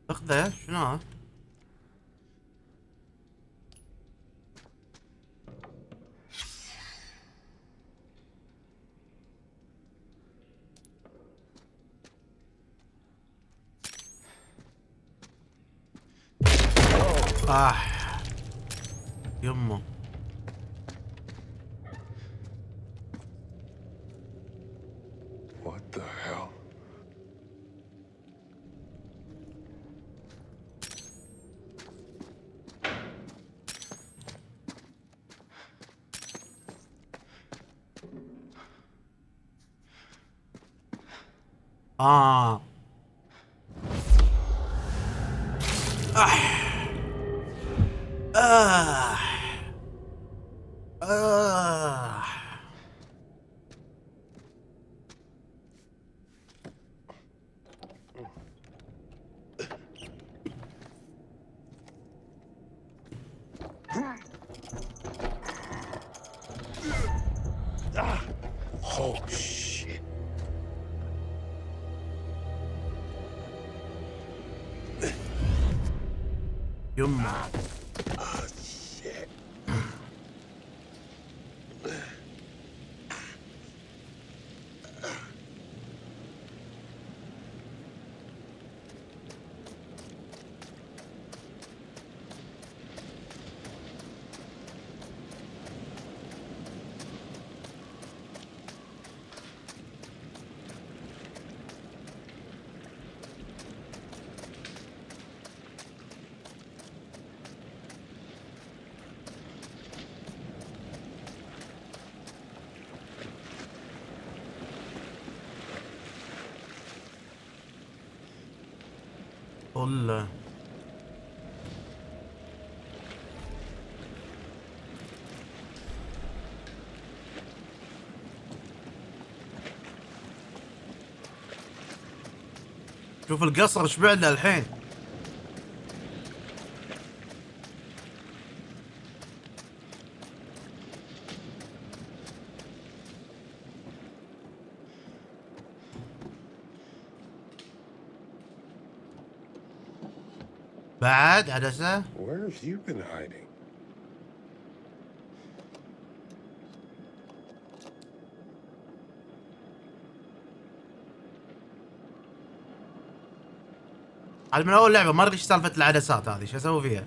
اخذه شنو؟ يمه. What the hell? آه Oh shit. يمه. Oh shit. والله شوف القصر ايش بعده الحين. بعد عدسة. Where have you been hiding? عاد من اول لعبة ما ادري ايش سالفة العدسات هذه، شو اسوي فيها؟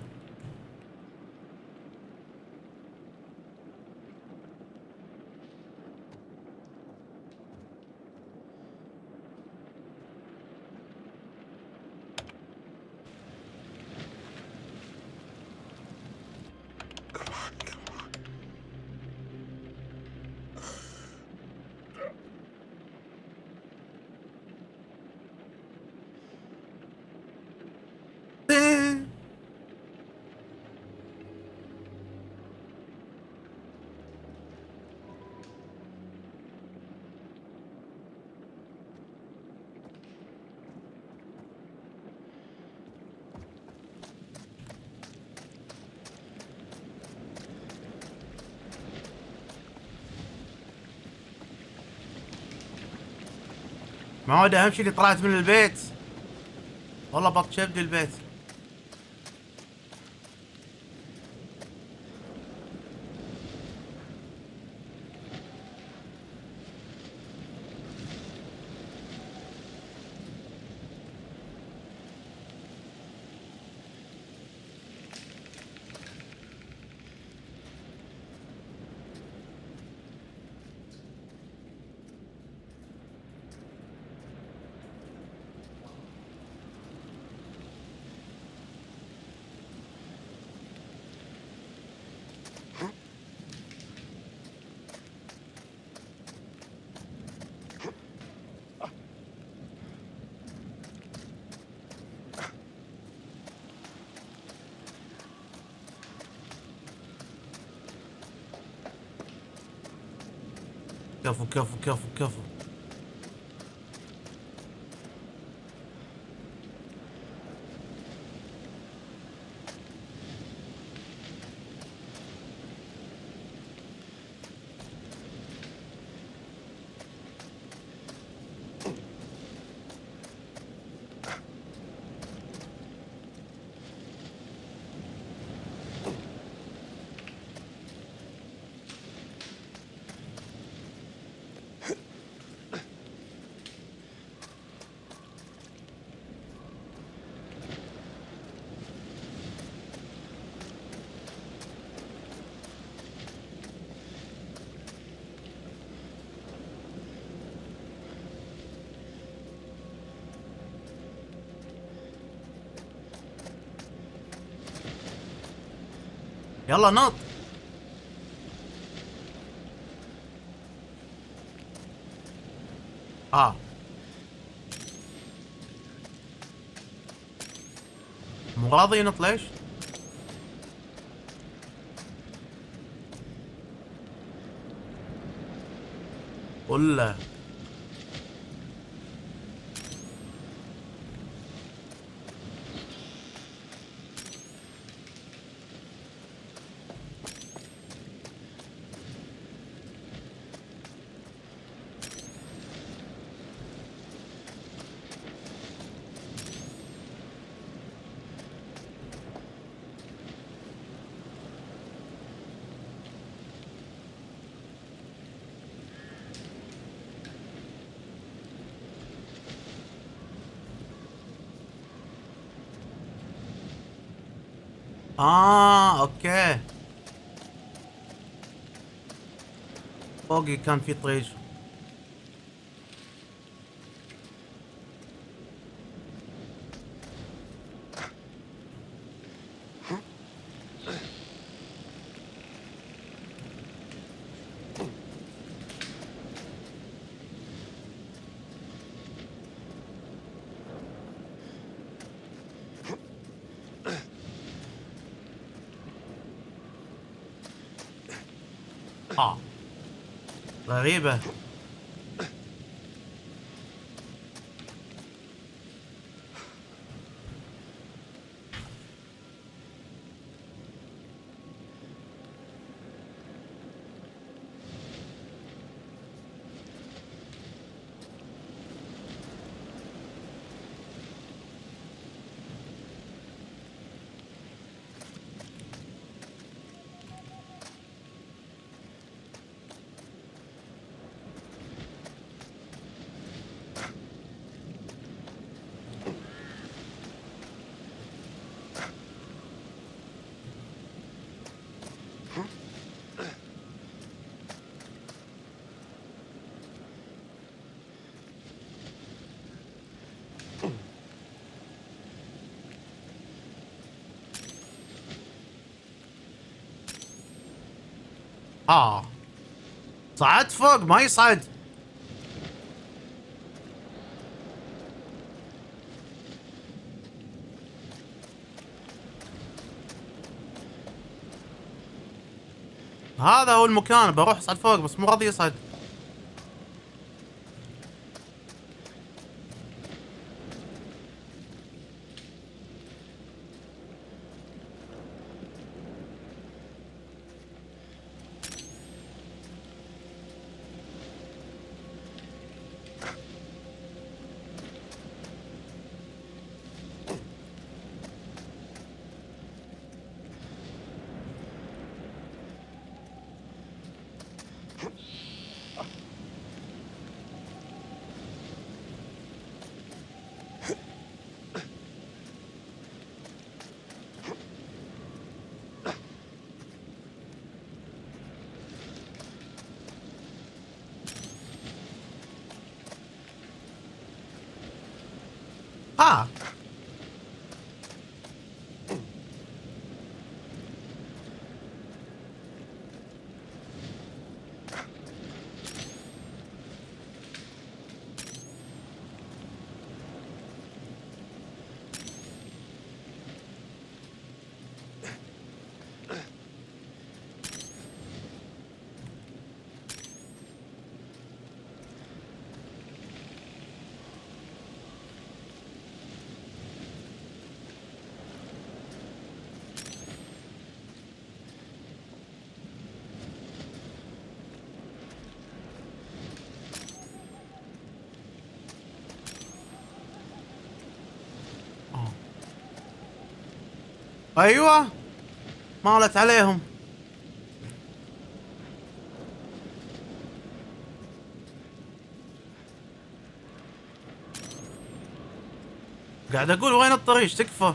ما هو ده اهم شيء اللي طلعت من البيت. والله بطشبني البيت. كفو كفو كفو كفو. يلا نط. مو راضي ينط ليش؟ ولا اوكي. فوقي كان في طريق. غريبة. صعد فوق ما يصعد. هذا هو المكان. بروح اصعد فوق بس مو راضي يصعد. ها ايوه مالت عليهم. قاعد اقول وين الطريق تكفى.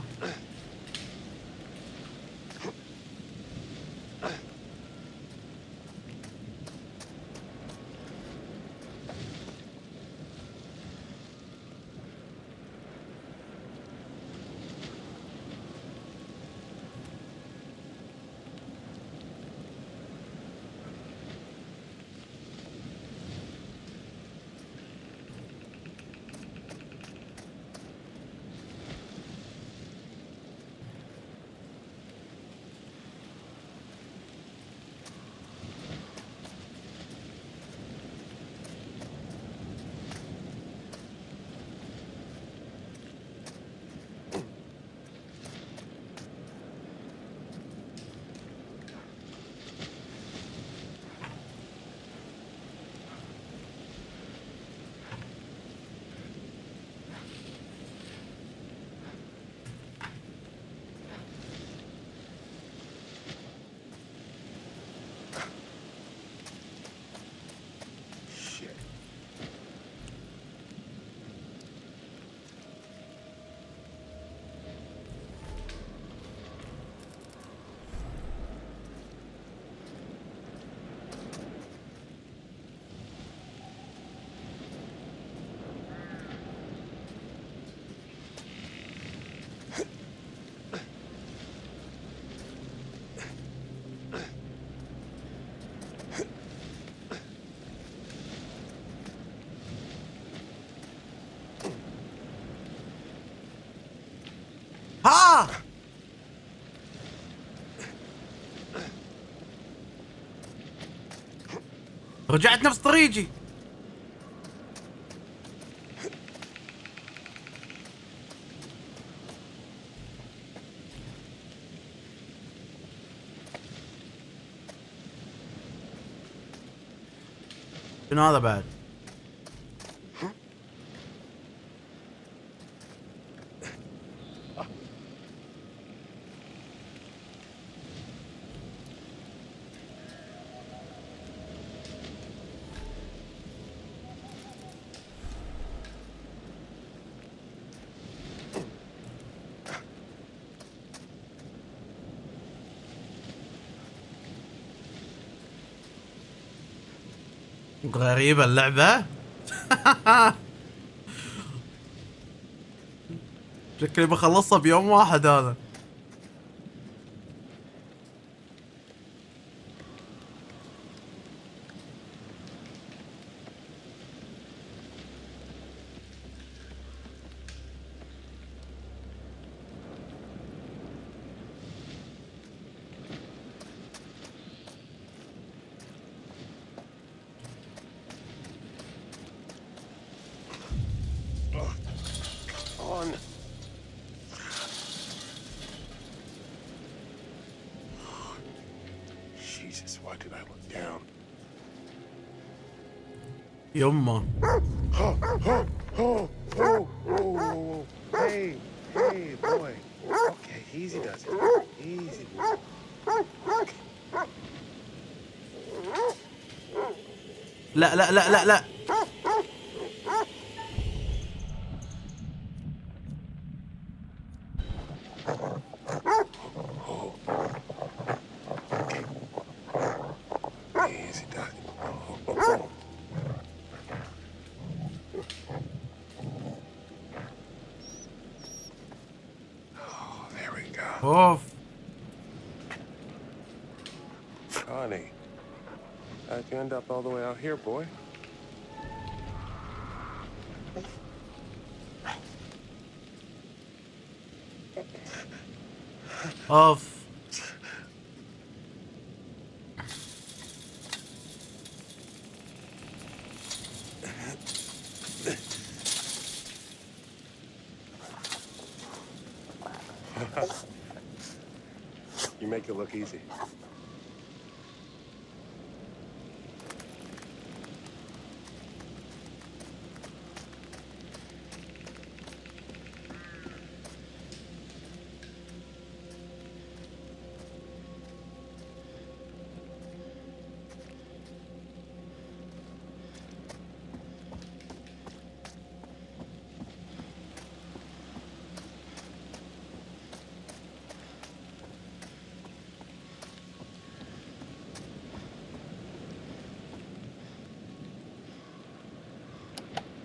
ها رجعت نفس طريقي. شنو هذا بعد؟ غريبة اللعبة. شكلي بخلصها بيوم واحد هذا. Jesus, why did I look down? يما. Hey, hey, boy. Okay, easy does it. Easy. لا لا لا لا لا. Easy does it. اوف. Connie, how'd you end up all the way out here, boy? اوف. You make it look easy.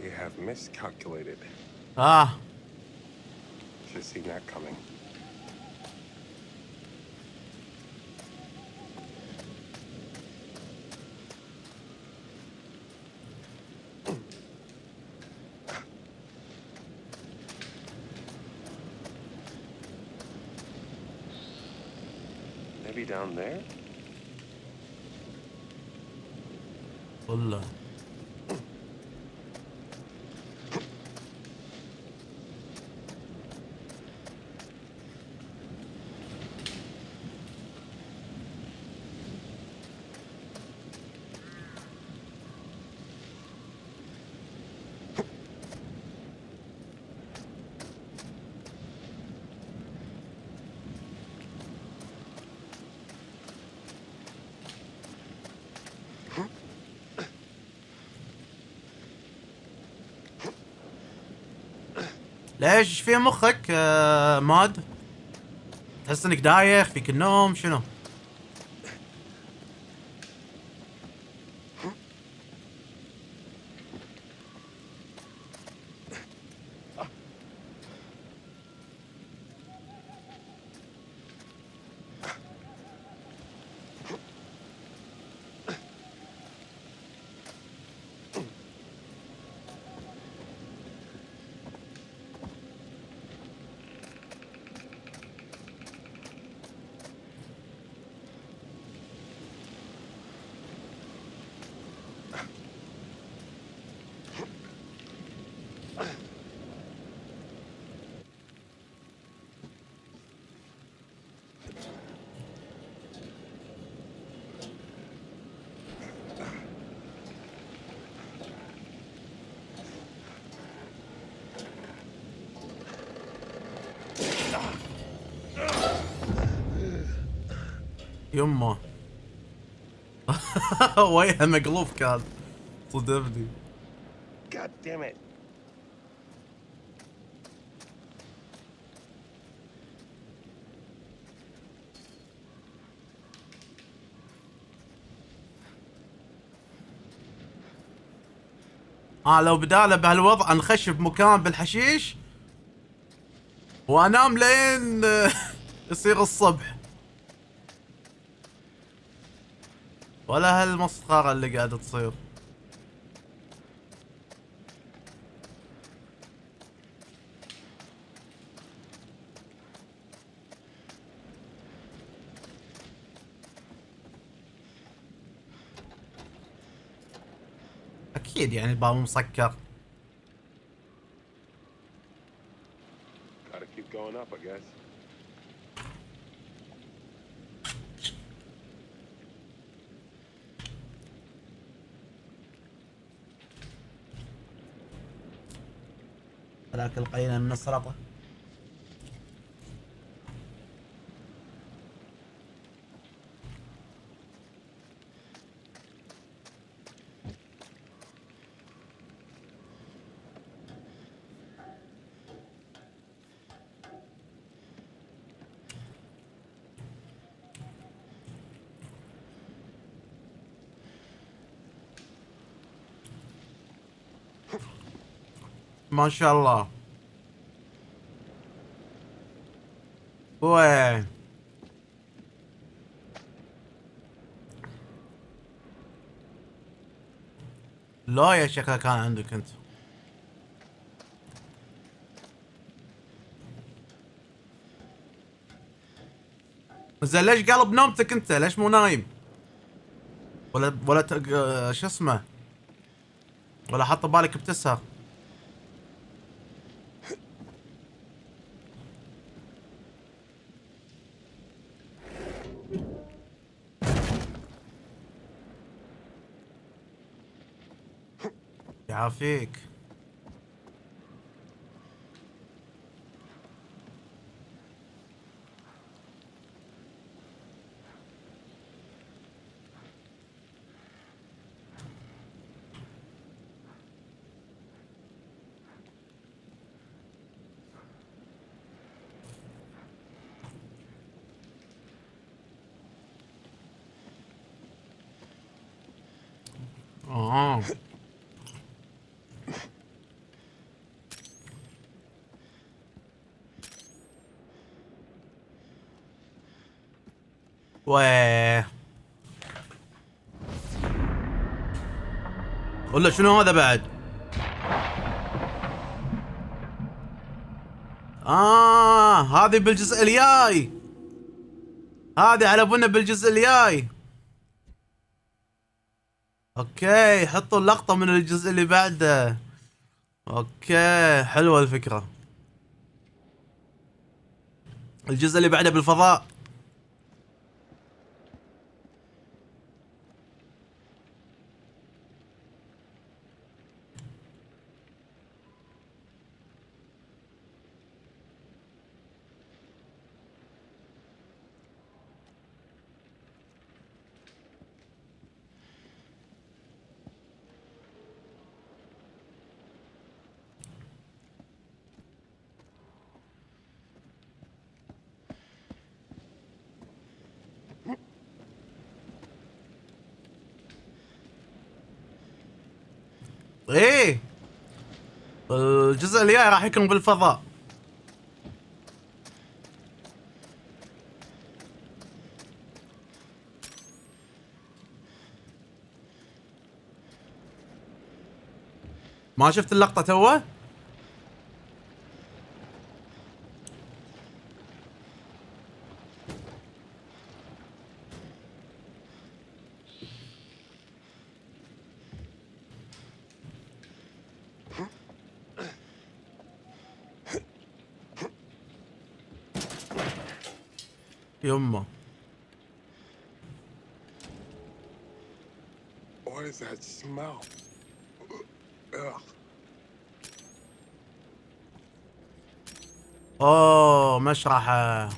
You have miscalculated. Ah. Should have seen that coming. Maybe down there? والله. ليش في مخك ماد؟ تحس انك دايخ فيك النوم شنو؟ يمه. وجهه مقلوب كان. صدمني. God damn it. لو بداله بهالوضع نخش بمكان بالحشيش وانام لين يصير الصبح. ولا هالمسخرة اللي قاعدة تصير. اكيد يعني الباب مسكر. Gotta keep going up, I guess. هذاك القينة من السلطة. ما شاء الله. وين؟ لا يا شكلها كان عندك انت. زين ليش قلب نومتك انت؟ ليش مو نايم؟ ولا شو اسمه؟ ولا حاط بالك بتسهر؟ يعافيك. ويه ولا شنو هذا بعد؟ هذه بالجزء الجاي. هذه على بنا بالجزء الجاي. اوكي حطوا اللقطة من الجزء اللي بعده. اوكي حلوة الفكرة. الجزء اللي بعده بالفضاء. ايه الجزء اللي جاي راح يكون بالفضاء. ما شفت اللقطة توه؟ يمه. What is that smell? Ugh. اوه مشرحة.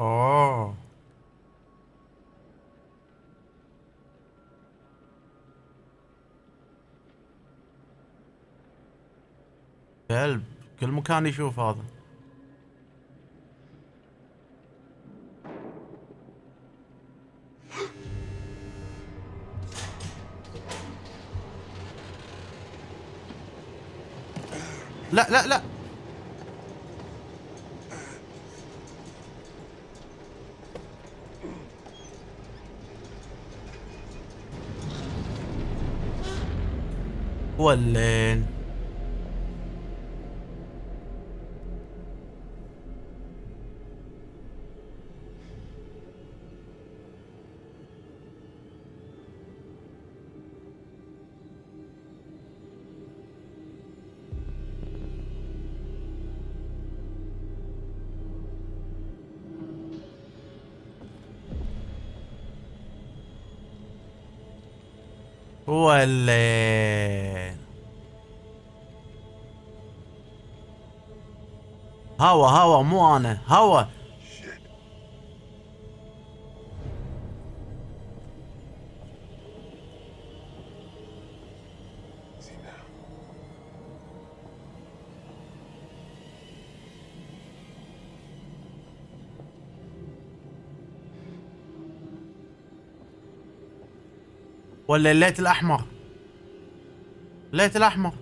اوه كلب كل مكان يشوف هذا. لا لا لا ولين ولين هوا مو انا هوا. ولا الليت الاحمر. الليت الاحمر.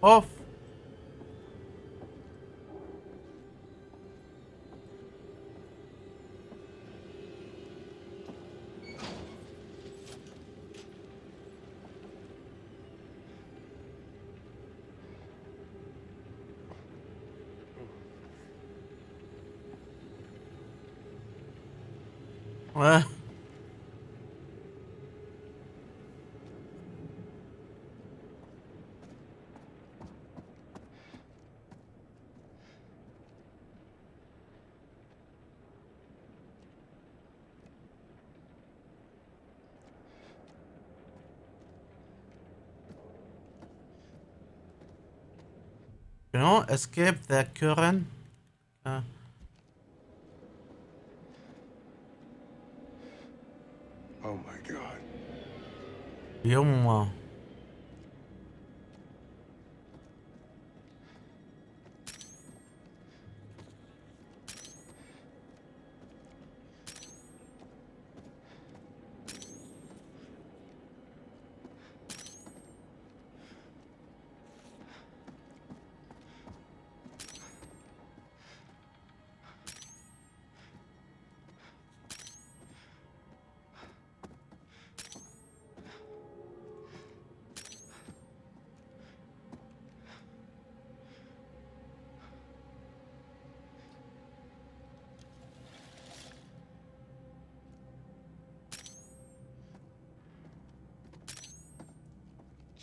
اوف. You know, escape the current. Oh my god. يما.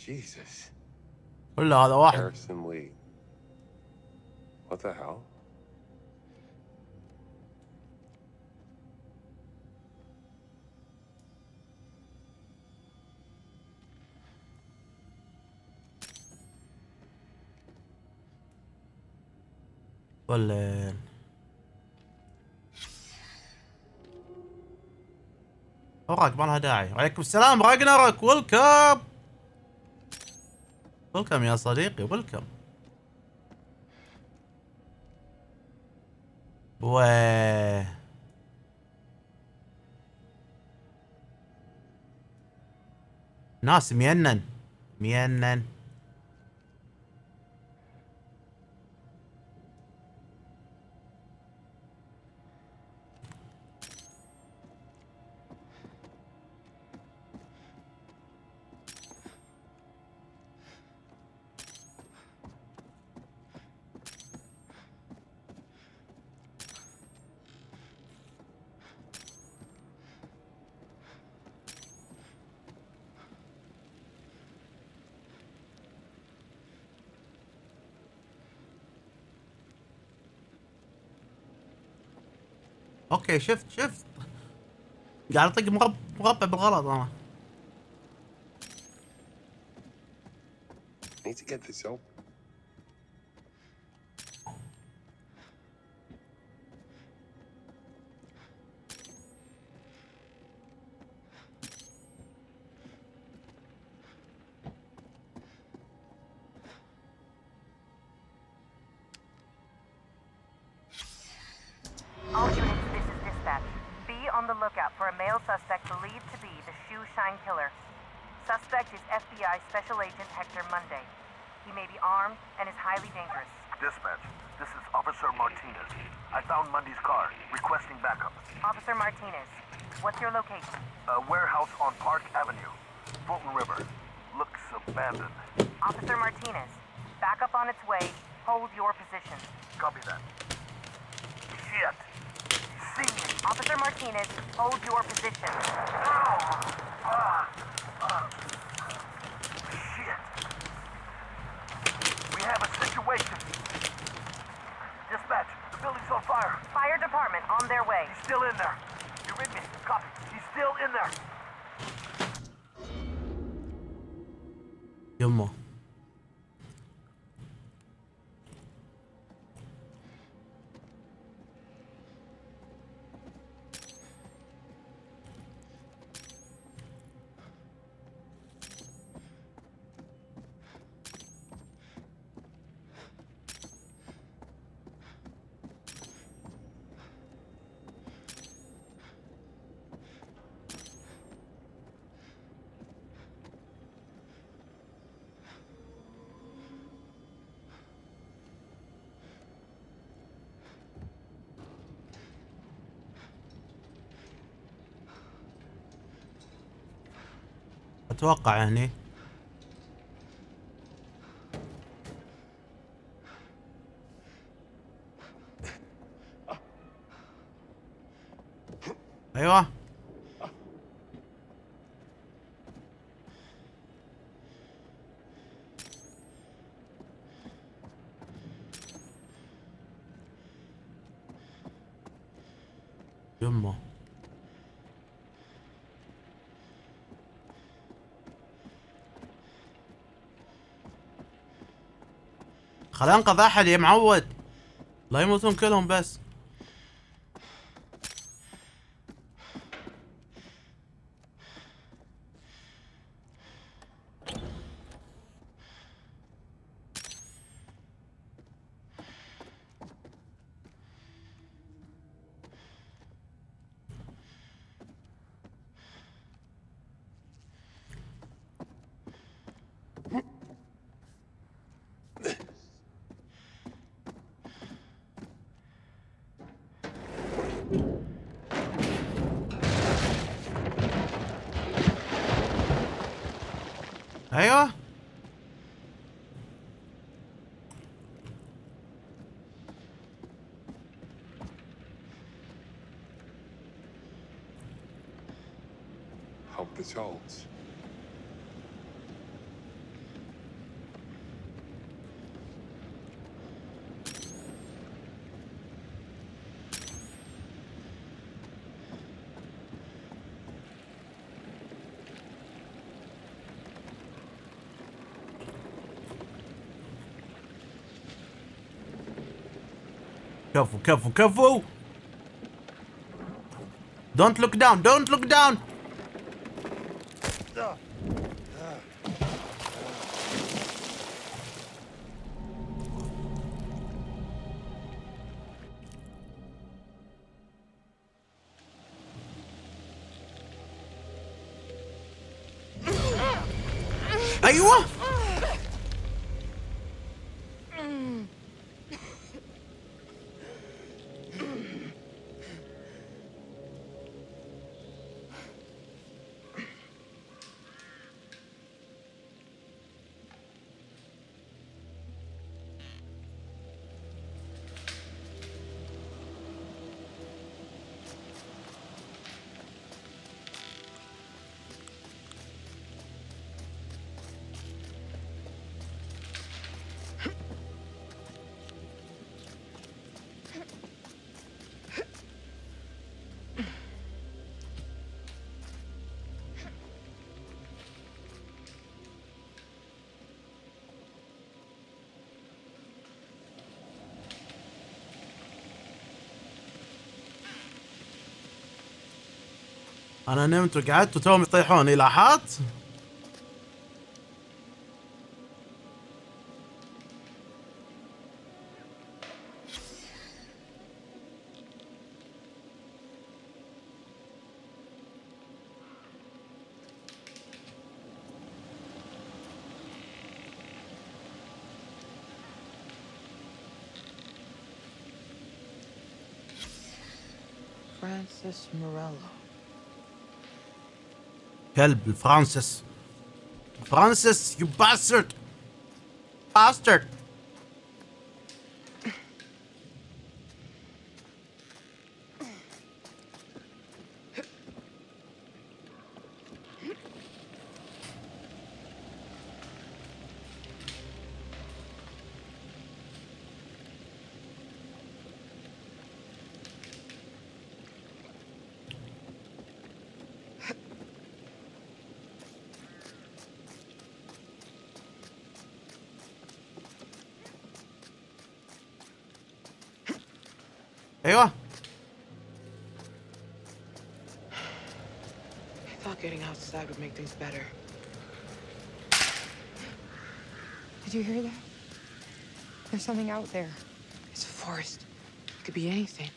Jesus. ولا هذا واحد. Harrison Lee. What the hell? ولا اوراق ما لها داعي. وعليكم السلام راجنرك. ويلكم ويلكم يا صديقي. ويلكم. و ناس مينن. اوكي شفت قاعد اطق مربع بالغلط انا. Need to get this open. All units, this is dispatch. Be on the lookout for a male suspect believed to be the Shoe Shine Killer. Suspect is FBI Special Agent Hector Monday. He may be armed and is highly dangerous. Dispatch, this is Officer Martinez. I found Mundy's car, requesting backup. Officer Martinez, what's your location? A warehouse on Park Avenue, Fulton River. Looks abandoned. Officer Martinez, backup on its way. Hold your position. Copy that. Shit! See me! Officer Martinez, hold your position. situation? Dispatch, the building's on fire. Fire department on their way. He's still in there. You read me? Copy. He's still in there. يمه اتوقع هني. ايوه يمه خلينا انقذ احد يا معود، لا يموتون كلهم بس. ايوه Hope this holds. كفو كفو كفو. Don't look down, don't look down. ايوه انا نمت وقعدت وتوهم يطيحوني، لاحظت؟ Francis Morello. كلب فرانسيس. فرانسيس you bastard. Bastard. ايوه. I thought getting outside would make things better. Did you hear that? There's something out there. It's a forest. It could be anything.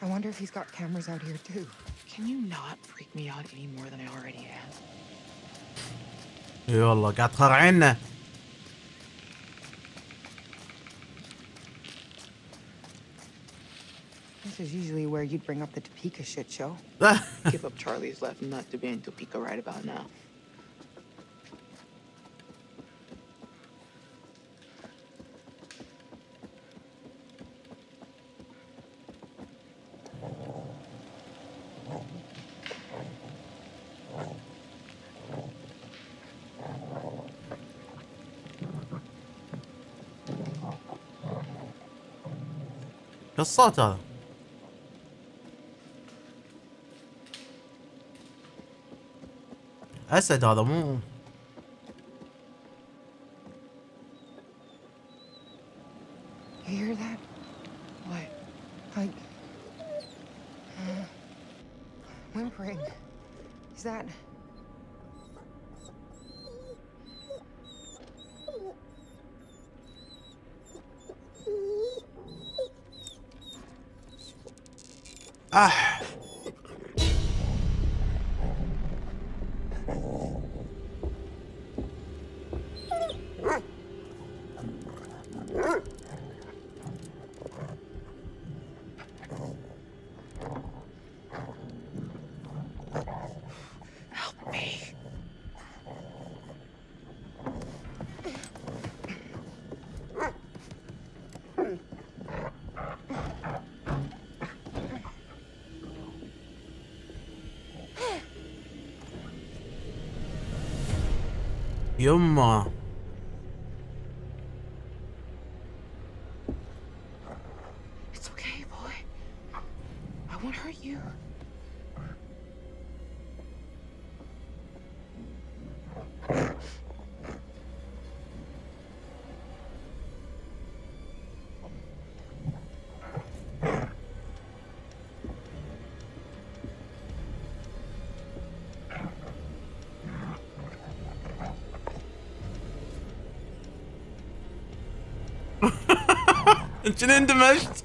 I wonder if he's got cameras out here too. Can you not freak me out any more than I already am? اي والله قاعد تخرعنا. This is usually where you'd bring up the Topeka shit show. Give up Charlie's left nut to be in Topeka right about now. شو الصوت هذا؟ أسد هذا مو. You hear that? What? Like... whimpering. Is that... Help me. يما. It's okay, boy. I won't hurt you. انت اندمجت.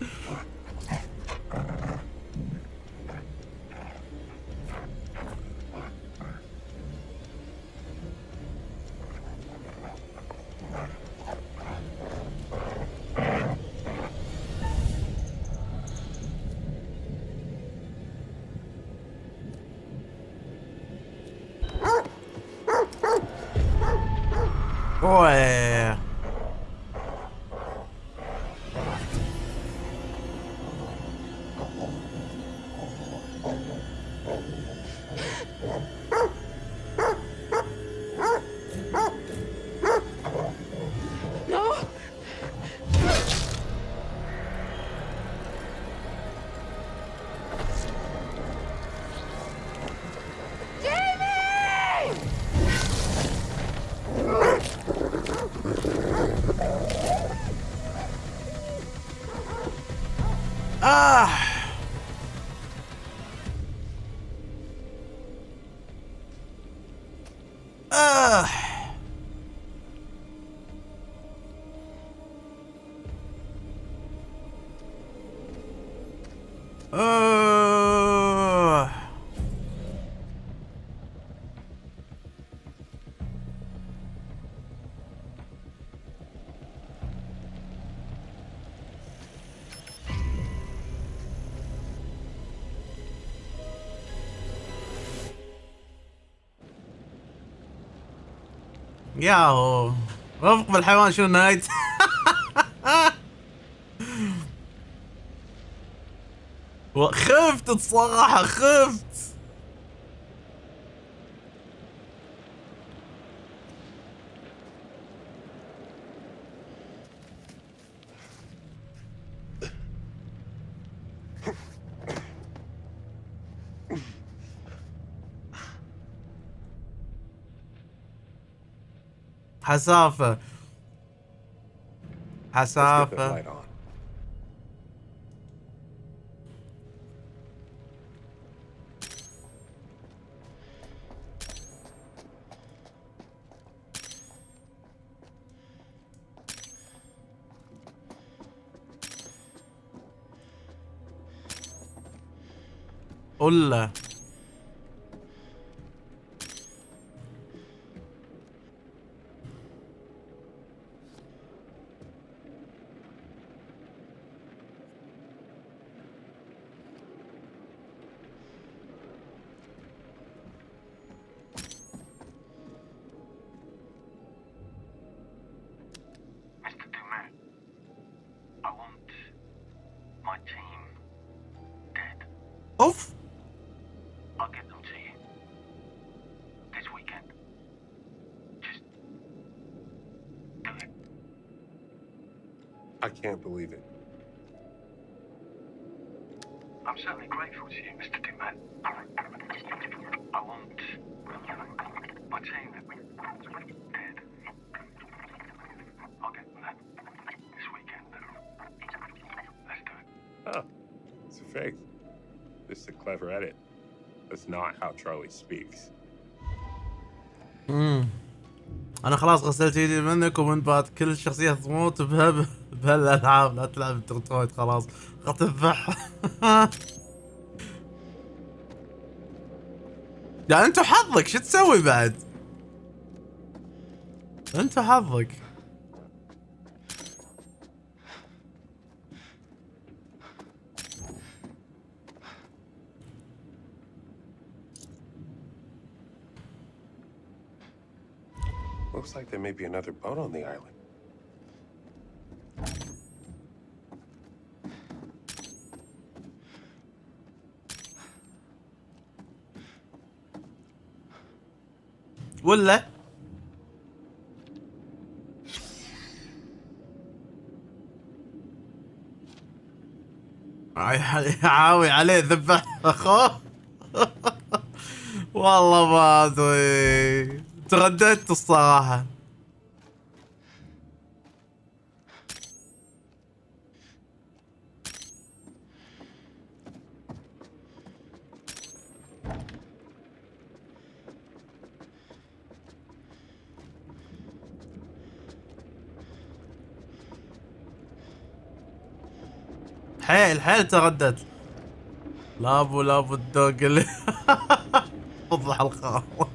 اوه ياهو رفق بالحيوان شنو نهايته. خفت الصراحة خفت. حسافة Let's get that حسافة. light on. قلة. Mr. Dumet, I want my team dead. اوف. I'll get them to you this weekend. Just do it. I can't believe it. I'm certainly grateful to you, Mr. Dumet. I want my team dead. I'll get them that this weekend. Let's do it. Oh, it's a fake. This is a clever edit. That's not how Charlie speaks. انا خلاص غسلت ايدي منك ومن بعد كل الشخصيات تموت بهالالعاب. لا تلعب الترويد خلاص اذبح. يعني انتو حظك شو تسوي بعد؟ انتو حظك. Looks like there may be another boat on the island. ولا عاوي عليه ذبح اخوه. والله ما ادري ترددت الصراحة. حيل ترددت. لابو الدوق اللي فضح الخاوة.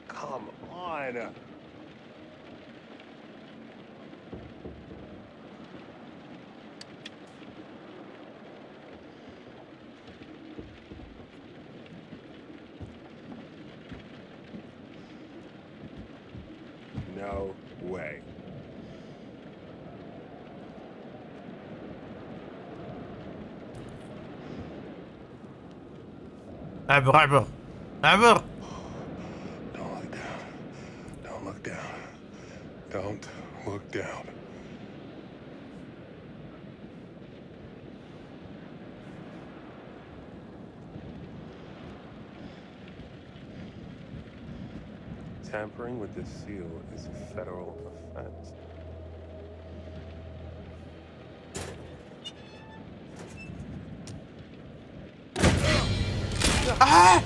Come on. No way. اعبر. Don't look down. Don't look down. Tampering with this seal is a federal offense. Ah!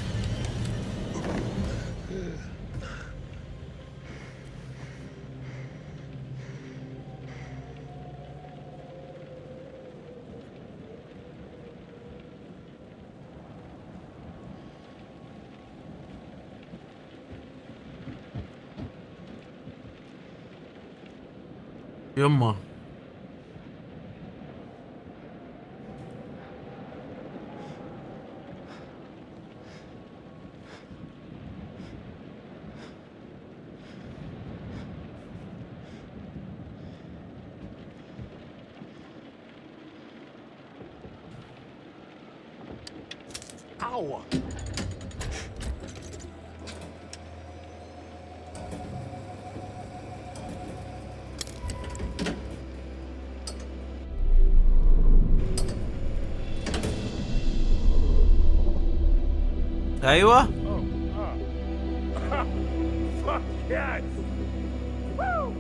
يما Ow! ايوه Fuck yes! Woo!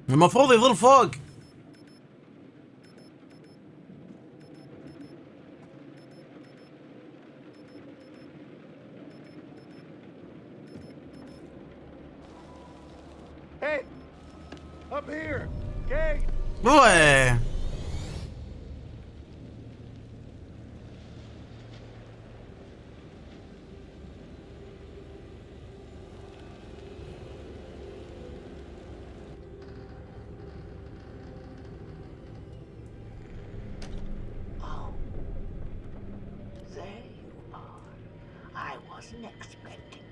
المفروض يظل فوق. Hey! Up here! Gate! Boy! There you are. I wasn't expecting.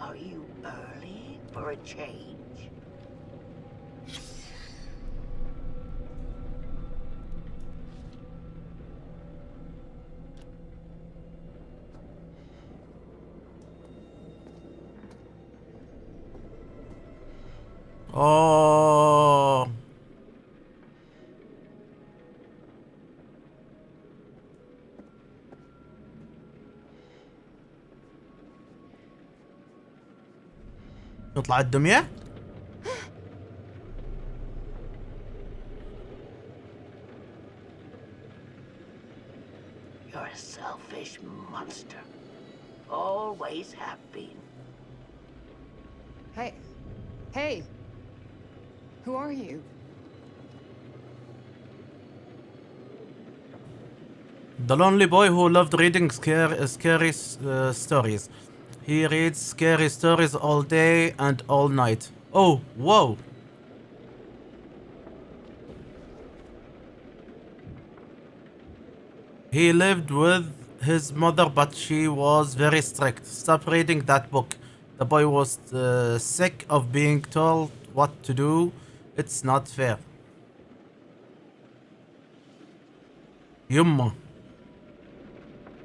Are you early for a change? Oh. يطلع الدمية؟ You're a selfish monster. Always have been. Hey. Hey. Who are you? The lonely boy who loved reading scary stories. He reads scary stories all day and all night. Oh, whoa. He lived with his mother, but she was very strict. Stop reading that book. The boy was sick of being told what to do. It's not fair. Yumma.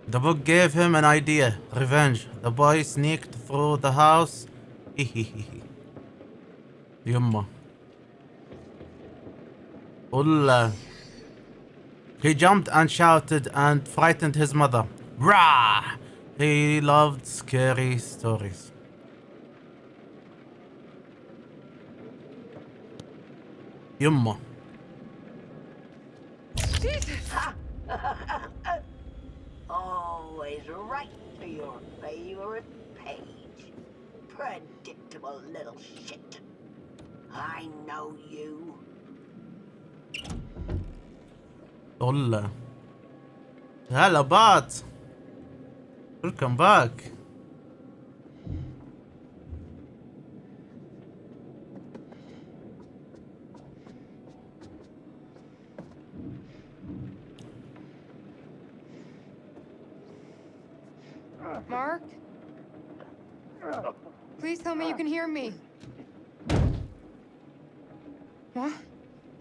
The book gave him an idea. Revenge. The boy sneaked through the house. Yumma. Ulla. He jumped and shouted and frightened his mother. Rah! He loved scary stories. Yumma. Jesus! Always right to your favorite page. Predictable little shit. I know you. Ulla. Hello, Bart. Welcome back. Mark? Please tell me you can hear me. What?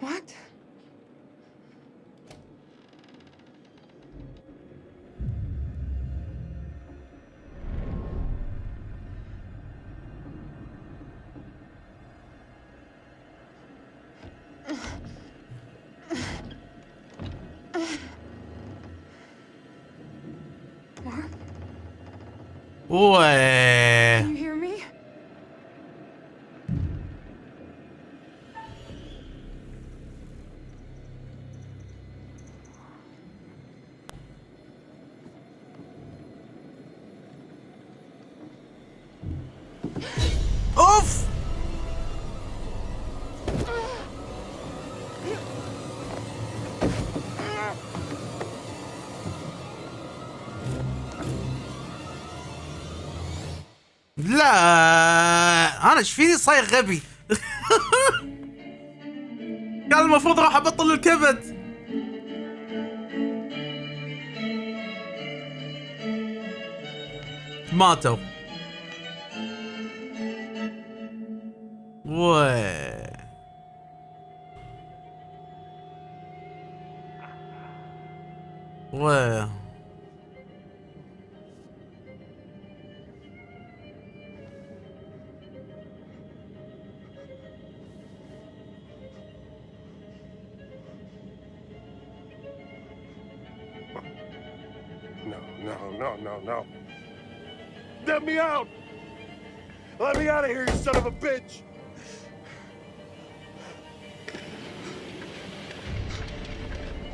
What? Mark? Ué. Can you hear me? Oof! لا انا ايش فيني صاير غبي. كان المفروض راح ابطل الكبت. ماتوا. و No. Let me out! Let me out of here, you son of a bitch!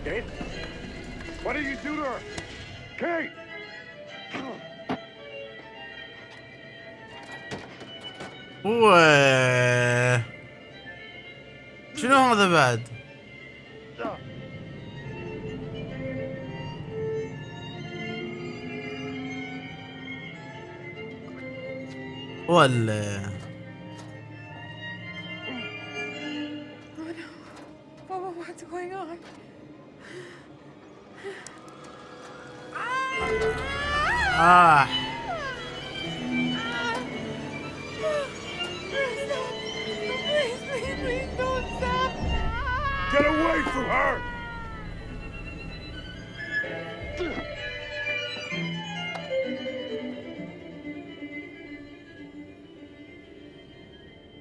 Kate? What did you do to her? Kate! شنو هذا بعد؟ ولا Oh no. What's going on? Please don't stop. Get away from her!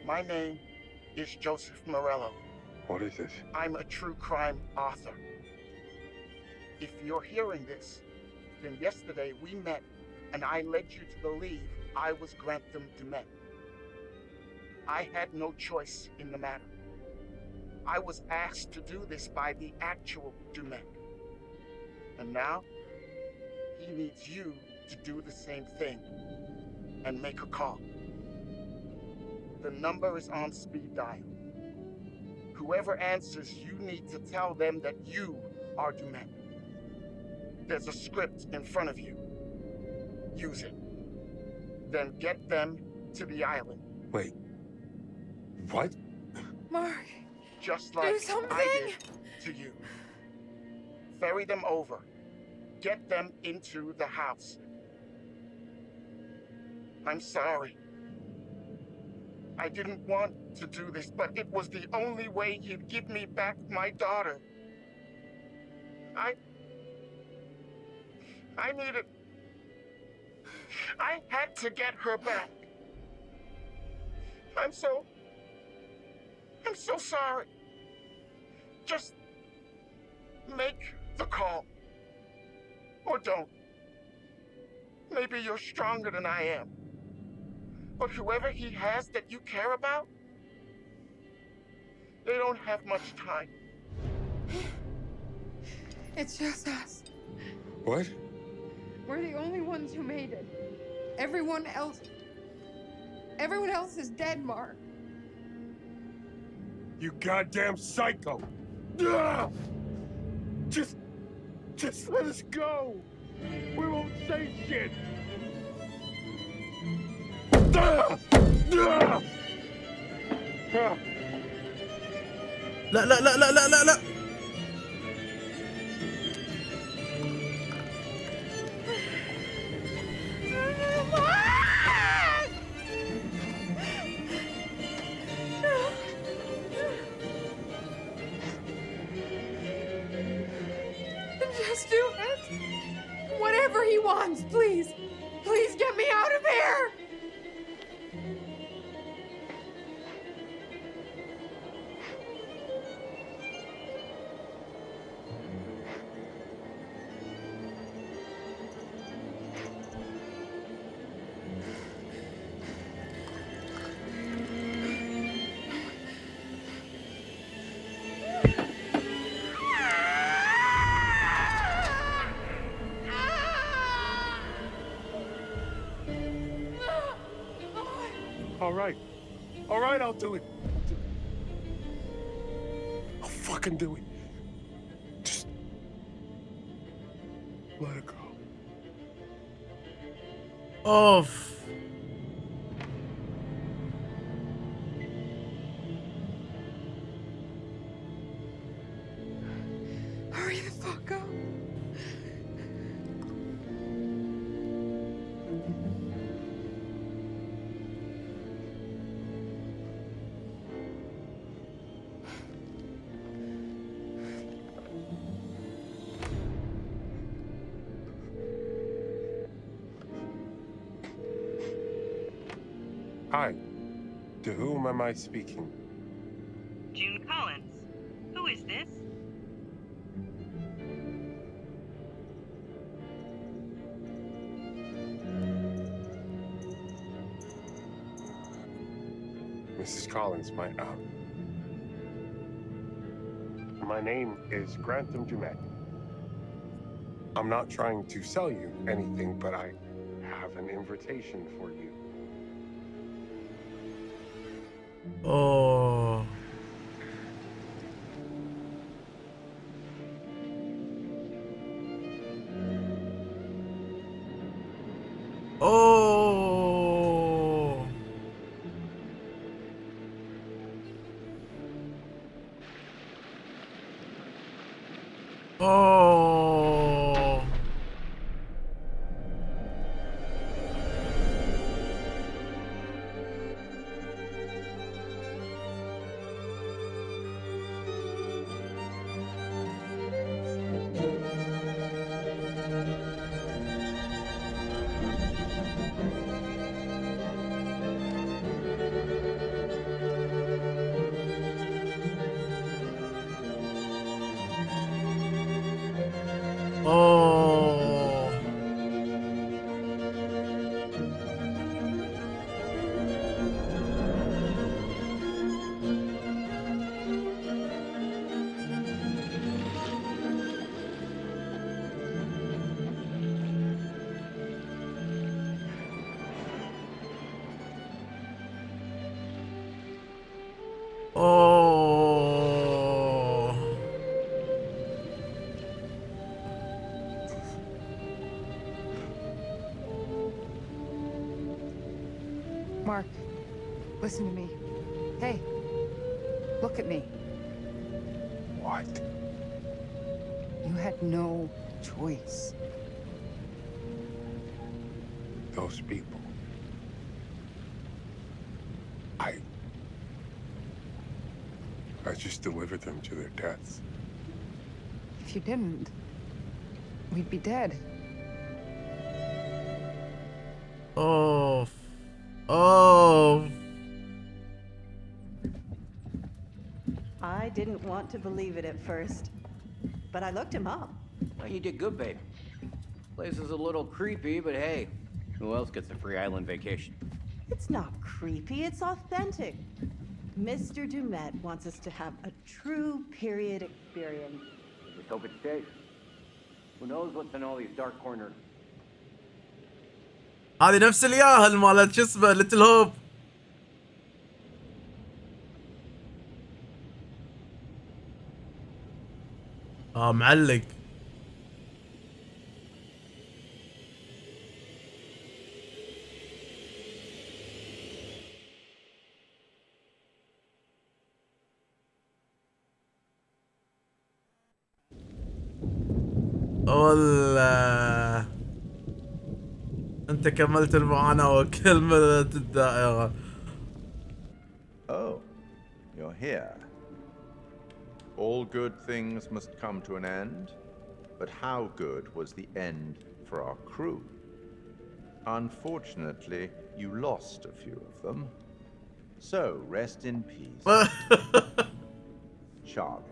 My name is Joseph Morello. What is this? I'm a true crime author. If you're hearing this, then yesterday we met and I led you to believe I was Grantham Dumet. I had no choice in the matter. I was asked to do this by the actual Dumet. And now, he needs you to do the same thing and make a call. The number is on speed dial. Whoever answers, you need to tell them that you are Dumet. There's a script in front of you. Use it. Then get them to the island. Wait. What? Mark. Just like something. I did to you. Ferry them over. Get them into the house. I'm sorry. I didn't want to do this, but it was the only way you'd give me back my daughter. I needed... I had to get her back. I'm so sorry. Just make the call. Or don't. Maybe you're stronger than I am. But whoever he has that you care about, they don't have much time. It's just us. What? We're the only ones who made it. Everyone else is dead, Mark. You goddamn psycho! Ah! Just let us go! We won't say shit! Ah! Ah! Ah! لا لا لا لا لا لا لا Just do it. Whatever he wants, please. Please get me out of here. All right, I'll do it. I'll fucking do it. Just let it go. اوف Hurry the fuck up. Hi. To whom am I speaking? June Collins. Who is this? Mrs. Collins, my name is Grantham Dumet. I'm not trying to sell you anything, but I have an invitation for you. Oh. Oh. Oh. Oh. Oh. Mark, listen to me. Hey, look at me. What? You had no choice. Those people. I just delivered them to their deaths. If you didn't, we'd be dead. Oh. Oh. I didn't want to believe it at first, but I looked him up. Well, you did good, babe. Place is a little creepy, but hey, who else gets a free island vacation? It's not creepy, it's authentic. Mr. Dumet wants us to have a true period experience. I just hope it stays. Who knows what's in all these dark corners? هذه نفس الياهل مالت شو اسمه ليتل هوب. معلق. والله انت كملت المعاناة وكلمة الدائرة. Oh, you're here. All good things must come to an end, but how good was the end for our crew? Unfortunately, you lost a few of them. So, rest in peace. Charlie,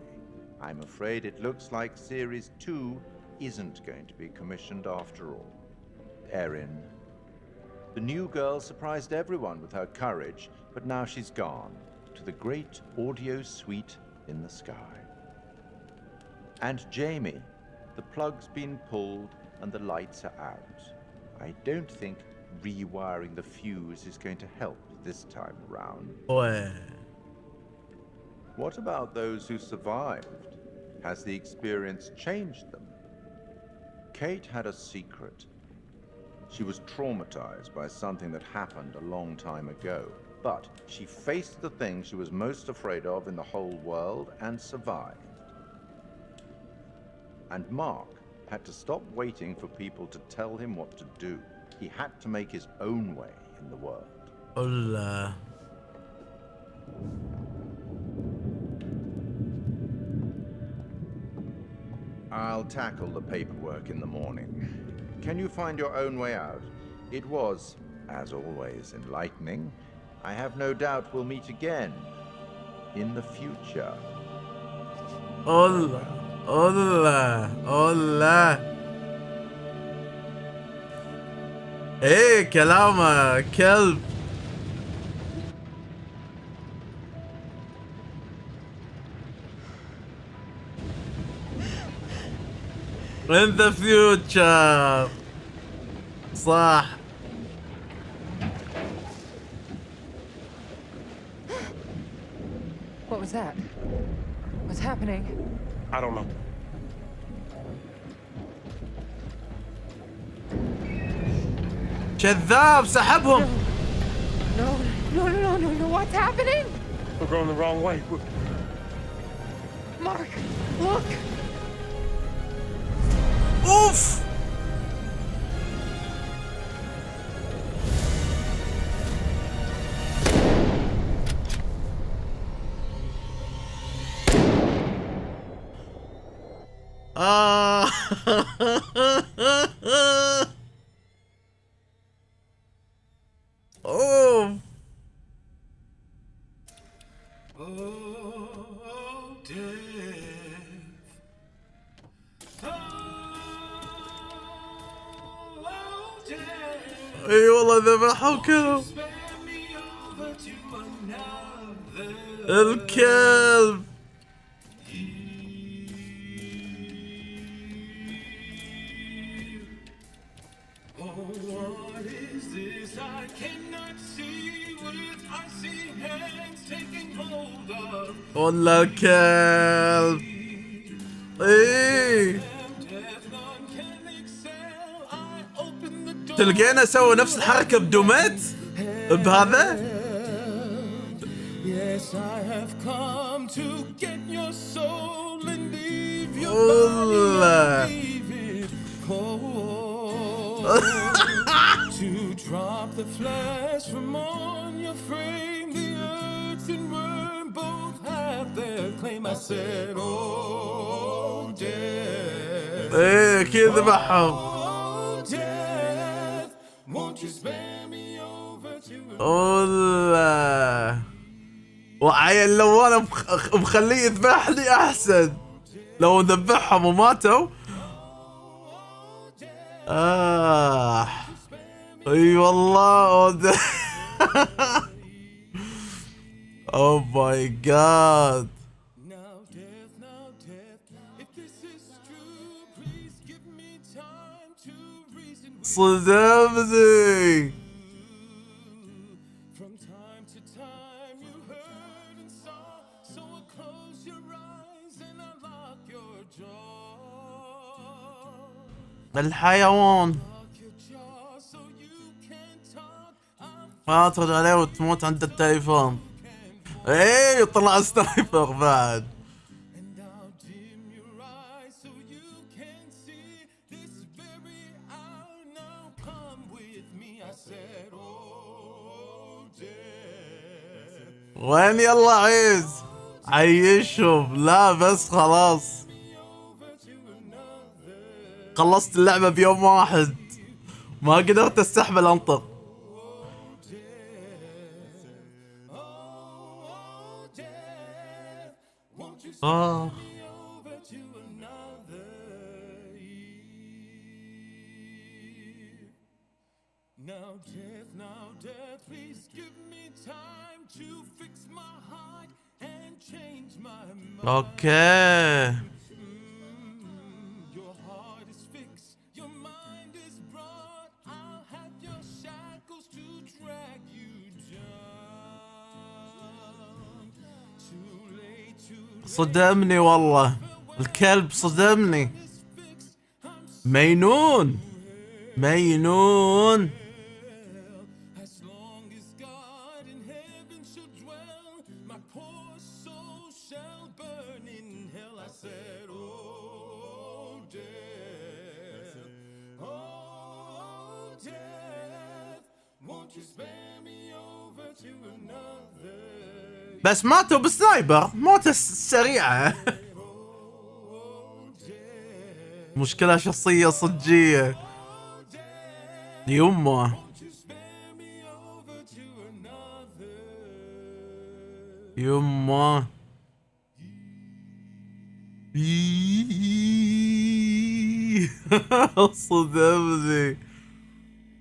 I'm afraid it looks like Series 2 isn't going to be commissioned after all. Erin, the new girl surprised everyone with her courage, but now she's gone to the great audio suite in the sky. And Jamie, the plug's been pulled and the lights are out. I don't think rewiring the fuse is going to help this time around. What about those who survived? Has the experience changed them? Kate had a secret. She was traumatized by something that happened a long time ago, but she faced the thing she was most afraid of in the whole world and survived. And Mark had to stop waiting for people to tell him what to do. He had to make his own way in the world. Hola. I'll tackle the paperwork in the morning. Can you find your own way out? It was, as always, enlightening. I have no doubt we'll meet again in the future. الله الله الله. ايه كلامه كلب. In the future. صح. What was that? What's happening? I don't know. كذاب سحبهم. No, what's happening? We're going the wrong way. Mark, look! Oof! Oh. اي والله ذبحوا كلب. الكلب. والله الكلب. ايه تلقينا سووا نفس الحركة بدومات بهذا. Yes, I have come to get your soul and leave your body cold. To drop the flesh from on your frame, the earth and worm both have their claim. I said, oh, death. ايه كذا ذبحهم. Won't you spare me over to والله وعيل لو انا مخليه يذبحني احسن. لو ذبحهم وماتوا. اي والله. Oh my god. صدمني. الحيوان ما ترد عليه وتموت عند التليفون. ايه طلع سنايبر بعد. وين يلا عيز عيشهم. لا بس خلاص خلصت اللعبة بيوم واحد ما قدرت استحمل انطر. Now death, please give me time to fix my heart and change my mind. اوكي. Your heart is fixed, your mind is brought. I'll have your shackles to drag you down. Too late to صدمني والله الكلب صدمني. مجنون مجنون. بس ماتوا بالسنايبر موتة سريعة. مشكلة شخصية صجية يمه. يما صدمني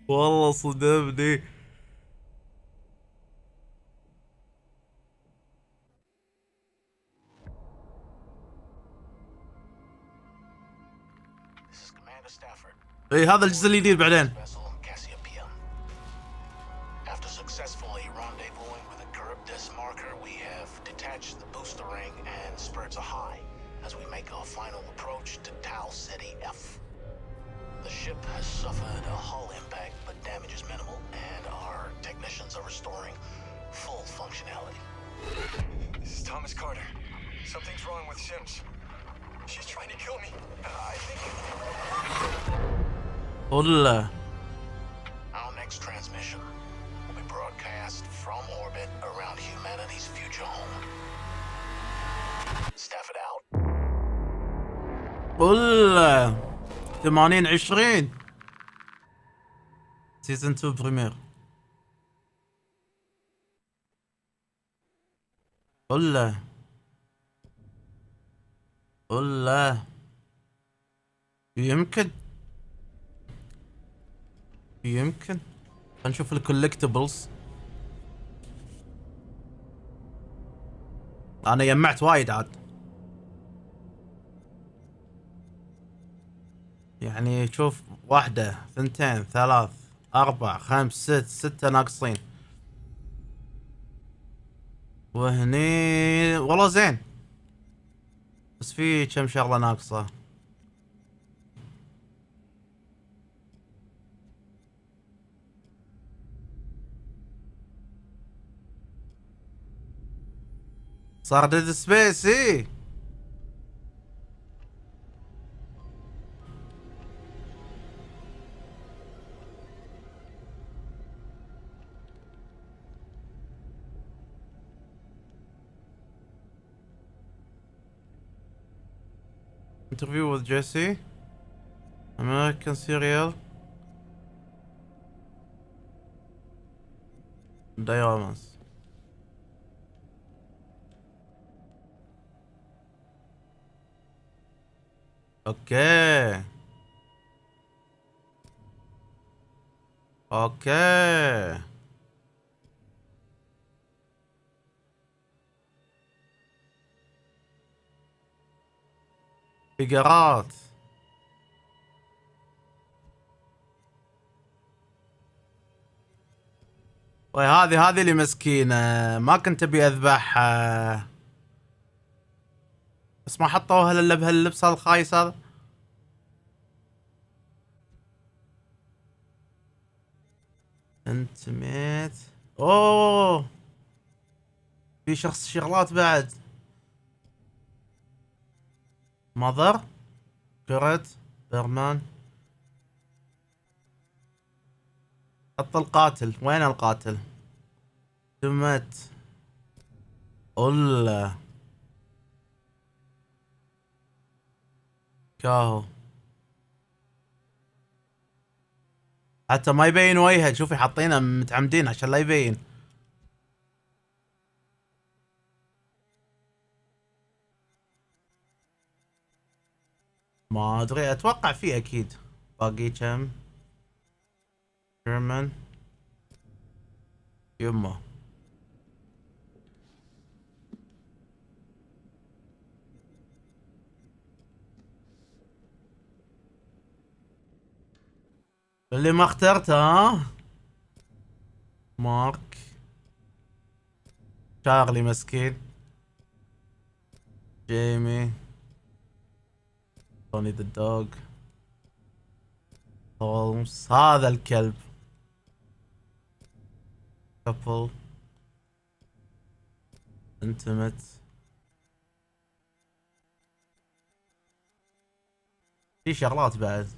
والله صدمني. اي هذا الجزء الجديد بعدين. After successfully rendezvousing with a Charybdis marker, we have detached the booster ring and spurts a high as we make our final approach to Tau Ceti F. The ship has suffered a hull impact, but damage is minimal, and our technicians are restoring full functionality. This is Thomas Carter. Something's wrong with Sims. She's trying to kill me. I think... والله. Our next transmission will be broadcast from orbit around humanity's future home. Staff it out. والله 80-20 سيزون 2 بريمير. والله يمكن نشوف الكولكتبلز. انا جمعت وايد عاد، يعني شوف 1 2 3 4 5 6 ناقصين، وهني والله زين، بس في كم شغلة ناقصة. صار ديد سبيس. اي interview with Jesse, American serial dioramas. اوكي فقرات. هذه اللي مسكينة ما كنت ابي اذبحها، بس ما حطوها الا بهاللبس الخايس هذا. انتميت. اوه في شغلات بعد. ماذر كرت بيرمان. حط القاتل. وين القاتل؟ دمت. الله كاهو حتى ما يبين وجهه. شوفي حاطينه متعمدين عشان لا يبين. ما ادري، اتوقع فيه اكيد. باقي كم؟ جيرمان يمه. اللي ما اخترته ها؟ مارك شارلي مسكين. جيمي توني ذا دوغ. هولمز هذا الكلب. كابل انتمت. في شغلات بعد.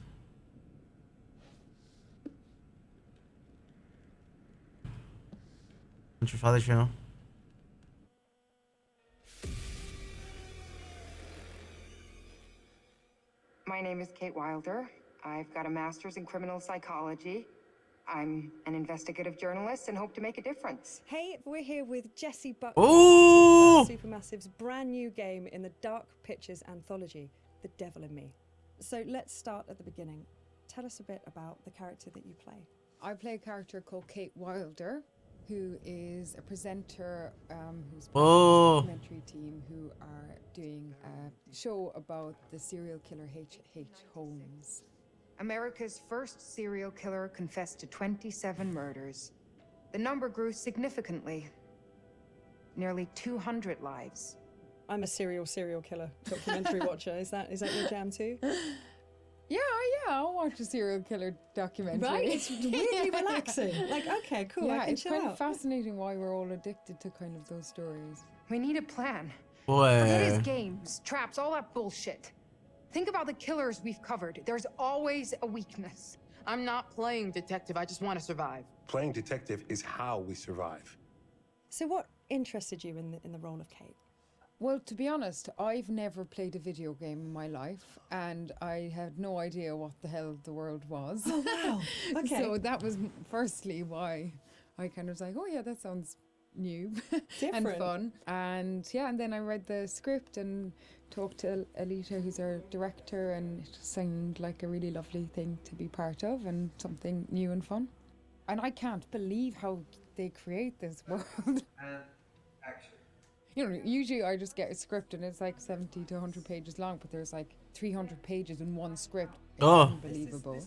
نشوف هذا شنو. My name is Kate Wilder. I've got a master's in criminal psychology. I'm an investigative journalist and hope to make a difference. Hey, we're here with Jesse Buck. Ooh! Ooh. Supermassive's brand new game in the Dark Pictures anthology, The Devil in Me. So let's start at the beginning. Tell us a bit about the character that you play. I play a character called Kate Wilder, who is a presenter who's part of the documentary team who are doing a show about the serial killer H.H. Holmes. America's first serial killer confessed to 27 murders. The number grew significantly. Nearly 200 lives. I'm a serial killer documentary watcher. Is that your jam too? Yeah, I'll watch a serial killer documentary. Right? It's weirdly relaxing. Like, okay, cool, Yeah, I can it's chill kind out. of fascinating why we're all addicted to kind of those stories. We need a plan. Boy. Forget his games, traps, all that bullshit. Think about the killers we've covered. There's always a weakness. I'm not playing detective. I just want to survive. Playing detective is how we survive. So what interested you in the role of Kate? Well, to be honest, I've never played a video game in my life, and I had no idea what the hell the world was. Oh, wow. Okay. So that was firstly why I kind of was like, oh yeah, that sounds new and Different. fun. And yeah, and then I read the script and talked to Alita, who's our director, and it just seemed like a really lovely thing to be part of and something new and fun. And I can't believe how they create this world. And action. You know, usually I just get a script and it's like 70 to 100 pages long, but there's like 300 pages in one script. It's unbelievable.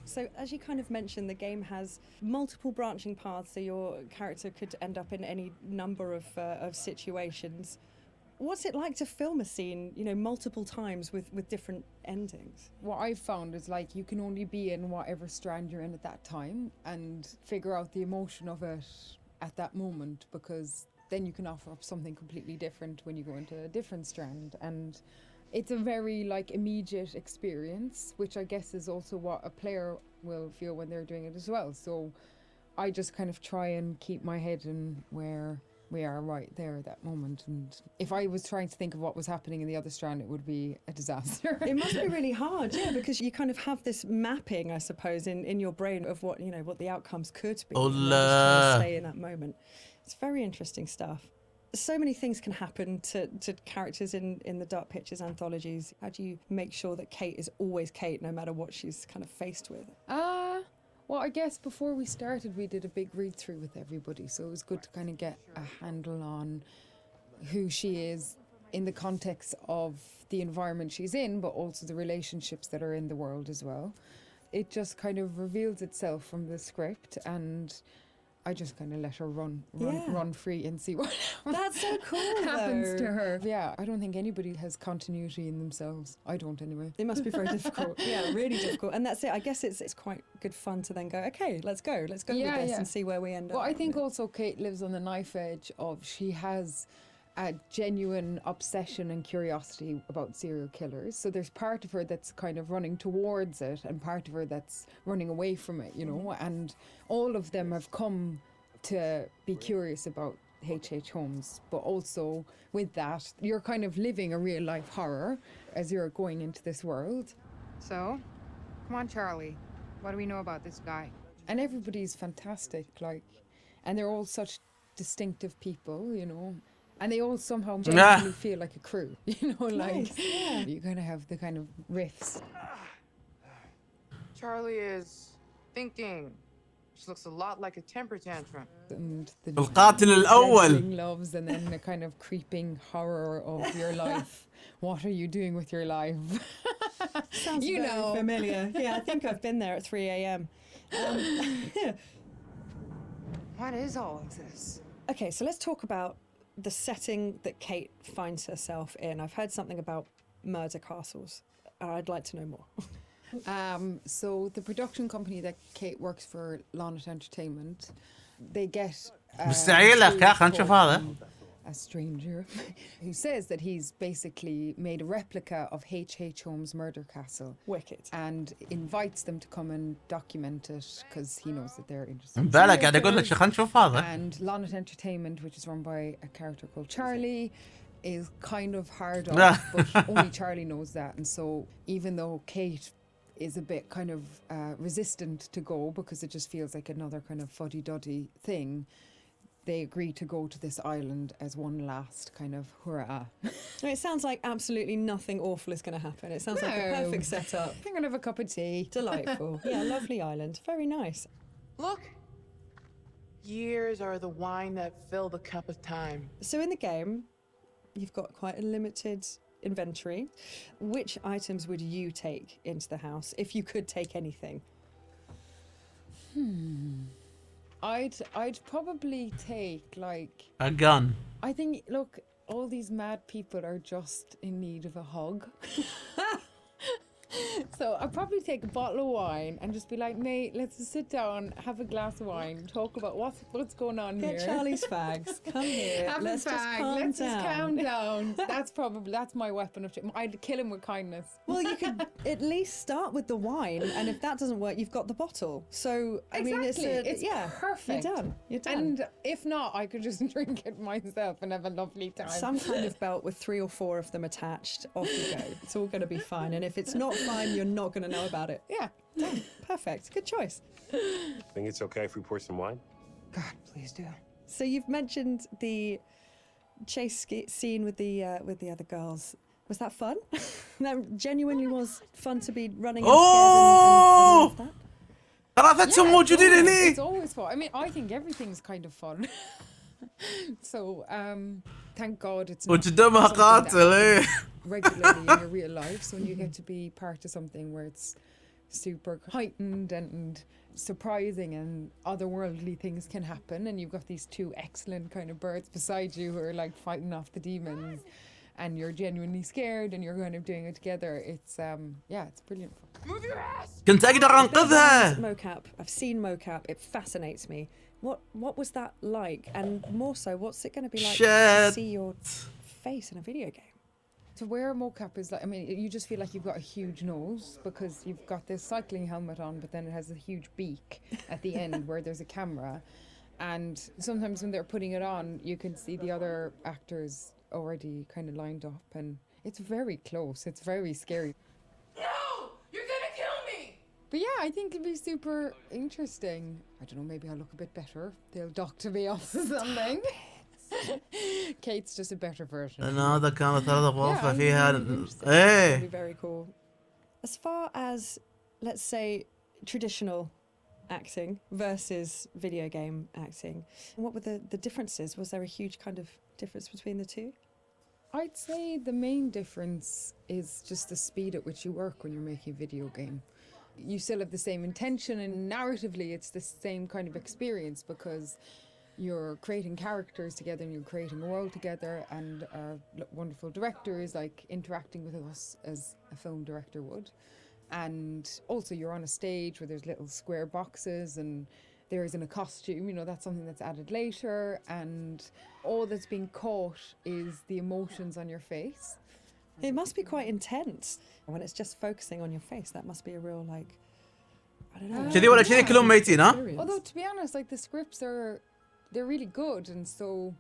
So as you kind of mentioned, the game has multiple branching paths, so your character could end up in any number of situations. What's it like to film a scene, multiple times with different endings? What I've found is like you can only be in whatever strand you're in at that time and figure out the emotion of it at that moment, because then you can offer up something completely different when you go into a different strand. And it's a very immediate experience, which I guess is also what a player will feel when they're doing it as well. So I just kind of try and keep my head in where we are right there at that moment. And if I was trying to think of what was happening in the other strand, it would be a disaster. It must be really hard, yeah, because you kind of have this mapping, I suppose, in your brain of what the outcomes could be. And you're just trying to stay in that moment. It's very interesting stuff. So many things can happen to characters in the Dark Pictures anthologies. How do you make sure that Kate is always Kate, no matter what she's kind of faced with? Well, I guess before we started, we did a big read-through with everybody, so it was good to kind of get a handle on who she is in the context of the environment she's in, but also the relationships that are in the world as well. It just kind of reveals itself from the script, and I just kind of let her run free and see what That's so cool, happens though. to her. Yeah, I don't think anybody has continuity in themselves. I don't anyway. It must be very difficult. Yeah, really difficult. And that's it. I guess it's quite good fun to then go, okay, let's go with this and see where we end up. Well, I think also Kate lives on the knife edge of she has a genuine obsession and curiosity about serial killers. So there's part of her that's kind of running towards it and part of her that's running away from it, and all of them have come to be curious about H.H. Holmes, but also with that, you're kind of living a real life horror as you're going into this world. So, come on, Charlie. What do we know about this guy? And everybody's fantastic, and they're all such distinctive people, and they all somehow genuinely feel like a crew, Nice, yeah. you kind of have the kind of riffs. Charlie is thinking. She looks a lot like a temper tantrum. And the القاتل الأول. fledgling loves, and then the kind of creeping horror of your life. What are you doing with your life? Sounds very familiar. Yeah, I think I've been there at 3 a.m. What is all of this? Okay, so let's talk about the setting that Kate finds herself in. I've heard something about murder castles. I'd like to know more. So the production company that Kate works for, Lonnet Entertainment, they get مستعجلة كا خلينا نشوف هذا. a stranger who says that he's basically made a replica of H.H. Holmes' murder castle. Wicked. And invites them to come and document it because he knows that they're interested. in بالك serial قاعد أقول لك killers. خلينا نشوف هذا. And Lonnet Entertainment, which is run by a character called Charlie, is kind of hard Yeah. off, but only Charlie knows that. And so even though Kate is a bit kind of resistant to go because it just feels like another kind of fuddy-duddy thing, they agree to go to this island as one last kind of hurrah. It sounds like absolutely nothing awful is going to happen. It sounds like a perfect setup. I'm gonna have a cup of tea. Delightful. Yeah, lovely island. Very nice. Look. Years are the wine that fill the cup of time. So in the game, you've got quite a limited inventory. Which items would you take into the house if you could take anything? I'd probably take like a gun. I think look, all these mad people are just in need of a hug. So I'd probably take a bottle of wine and just be like, mate, let's just sit down, have a glass of wine, talk about what's going on here. Get Charlie's fags. Come here. Have let's a just fag. calm Let's down. just calm down. That's my weapon of choice. I'd kill him with kindness. Well, you could at least start with the wine, and if that doesn't work, you've got the bottle. So I mean, it's perfect. You're done. You're done. And if not, I could just drink it myself and have a lovely time. Some kind of belt with 3 or 4 of them attached. Off you go. It's all going to be fine. And if it's not fine, you're not going to know about it. Yeah. Done. Perfect. Good choice. Think it's okay if we pour some wine? God, please do. So you've mentioned the chase scene with the other girls. Was that fun? That genuinely was fun to be running. Oh! And that. ثلاثتهم موجودين هني. It's always fun. I mean, I think everything's kind of fun. So, thank God it's not وقدامها something قاتل that إيه. regularly in your real life. So when you get to be part of something where it's super heightened and surprising and otherworldly things can happen, and you've got these 2 excellent kind of birds beside you who are like fighting off the demons, and you're genuinely scared and you're kind of doing it together. It's it's brilliant. Move your ass! كنت أقدر أنقذها. Mocap. I've seen Mocap. It fascinates me. What was that like? And more so, what's it going to be like to see your face in a video game? To wear a mocap is like, I mean, you just feel like you've got a huge nose because you've got this cycling helmet on, but then it has a huge beak at the end where there's a camera. And sometimes when they're putting it on, you can see the other actors already kind of lined up, and it's very close. It's very scary. No! You're gonna kill me! But yeah, I think it'd be super interesting. I don't know, maybe I'll look a bit better. They'll doctor me off or something. Kate's just a better version. لأن هذا كانت هذا غرفة That'd be فيها. very cool. As far as, let's say, traditional acting versus video game acting, what were the differences? Was there a huge kind of difference between the two? I'd say the main difference is just the speed at which you work when you're making a video game. You still have the same intention, and narratively it's the same kind of experience because you're creating characters together and you're creating a world together, and our wonderful director is like interacting with us as a film director would. And also you're on a stage where there's little square boxes and there isn't a costume, you know, that's something that's added later, and all that's being caught is the emotions on your face. It must be quite intense when it's just focusing on your face. That must be a real, like, I don't know. كذي ولا كذي كلهم ميتين ها؟ Although to be honest, like the scripts they're really good, and so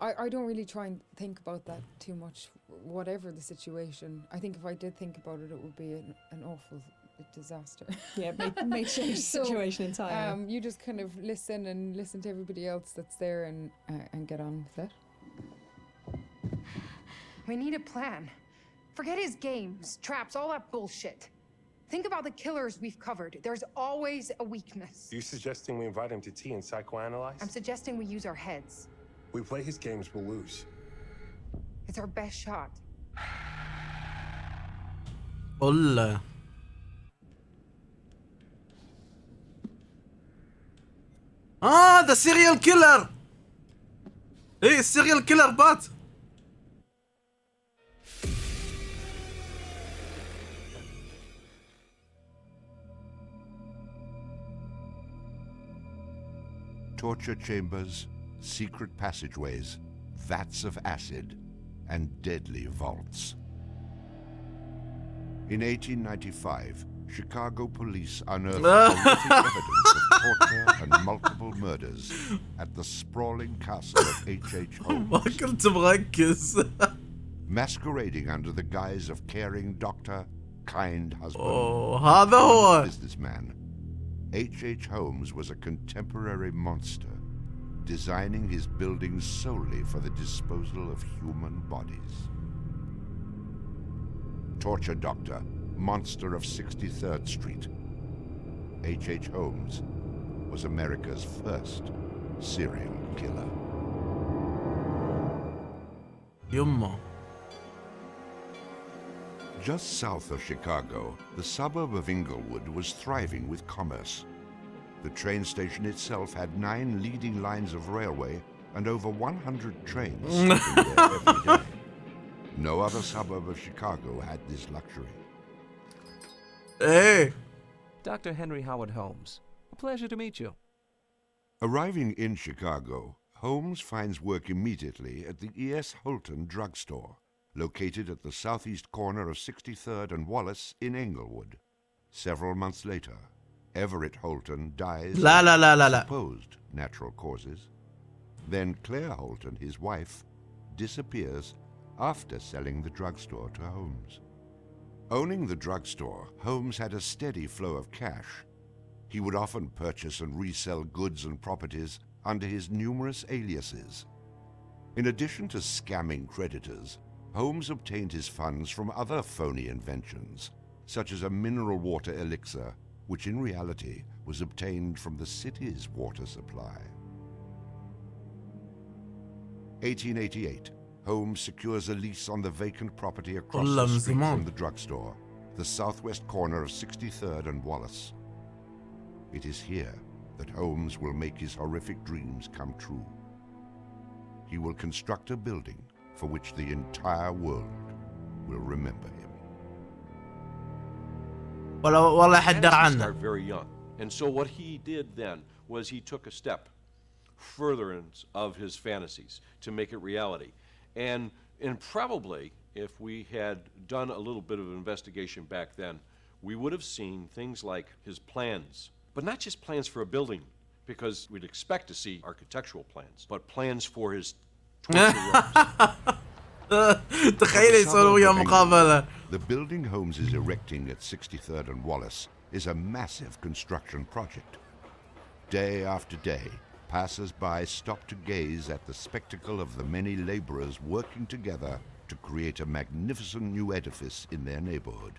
I don't really try and think about that too much, whatever the situation. I think if I did think about it, it would be an awful disaster. Yeah, may change the situation entirely. You just kind of listen to everybody else that's there and get on with it. We need a plan. Forget his games, traps, all that bullshit. Think about the killers we've covered. There's always a weakness. You suggesting we invite him to tea and psychoanalyze? I'm suggesting we use our heads. We play his games, we'll lose. It's our best shot. والله. the serial killer. ايه السيريال كيلر بات. Torture chambers, secret passageways, vats of acid, and deadly vaults. In 1895, Chicago police unearthed horrific evidence of torture and multiple murders at the sprawling castle of H.H. Holmes. ما كنت مركز. Masquerading under the guise of caring doctor, kind husband, هذا هو. businessman, H.H. Holmes was a contemporary monster, designing his buildings solely for the disposal of human bodies. Torture Doctor, Monster of 63rd Street. H.H. Holmes was America's first serial killer. Yumma. Just south of Chicago, the suburb of Englewood was thriving with commerce. The train station itself had 9 leading lines of railway and over 100 trains stopping there every day. No other suburb of Chicago had this luxury. Hey! Dr. Henry Howard Holmes. A pleasure to meet you. Arriving in Chicago, Holmes finds work immediately at the E.S. Holton drugstore, located at the southeast corner of 63rd and Wallace in Englewood. Several months later, Everett Holton dies of supposed natural causes. Then Claire Holton, his wife, disappears after selling the drugstore to Holmes. Owning the drugstore, Holmes had a steady flow of cash. He would often purchase and resell goods and properties under his numerous aliases. In addition to scamming creditors, Holmes obtained his funds from other phony inventions, such as a mineral water elixir, which in reality was obtained from the city's water supply. 1888, Holmes secures a lease on the vacant property across the street from the drugstore, the southwest corner of 63rd and Wallace. It is here that Holmes will make his horrific dreams come true. He will construct a building for which the entire world will remember him. والله حدر عنه. Start very young, and so what he did then was he took a step furtherance of his fantasies to make it reality, and probably if we had done a little bit of investigation back then, we would have seen things like his plans, but not just plans for a building, because we'd expect to see architectural plans, but plans for his تخيل يسوون وياه مقابلة. The building Holmes is erecting at 63rd and Wallace is a massive construction project. Day after day, passers-by stop to gaze at the spectacle of the many laborers working together to create a magnificent new edifice in their neighborhood.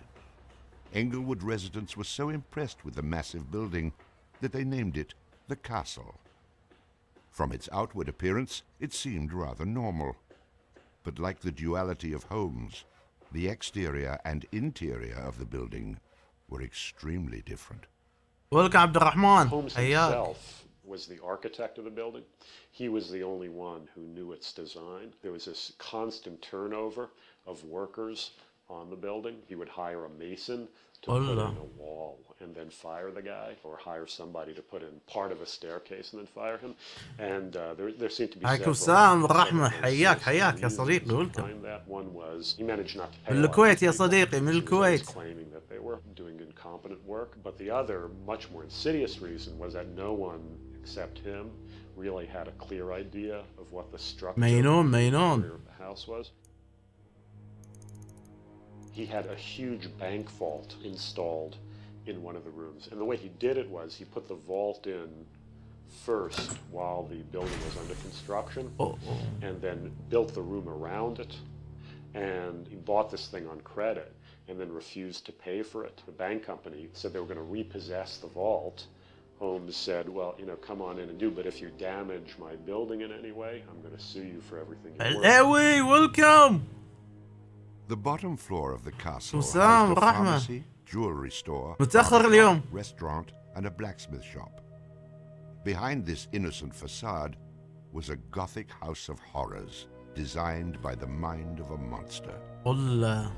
Englewood residents were so impressed with the massive building that they named it the Castle. From its outward appearance, it seemed rather normal. But like the duality of Holmes, the exterior and interior of the building were extremely different. Welcome, Abdurrahman. Holmes himself was the architect of the building. He was the only one who knew its design. There was this constant turnover of workers on the building. He would hire a mason to put in a wall and then fire the guy, or hire somebody to put in part of a staircase and then fire him. And there seemed to be عليكم السلام ورحمة. حياك يا صديقي. Welcome. That one was he managed not to pay من الكويت يا صديقي من الكويت. Claiming that they were doing incompetent work, but the other, much more insidious reason was that no one except him really had a clear idea of what the structure of the house was. He had a huge bank vault installed in one of the rooms. And the way he did it was he put the vault in first while the building was under construction, and then built the room around it. And he bought this thing on credit and then refused to pay for it. The bank company said they were going to repossess the vault. Holmes said, well, come on in and do, but if you damage my building in any way, I'm going to sue you for everything you're worth. Welcome. The bottom floor of the castle has وسام a ورحمة. pharmacy, jewelry store, متأخر barber اليوم. shop, restaurant, and a blacksmith shop. Behind this innocent facade was a Gothic house of horrors designed by the mind of a monster. والله.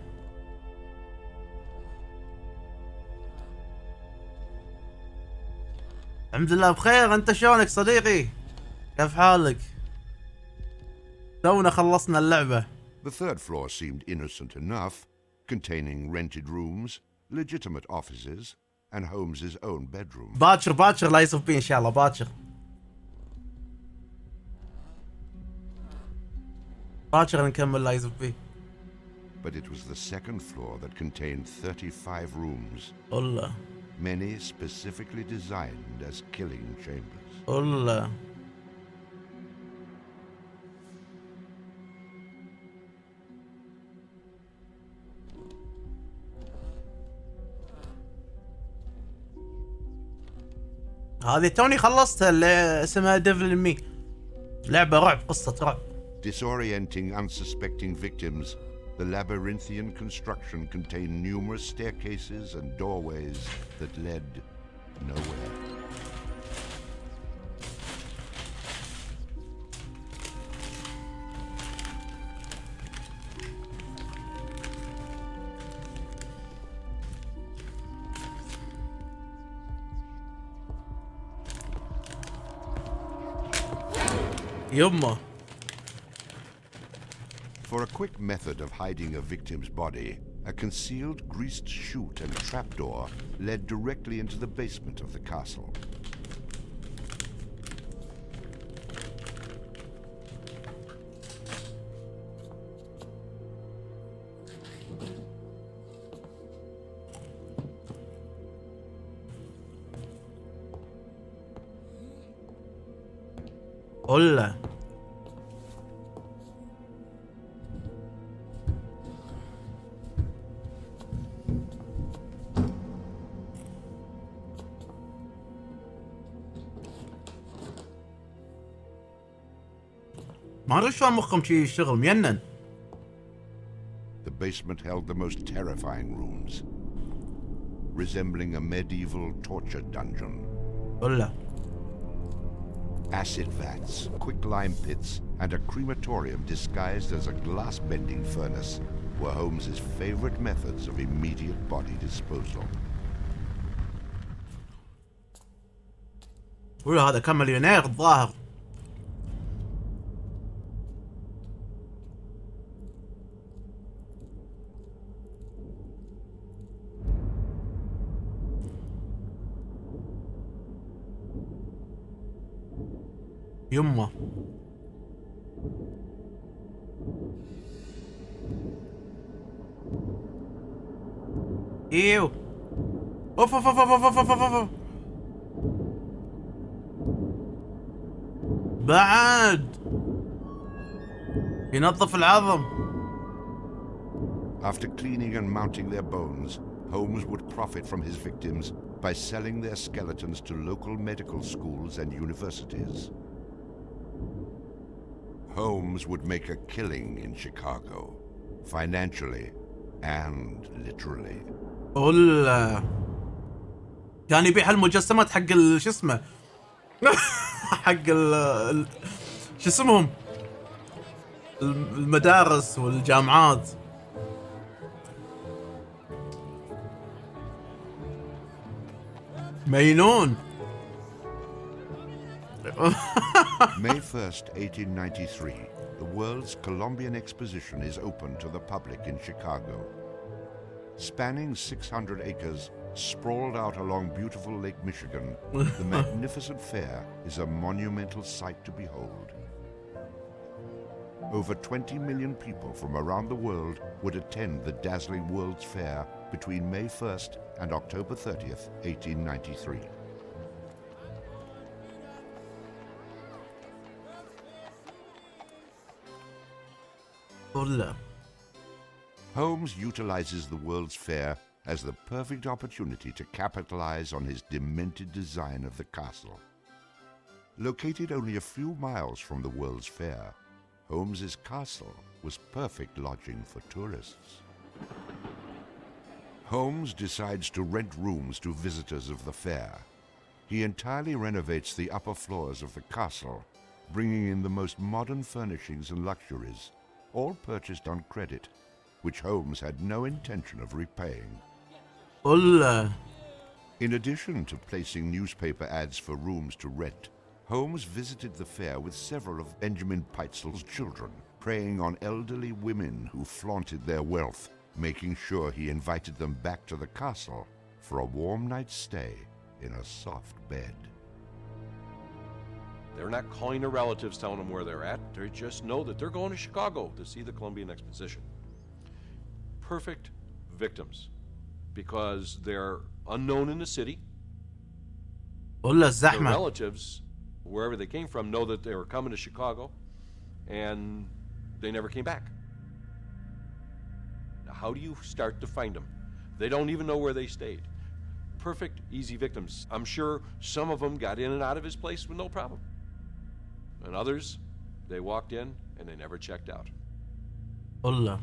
الحمد لله بخير. انت شلونك صديقي؟ كيف حالك؟ تونا خلصنا اللعبة. The third floor seemed innocent enough, containing rented rooms, legitimate offices, and Holmes's own bedroom. باكر لا يصف بي ان شاء الله باكر نكمل لا يصف بي. But it was the second floor that contained 35 rooms. والله. Many specifically designed as killing chambers. والله. هذه توني خلصتها اللي اسمها ديفل مي. لعبة رعب، قصة رعب. Disorienting unsuspecting victims, the labyrinthian construction contained numerous staircases and doorways that led nowhere. يمه. For a quick method of hiding a victim's body, a concealed greased chute and trapdoor led directly into the basement of the castle. Hola. ما ادري شلون مخهم شي يشتغل مينن. The basement held the most terrifying rooms, resembling a medieval torture dungeon. Hola. Acid vats, quicklime pits, and a crematorium disguised as a glass-bending furnace were Holmes's favorite methods of immediate body disposal. ولا هذا كان مليونير الظاهر. يمه. ايوه. اوف اوف اوف اوف اوف اوف اوف. بعد ينظف العظم. After cleaning and mounting their bones, Holmes would profit from his victims by selling their skeletons to local medical schools and universities. Holmes would make a killing in Chicago, financially and literally. ولا كان يبيع المجسمات حق شو اسمه حق شو اسمهم المدارس والجامعات. مينون. May 1st, 1893, the World's Columbian Exposition is open to the public in Chicago. Spanning 600 acres, sprawled out along beautiful Lake Michigan, the magnificent fair is a monumental sight to behold. Over 20 million people from around the world would attend the dazzling World's Fair between May 1st and October 30th, 1893. Holmes utilizes the World's Fair as the perfect opportunity to capitalize on his demented design of the castle. Located only a few miles from the World's Fair, Holmes's castle was perfect lodging for tourists. Holmes decides to rent rooms to visitors of the fair. He entirely renovates the upper floors of the castle, bringing in the most modern furnishings and luxuries, all purchased on credit, which Holmes had no intention of repaying. Hola. In addition to placing newspaper ads for rooms to rent, Holmes visited the fair with several of Benjamin Peitzel's children, preying on elderly women who flaunted their wealth, making sure he invited them back to the castle for a warm night's stay in a soft bed. They're not calling their relatives, telling them where they're at. They just know that they're going to Chicago to see the Columbian Exposition. Perfect victims, because they're unknown in the city. Their relatives, wherever they came from, know that they were coming to Chicago, and they never came back. Now, how do you start to find them? They don't even know where they stayed. perfect, easy victims. I'm sure some of them got in and out of his place with no problem. And others, they walked in and they never checked out. Hola.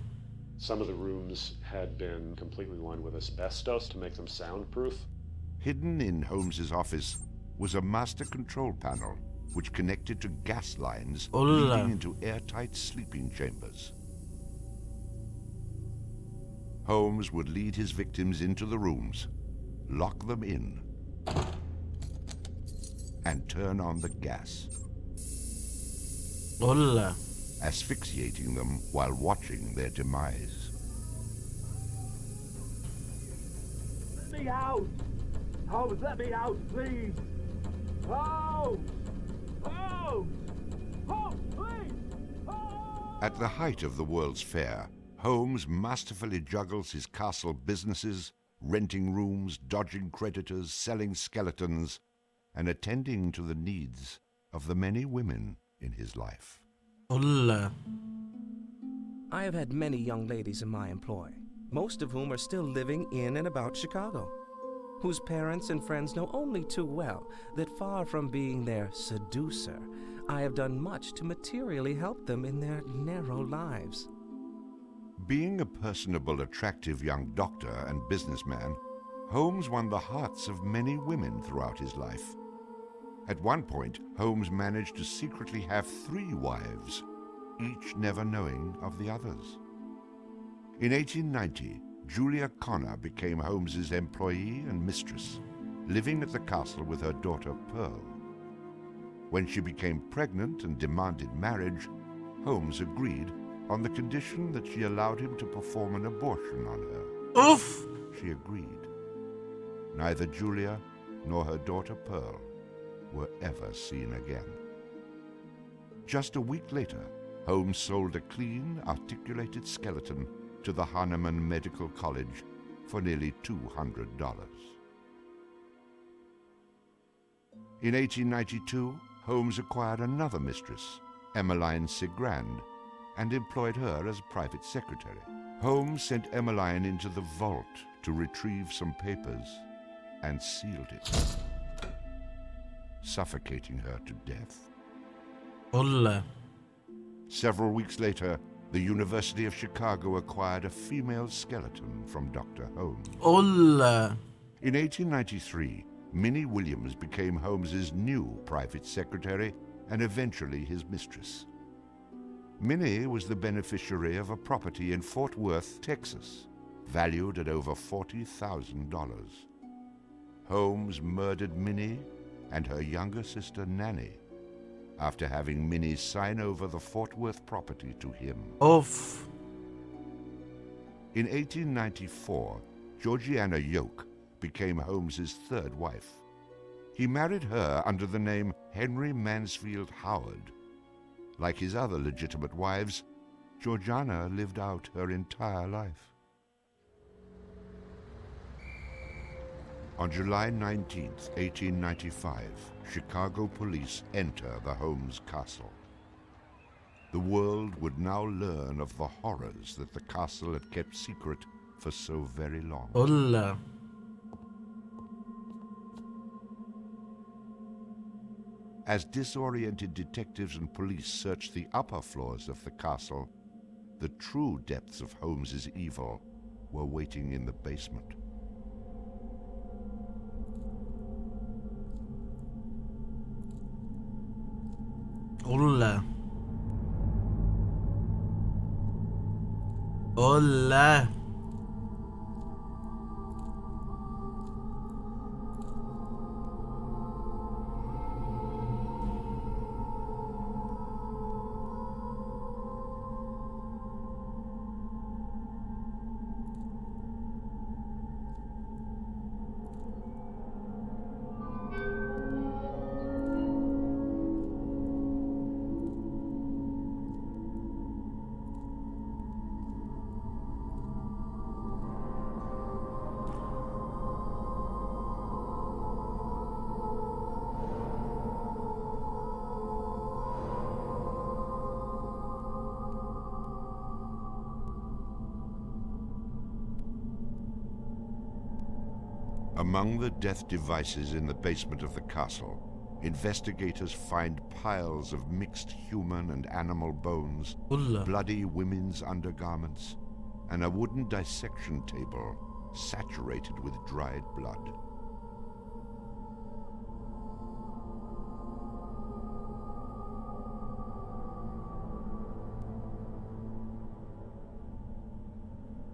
Some of the rooms had been completely lined with asbestos to make them soundproof. Hidden in Holmes's office was a master control panel which connected to gas lines leading into airtight sleeping chambers. Holmes would lead his victims into the rooms, lock them in, and turn on the gas, asphyxiating them while watching their demise. Let me out! Holmes, let me out, please! Holmes! Holmes! Holmes, please! At the height of the World's Fair, Holmes masterfully juggles his castle businesses, renting rooms, dodging creditors, selling skeletons, and attending to the needs of the many women in his life. I have had many young ladies in my employ, most of whom are still living in and about Chicago, whose parents and friends know only too well that far from being their seducer, I have done much to materially help them in their narrow lives. Being a personable, attractive young doctor and businessman, Holmes won the hearts of many women throughout his life. At one point, Holmes managed to secretly have 3 wives, each never knowing of the others. In 1890, Julia Connor became Holmes's employee and mistress, living at the castle with her daughter Pearl. When she became pregnant and demanded marriage, Holmes agreed on the condition that she allowed him to perform an abortion on her. Oof! She agreed. Neither Julia nor her daughter Pearl were ever seen again. Just a week later, Holmes sold a clean, articulated skeleton to the Hahnemann Medical College for nearly $200. In 1892, Holmes acquired another mistress, Emmeline Cigrand, and employed her as private secretary. Holmes sent Emmeline into the vault to retrieve some papers and sealed it, suffocating her to death. Several weeks later, the University of Chicago acquired a female skeleton from Dr. Holmes. In 1893, Minnie Williams became Holmes's new private secretary and eventually his mistress. Minnie was the beneficiary of a property in Fort Worth, Texas, valued at over $40,000. Holmes murdered Minnie and her younger sister Nanny after having Minnie sign over the Fort Worth property to him. In 1894, Georgiana Yoke became Holmes's 3rd wife. He married her under the name Henry Mansfield Howard. Like his other legitimate wives, Georgiana lived out her entire life. On July 19, 1895, Chicago police enter the Holmes castle. The world would now learn of the horrors that the castle had kept secret for so very long. As disoriented detectives and police searched the upper floors of the castle, the true depths of Holmes's evil were waiting in the basement. Hola. Among the death devices in the basement of the castle, investigators find piles of mixed human and animal bones, bloody women's undergarments, and a wooden dissection table saturated with dried blood.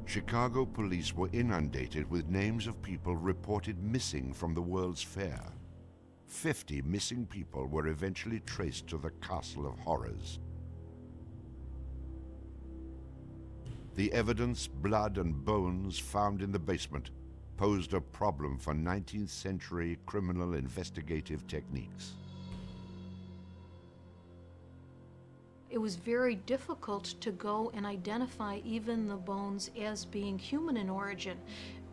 Chicago police were inundated with names of people reported missing from the World's Fair. 50 missing people were eventually traced to the Castle of Horrors. The evidence, blood and bones found in the basement posed a problem for 19th century criminal investigative techniques. It was very difficult to go and identify even the bones as being human in origin,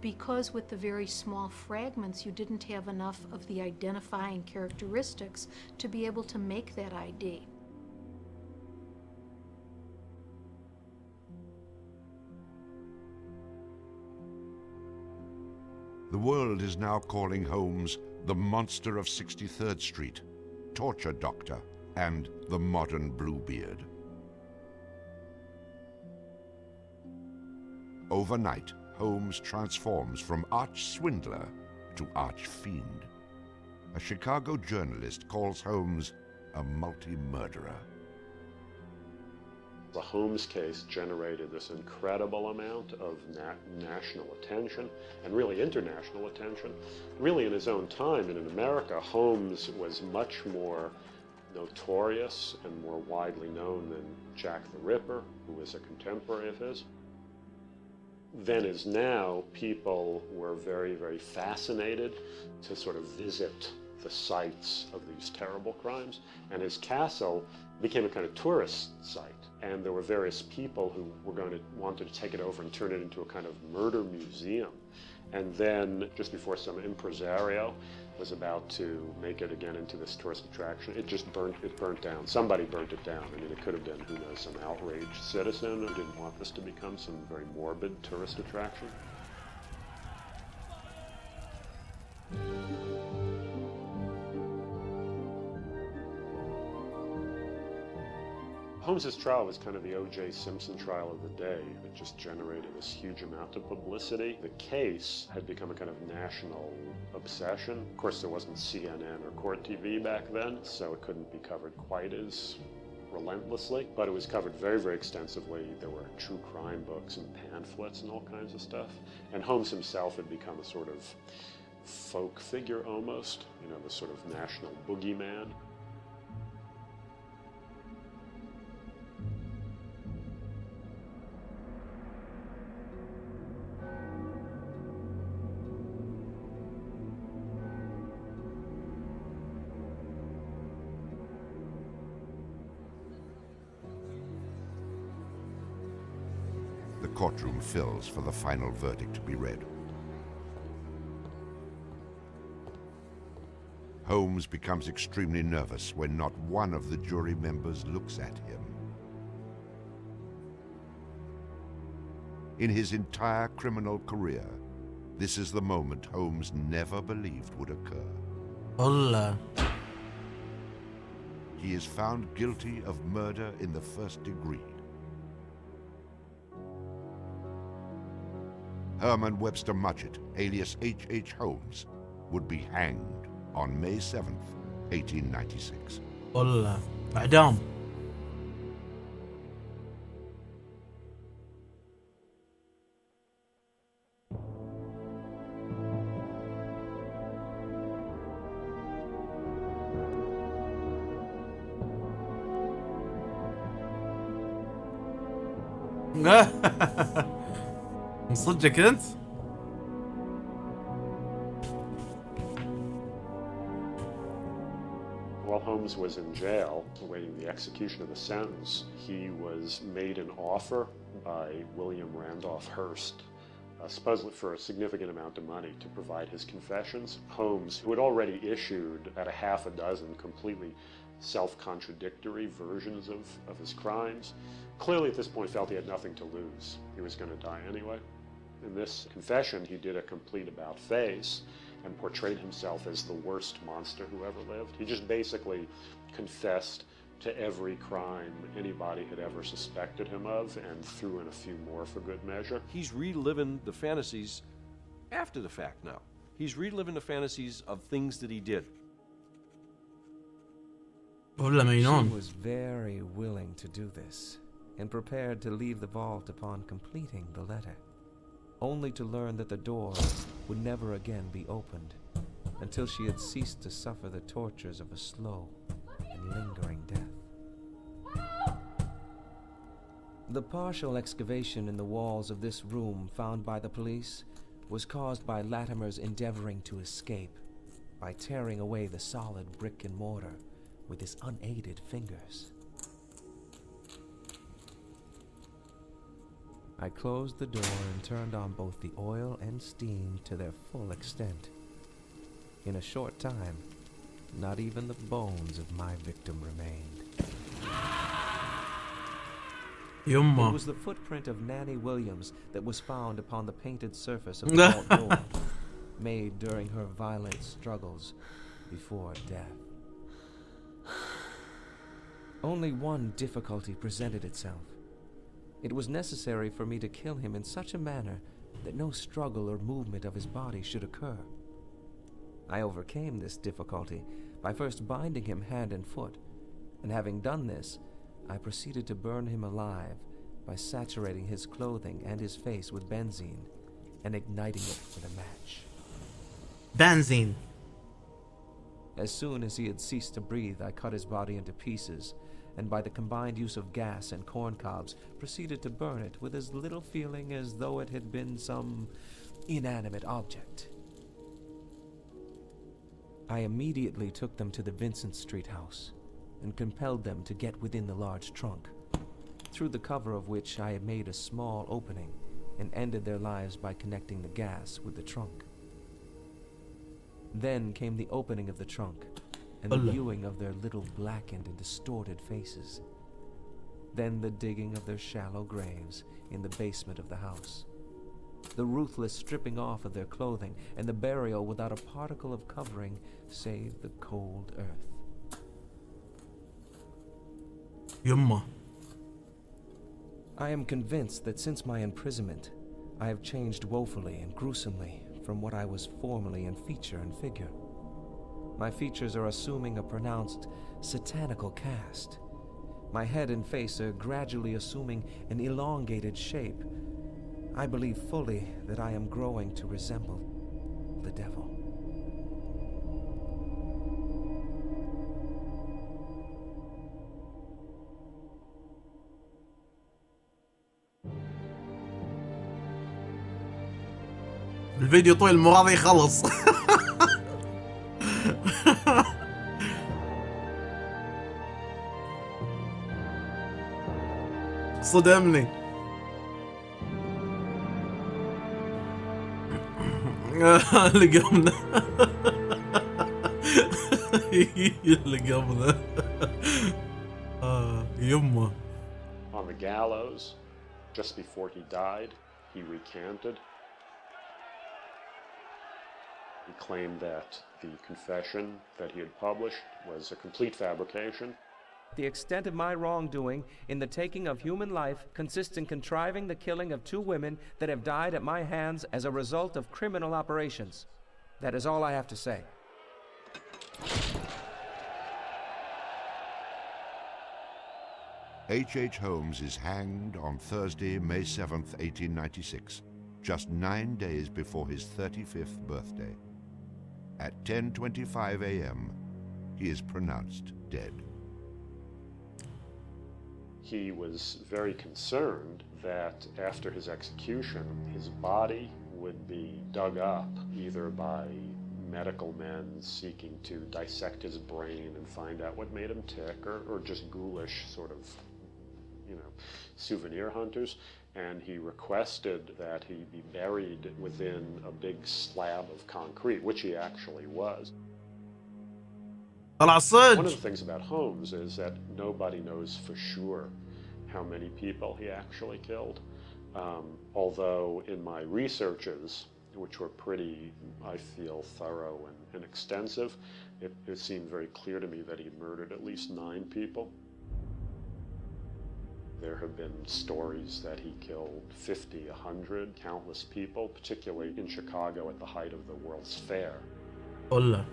because with the very small fragments you didn't have enough of the identifying characteristics to be able to make that ID. The world is now calling Holmes the Monster of 63rd Street, Torture Doctor, and the Modern Bluebeard. Overnight, Holmes transforms from arch-swindler to arch-fiend. A Chicago journalist calls Holmes a multi-murderer. The Holmes case generated this incredible amount of national attention and really international attention. Really in his own time and in America, Holmes was much more notorious and more widely known than Jack the Ripper, who was a contemporary of his. Then as now, people were very, very fascinated to sort of visit the sites of these terrible crimes. And his castle became a kind of tourist site. And there were various people who wanted to take it over and turn it into a kind of murder museum. And then just before some impresario was about to make it again into this tourist attraction, it burnt down. Somebody burnt it down. I mean, it could have been, who knows, some outraged citizen who didn't want this to become some very morbid tourist attraction. Holmes's trial was kind of the O.J. Simpson trial of the day. It just generated this huge amount of publicity. The case had become a kind of national obsession. Of course, there wasn't CNN or Court TV back then, so it couldn't be covered quite as relentlessly, but it was covered very, very extensively. There were true crime books and pamphlets and all kinds of stuff. And Holmes himself had become a sort of folk figure almost, you know, the sort of national boogeyman. The courtroom fills for the final verdict to be read. Holmes becomes extremely nervous when not one of the jury members looks at him. In his entire criminal career, this is the moment Holmes never believed would occur. Hola. He is found guilty of murder in the first degree. Herman Webster Mudgett, alias H.H. Holmes, would be hanged on May 7th, 1896. Hola. إعدام. مصدقك انت؟ While Holmes was in jail, awaiting the execution of the sentence, he was made an offer by William Randolph Hearst, supposedly for a significant amount of money, to provide his confessions. Holmes, who had already issued about a half a dozen completely self-contradictory versions of his crimes, clearly at this point felt he had nothing to lose. He was going to die anyway. In this confession, he did a complete about-face and portrayed himself as the worst monster who ever lived. He just basically confessed to every crime anybody had ever suspected him of and threw in a few more for good measure. He's reliving the fantasies after the fact now. He's reliving the fantasies of things that he did. She was very willing to do this and prepared to leave the vault upon completing the letter, only to learn that the door would never again be opened until she had ceased to suffer the tortures of a slow and lingering death. The partial excavation in the walls of this room found by the police was caused by Latimer's endeavoring to escape by tearing away the solid brick and mortar with his unaided fingers. I closed the door and turned on both the oil and steam to their full extent. In a short time, not even the bones of my victim remained. It was the footprint of Nanny Williams that was found upon the painted surface of the vault door, made during her violent struggles before death. Only one difficulty presented itself. It was necessary for me to kill him in such a manner that no struggle or movement of his body should occur. I overcame this difficulty by first binding him hand and foot, and having done this, I proceeded to burn him alive by saturating his clothing and his face with benzene and igniting it with a match. Benzene. As soon as he had ceased to breathe, I cut his body into pieces, and by the combined use of gas and corn cobs, proceeded to burn it with as little feeling as though it had been some inanimate object. I immediately took them to the Vincent Street house and compelled them to get within the large trunk, through the cover of which I had made a small opening and ended their lives by connecting the gas with the trunk. Then came the opening of the trunk and the viewing of their little blackened and distorted faces. Then the digging of their shallow graves in the basement of the house. The ruthless stripping off of their clothing and the burial without a particle of covering save the cold earth. Yumma. I am convinced that since my imprisonment, I have changed woefully and gruesomely from what I was formerly in feature and figure. My features are assuming a pronounced satanical cast. My head and face are gradually assuming an elongated shape. I believe fully that I am growing to resemble the devil. الفيديو طويل مو راضي يخلص. صدمني. لقمنا. لقمنا. يمه. On the gallows, just before he died, he recanted. He claimed that the confession that he had published was a complete fabrication. The extent of my wrongdoing in the taking of human life consists in contriving the killing of 2 women that have died at my hands as a result of criminal operations. That is all I have to say. H.H. Holmes is hanged on Thursday, May 7th, 1896, just 9 days before his 35th birthday. At 10:25 a.m., he is pronounced dead. He was very concerned that after his execution, his body would be dug up either by medical men seeking to dissect his brain and find out what made him tick, or just ghoulish sort of, souvenir hunters. And he requested that he be buried within a big slab of concrete, which he actually was. One of the things about Holmes is that nobody knows for sure how many people he actually killed. Although in my researches, which were pretty, I feel, thorough and extensive, it seemed very clear to me that he murdered at least 9 people. There have been stories that he killed 50, 100, countless people, particularly in Chicago at the height of the World's Fair. Hola.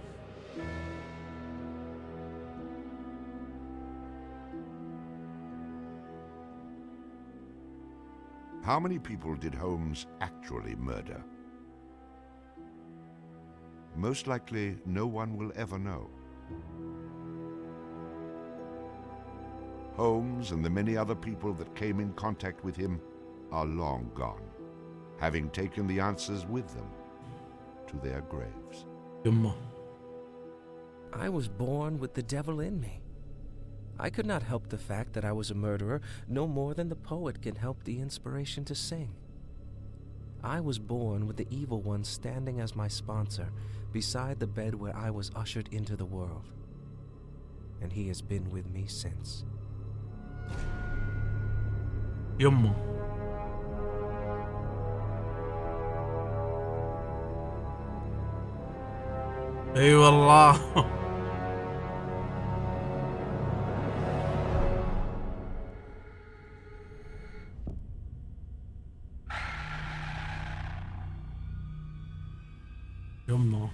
How many people did Holmes actually murder? Most likely, no one will ever know. Holmes and the many other people that came in contact with him are long gone, having taken the answers with them to their graves. I was born with the devil in me. I could not help the fact that I was a murderer no more than the poet can help the inspiration to sing. I was born with the evil one standing as my sponsor beside the bed where I was ushered into the world. And he has been with me since. يمه. اي والله. يمه.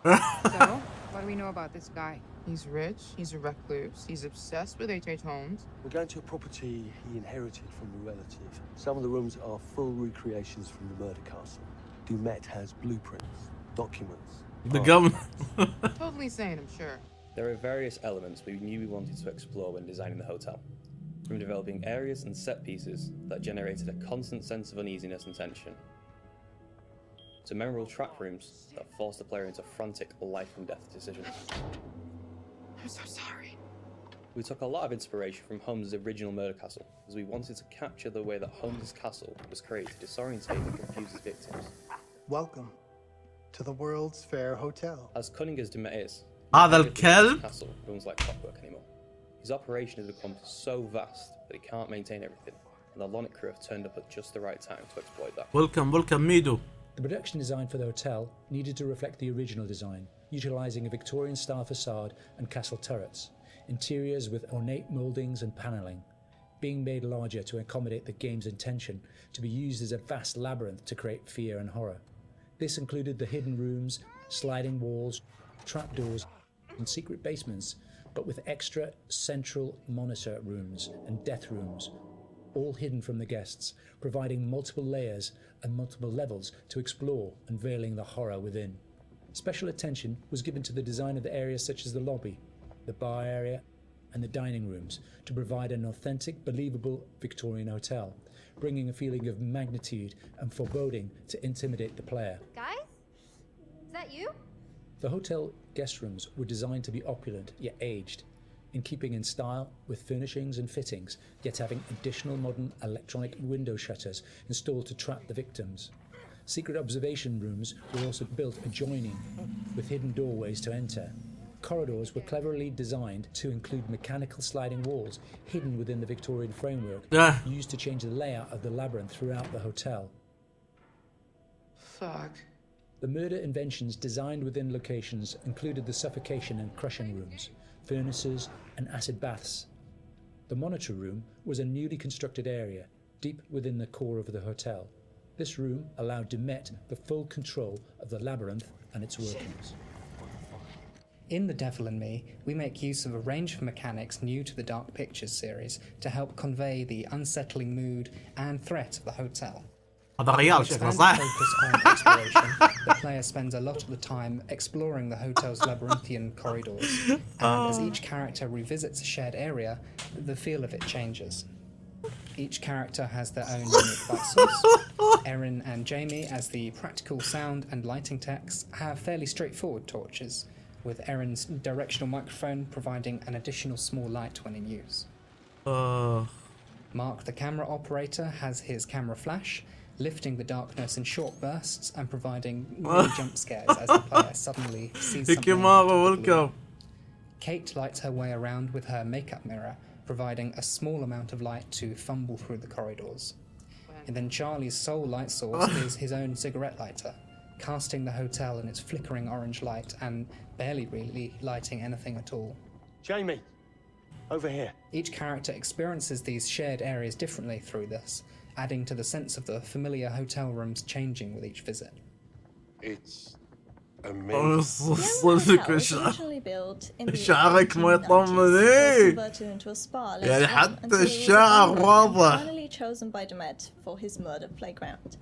So, what do we know about this guy? He's rich, he's a recluse, he's obsessed with H.H. Holmes. We're going to a property he inherited from a relative. Some of the rooms are full recreations from the murder castle. Dumet has blueprints, documents. The government. Totally sane, I'm sure. There are various elements we knew we wanted to explore when designing the hotel. From developing areas and set pieces that generated a constant sense of uneasiness and tension, to memorable trap rooms that forced the player into frantic life and death decisions. I'm so sorry. We took a lot of inspiration from Holmes' original murder castle, as we wanted to capture the way that Holmes' castle was created to disorientate and confuse his victims. Welcome to the World's Fair Hotel. As cunning as Dumet is, هذا الكلب. castle runs like clockwork anymore. His operation has become so vast that he can't maintain everything, and the Lonnet crew have turned up at just the right time to exploit that. Welcome, Mido. The production design for the hotel needed to reflect the original design, utilising a Victorian-style facade and castle turrets, interiors with ornate mouldings and panelling, being made larger to accommodate the game's intention to be used as a vast labyrinth to create fear and horror. This included the hidden rooms, sliding walls, trapdoors, and secret basements, but with extra central monitor rooms and death rooms, all hidden from the guests, providing multiple layers and multiple levels to explore, unveiling the horror within. Special attention was given to the design of the areas such as the lobby, the bar area, and the dining rooms to provide an authentic, believable Victorian hotel, bringing a feeling of magnitude and foreboding to intimidate the player. Guys? Is that you? The hotel guest rooms were designed to be opulent yet aged, in keeping in style with furnishings and fittings, yet having additional modern electronic window shutters installed to trap the victims. Secret observation rooms were also built adjoining, with hidden doorways to enter. Corridors were cleverly designed to include mechanical sliding walls hidden within the Victorian framework, used to change the layout of the labyrinth throughout the hotel. Fuck. The murder inventions designed within locations included the suffocation and crushing rooms, furnaces, and acid baths. The monitor room was a newly constructed area, deep within the core of the hotel. This room allowed Dumet the full control of the labyrinth and its workings. In The Devil in Me, we make use of a range of mechanics new to the Dark Pictures series to help convey the unsettling mood and threat of the hotel. هذا غيال With شكله standard صح. focus on exploration, the player spends a lot of the time exploring the hotel's labyrinthian corridors, and as each character revisits a shared area, the feel of it changes. Each character has their own unique light source. Erin and Jamie, as the practical sound and lighting techs, have fairly straightforward torches, with Erin's directional microphone providing an additional small light when in use. Mark, the camera operator, has his camera flash, lifting the darkness in short bursts and providing mini jump scares as the player suddenly sees something. welcome. Kate lights her way around with her makeup mirror, providing a small amount of light to fumble through the corridors. And then Charlie's sole light source is his own cigarette lighter, casting the hotel in its flickering orange light and barely really lighting anything at all. Jamie, over here. Each character experiences these shared areas differently through this, adding to the sense of the familiar hotel rooms changing with each visit. It's Oh, amazing. صدق originally built in the شعرك ما 1890s, يطمن was converted into a spa يعني later on حتى until it was الشعر abandoned and واضح. finally chosen by Dumet for his murder playground.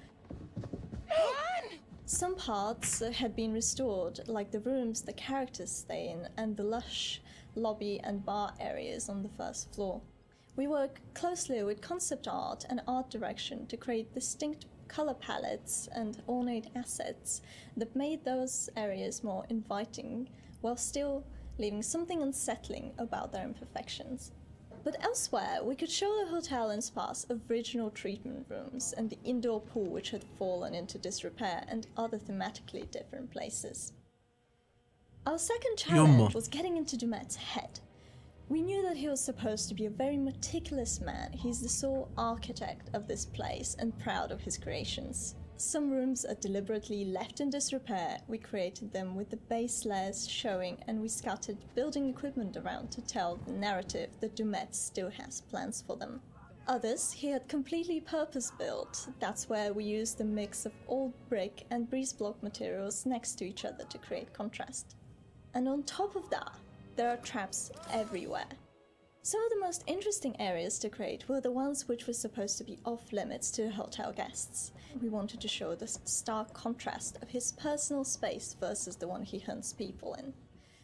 Some parts had been restored, like the rooms the characters stay in and the lush lobby and bar areas on the first floor. We work closely with concept art and art direction to create distinct color palettes and ornate assets that made those areas more inviting while still leaving something unsettling about their imperfections. But elsewhere, we could show the hotel and spa's original treatment rooms and the indoor pool which had fallen into disrepair and other thematically different places. Our second challenge was getting into Dumet's head. We knew that he was supposed to be a very meticulous man. He's the sole architect of this place and proud of his creations. Some rooms are deliberately left in disrepair. We created them with the base layers showing, and we scattered building equipment around to tell the narrative that Dumet still has plans for them. Others he had completely purpose-built. That's where we used a mix of old brick and breeze block materials next to each other to create contrast. And on top of that, there are traps everywhere. Some of the most interesting areas to create were the ones which were supposed to be off-limits to hotel guests. We wanted to show the stark contrast of his personal space versus the one he hunts people in.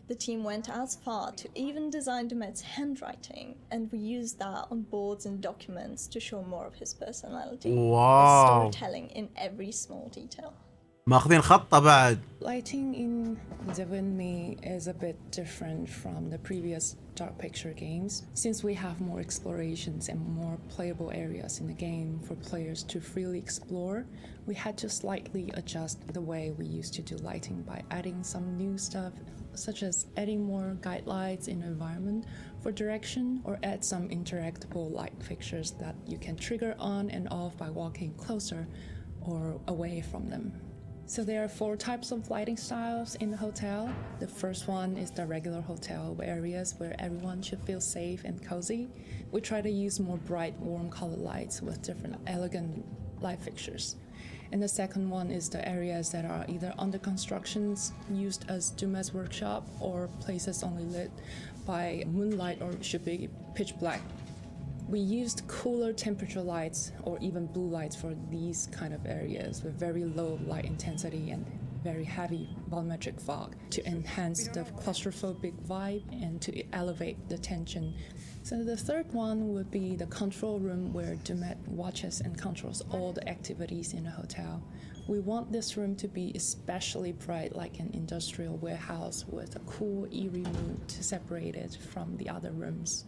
The team went as far to even design Dumet's handwriting, and we used that on boards and documents to show more of his personality. Wow. Storytelling in every small detail. ماخذين خطة بعد. Lighting in Devon Me is a bit different from the previous Dark Picture games, since we have more explorations and more playable areas in the game for players to freely explore. We had to slightly adjust the way we used to do lighting by adding some new stuff, such as adding more guide lights in the environment for direction, or add some interactable light fixtures that you can trigger on and off by walking closer or away from them. So there are 4 types of lighting styles in the hotel. The first one is the regular hotel areas where everyone should feel safe and cozy. We try to use more bright, warm color lights with different elegant light fixtures. And the second one is the areas that are either under constructions, used as Dumet's workshop, or places only lit by moonlight or should be pitch black. We used cooler temperature lights or even blue lights for these kind of areas with very low light intensity and very heavy volumetric fog to enhance the claustrophobic vibe and to elevate the tension. So the third one would be the control room where Dumet watches and controls all the activities in the hotel. We want this room to be especially bright, like an industrial warehouse with a cool, eerie mood to separate it from the other rooms.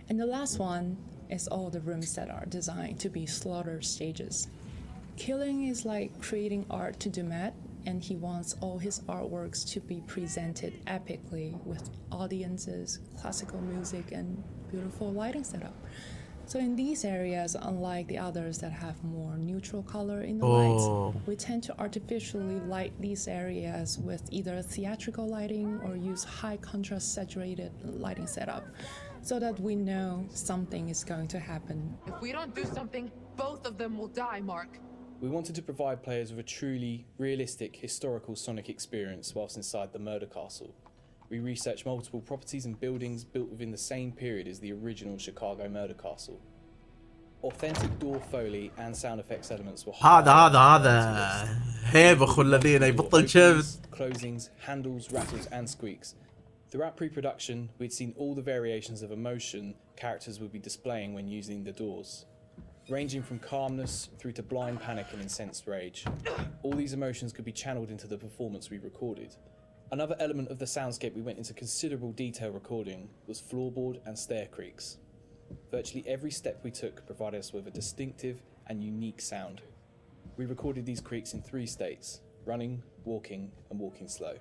And the last one is all the rooms that are designed to be slaughter stages. Killing is like creating art to Dumet, and he wants all his artworks to be presented epically with audiences, classical music, and beautiful lighting setup. So in these areas, unlike the others that have more neutral color in the lights, we tend to artificially light these areas with either theatrical lighting or use high contrast saturated lighting setup, so that we know something is going to happen. If we don't do something, both of them will die, Mark. We wanted to provide players with a truly realistic historical Sonic experience whilst inside the murder castle. We researched multiple properties and buildings built within the same period as the original Chicago murder castle. Authentic door foley and sound effects elements were هذا هيبخ الذين يبطل شمس. Closings, handles, rattles and squeaks. Throughout pre-production, we'd seen all the variations of emotion characters would be displaying when using the doors, ranging from calmness through to blind panic and incensed rage. All these emotions could be channeled into the performance we recorded. Another element of the soundscape we went into considerable detail recording was floorboard and stair creaks. Virtually every step we took provided us with a distinctive and unique sound. We recorded these creeks in 3 states: running, walking, and walking slow.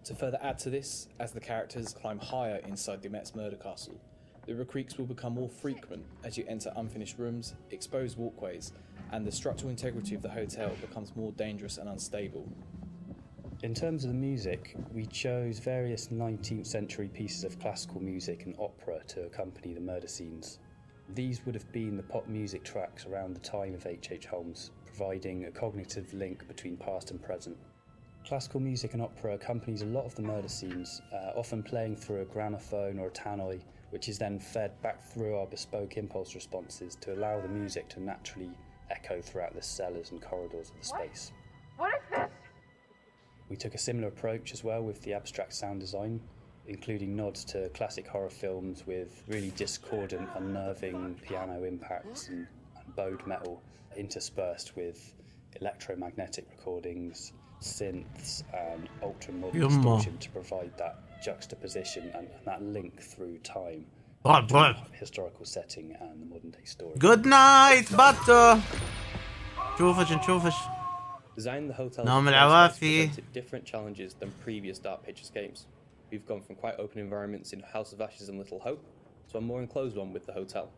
To further add to this, as the characters climb higher inside the Met's murder castle, the recreaks will become more frequent as you enter unfinished rooms, exposed walkways, and the structural integrity of the hotel becomes more dangerous and unstable. In terms of the music, we chose various 19th century pieces of classical music and opera to accompany the murder scenes. These would have been the pop music tracks around the time of H.H. Holmes, providing a cognitive link between past and present. Classical music and opera accompanies a lot of the murder scenes, often playing through a gramophone or a tannoy, which is then fed back through our bespoke impulse responses to allow the music to naturally echo throughout the cellars and corridors of the space. What is this? We took a similar approach as well with the abstract sound design, including nods to classic horror films with really discordant, unnerving piano impacts and bowed metal interspersed with electromagnetic recordings, synths, and ultra-modern distortion to provide that juxtaposition and that link through time between the historical setting and the modern-day story. Good night باتو. نشوفش. Designing the hotel نوم العوافي. presented different challenges than previous Dark Pictures games. We've gone from quite open environments in House of Ashes and Little Hope to a more enclosed one with the hotel.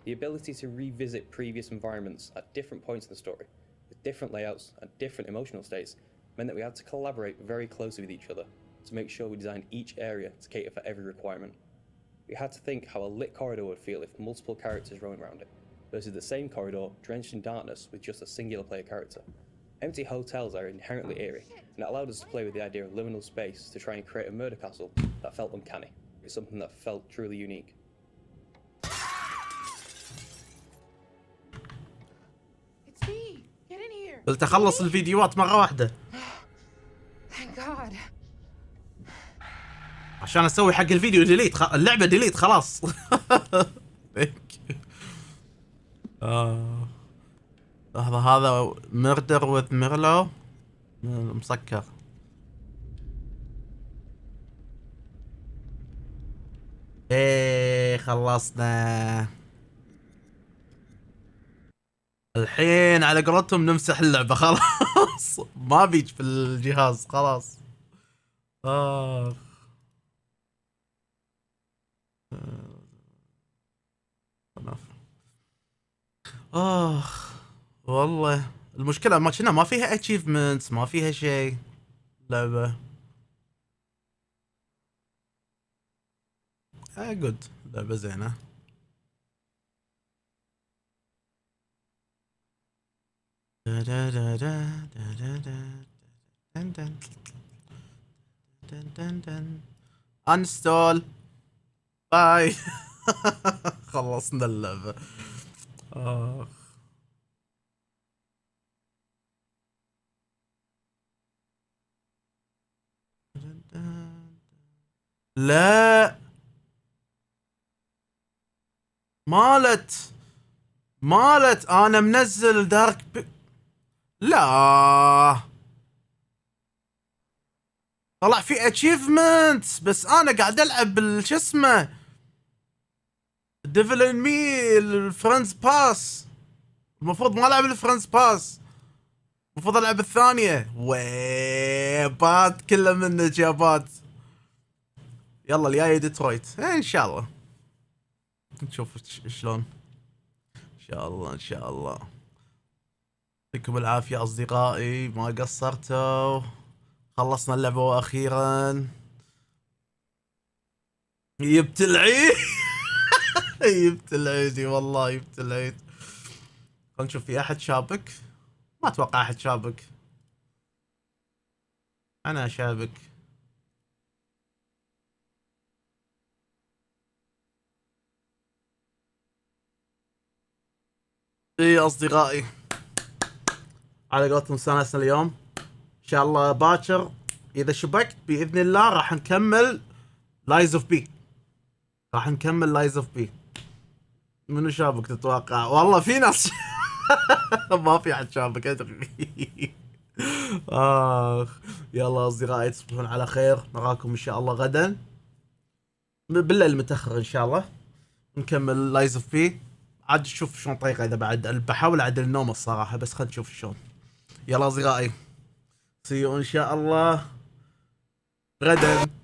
The ability to revisit previous environments at different points in the story, with different layouts and different emotional states, meant that we had to collaborate very closely with each other to make sure we designed each area to cater for every requirement. We had to think how a lit corridor would feel if multiple characters roamed around it, versus the same corridor drenched in darkness with just a singular player character. Empty hotels are inherently eerie, and it allowed us to play with the idea of liminal space to try and create a murder castle that felt uncanny. It's something that felt truly unique. It's me. Get in here. قلت اخلص الفيديوهات مرة واحدة Thank God. عشان اسوي حق الفيديو ديليت اللعبة ديليت خلاص. لحظة هذا ميردر وذ ميرلو مسكر. ايه خلصنا الحين على قولتهم نمسح اللعبة خلاص. ما بيج في الجهاز خلاص. والله المشكلة ما كنا ما فيها achievements ما فيها شيء لعبة. جود لعبة زينة. انستول باي. خلصنا اللعبة. لا مالت انا منزل دارك لا طلع في اتشيفمنت بس انا قاعد العب شو اسمه ديفل ان مي الفرندز باس. المفروض ما العب الفرندز باس، المفروض العب الثانيه. ويبات كله من اجابات. يلا الجاي ديترويت ان شاء الله نشوف شلون. ان شاء الله ان شاء الله. يعطيكم العافيه اصدقائي ما قصرتوا. خلصنا اللعبه واخيرا. جبت العيد. جبت العيد والله جبت العيد. خلينا نشوف في احد شابك. ما اتوقع احد شابك. انا شابك. اي اصدقائي على قولتهم استانسنا اليوم. ان شاء الله باكر اذا شبكت باذن الله راح نكمل لايز اوف بي. راح نكمل لايز اوف بي. منو شابك تتوقع؟ والله في ناس. ما في احد شابك ادري. يلا اصدقائي تصبحون على خير. نراكم ان شاء الله غدا بالليل متاخر ان شاء الله نكمل لايز اوف بي. عاد نشوف شلون طريقه اذا بعد بحاول اعدل النوم الصراحه بس خلينا نشوف شلون. يلا اصدقائي، سي ان شاء الله غدا.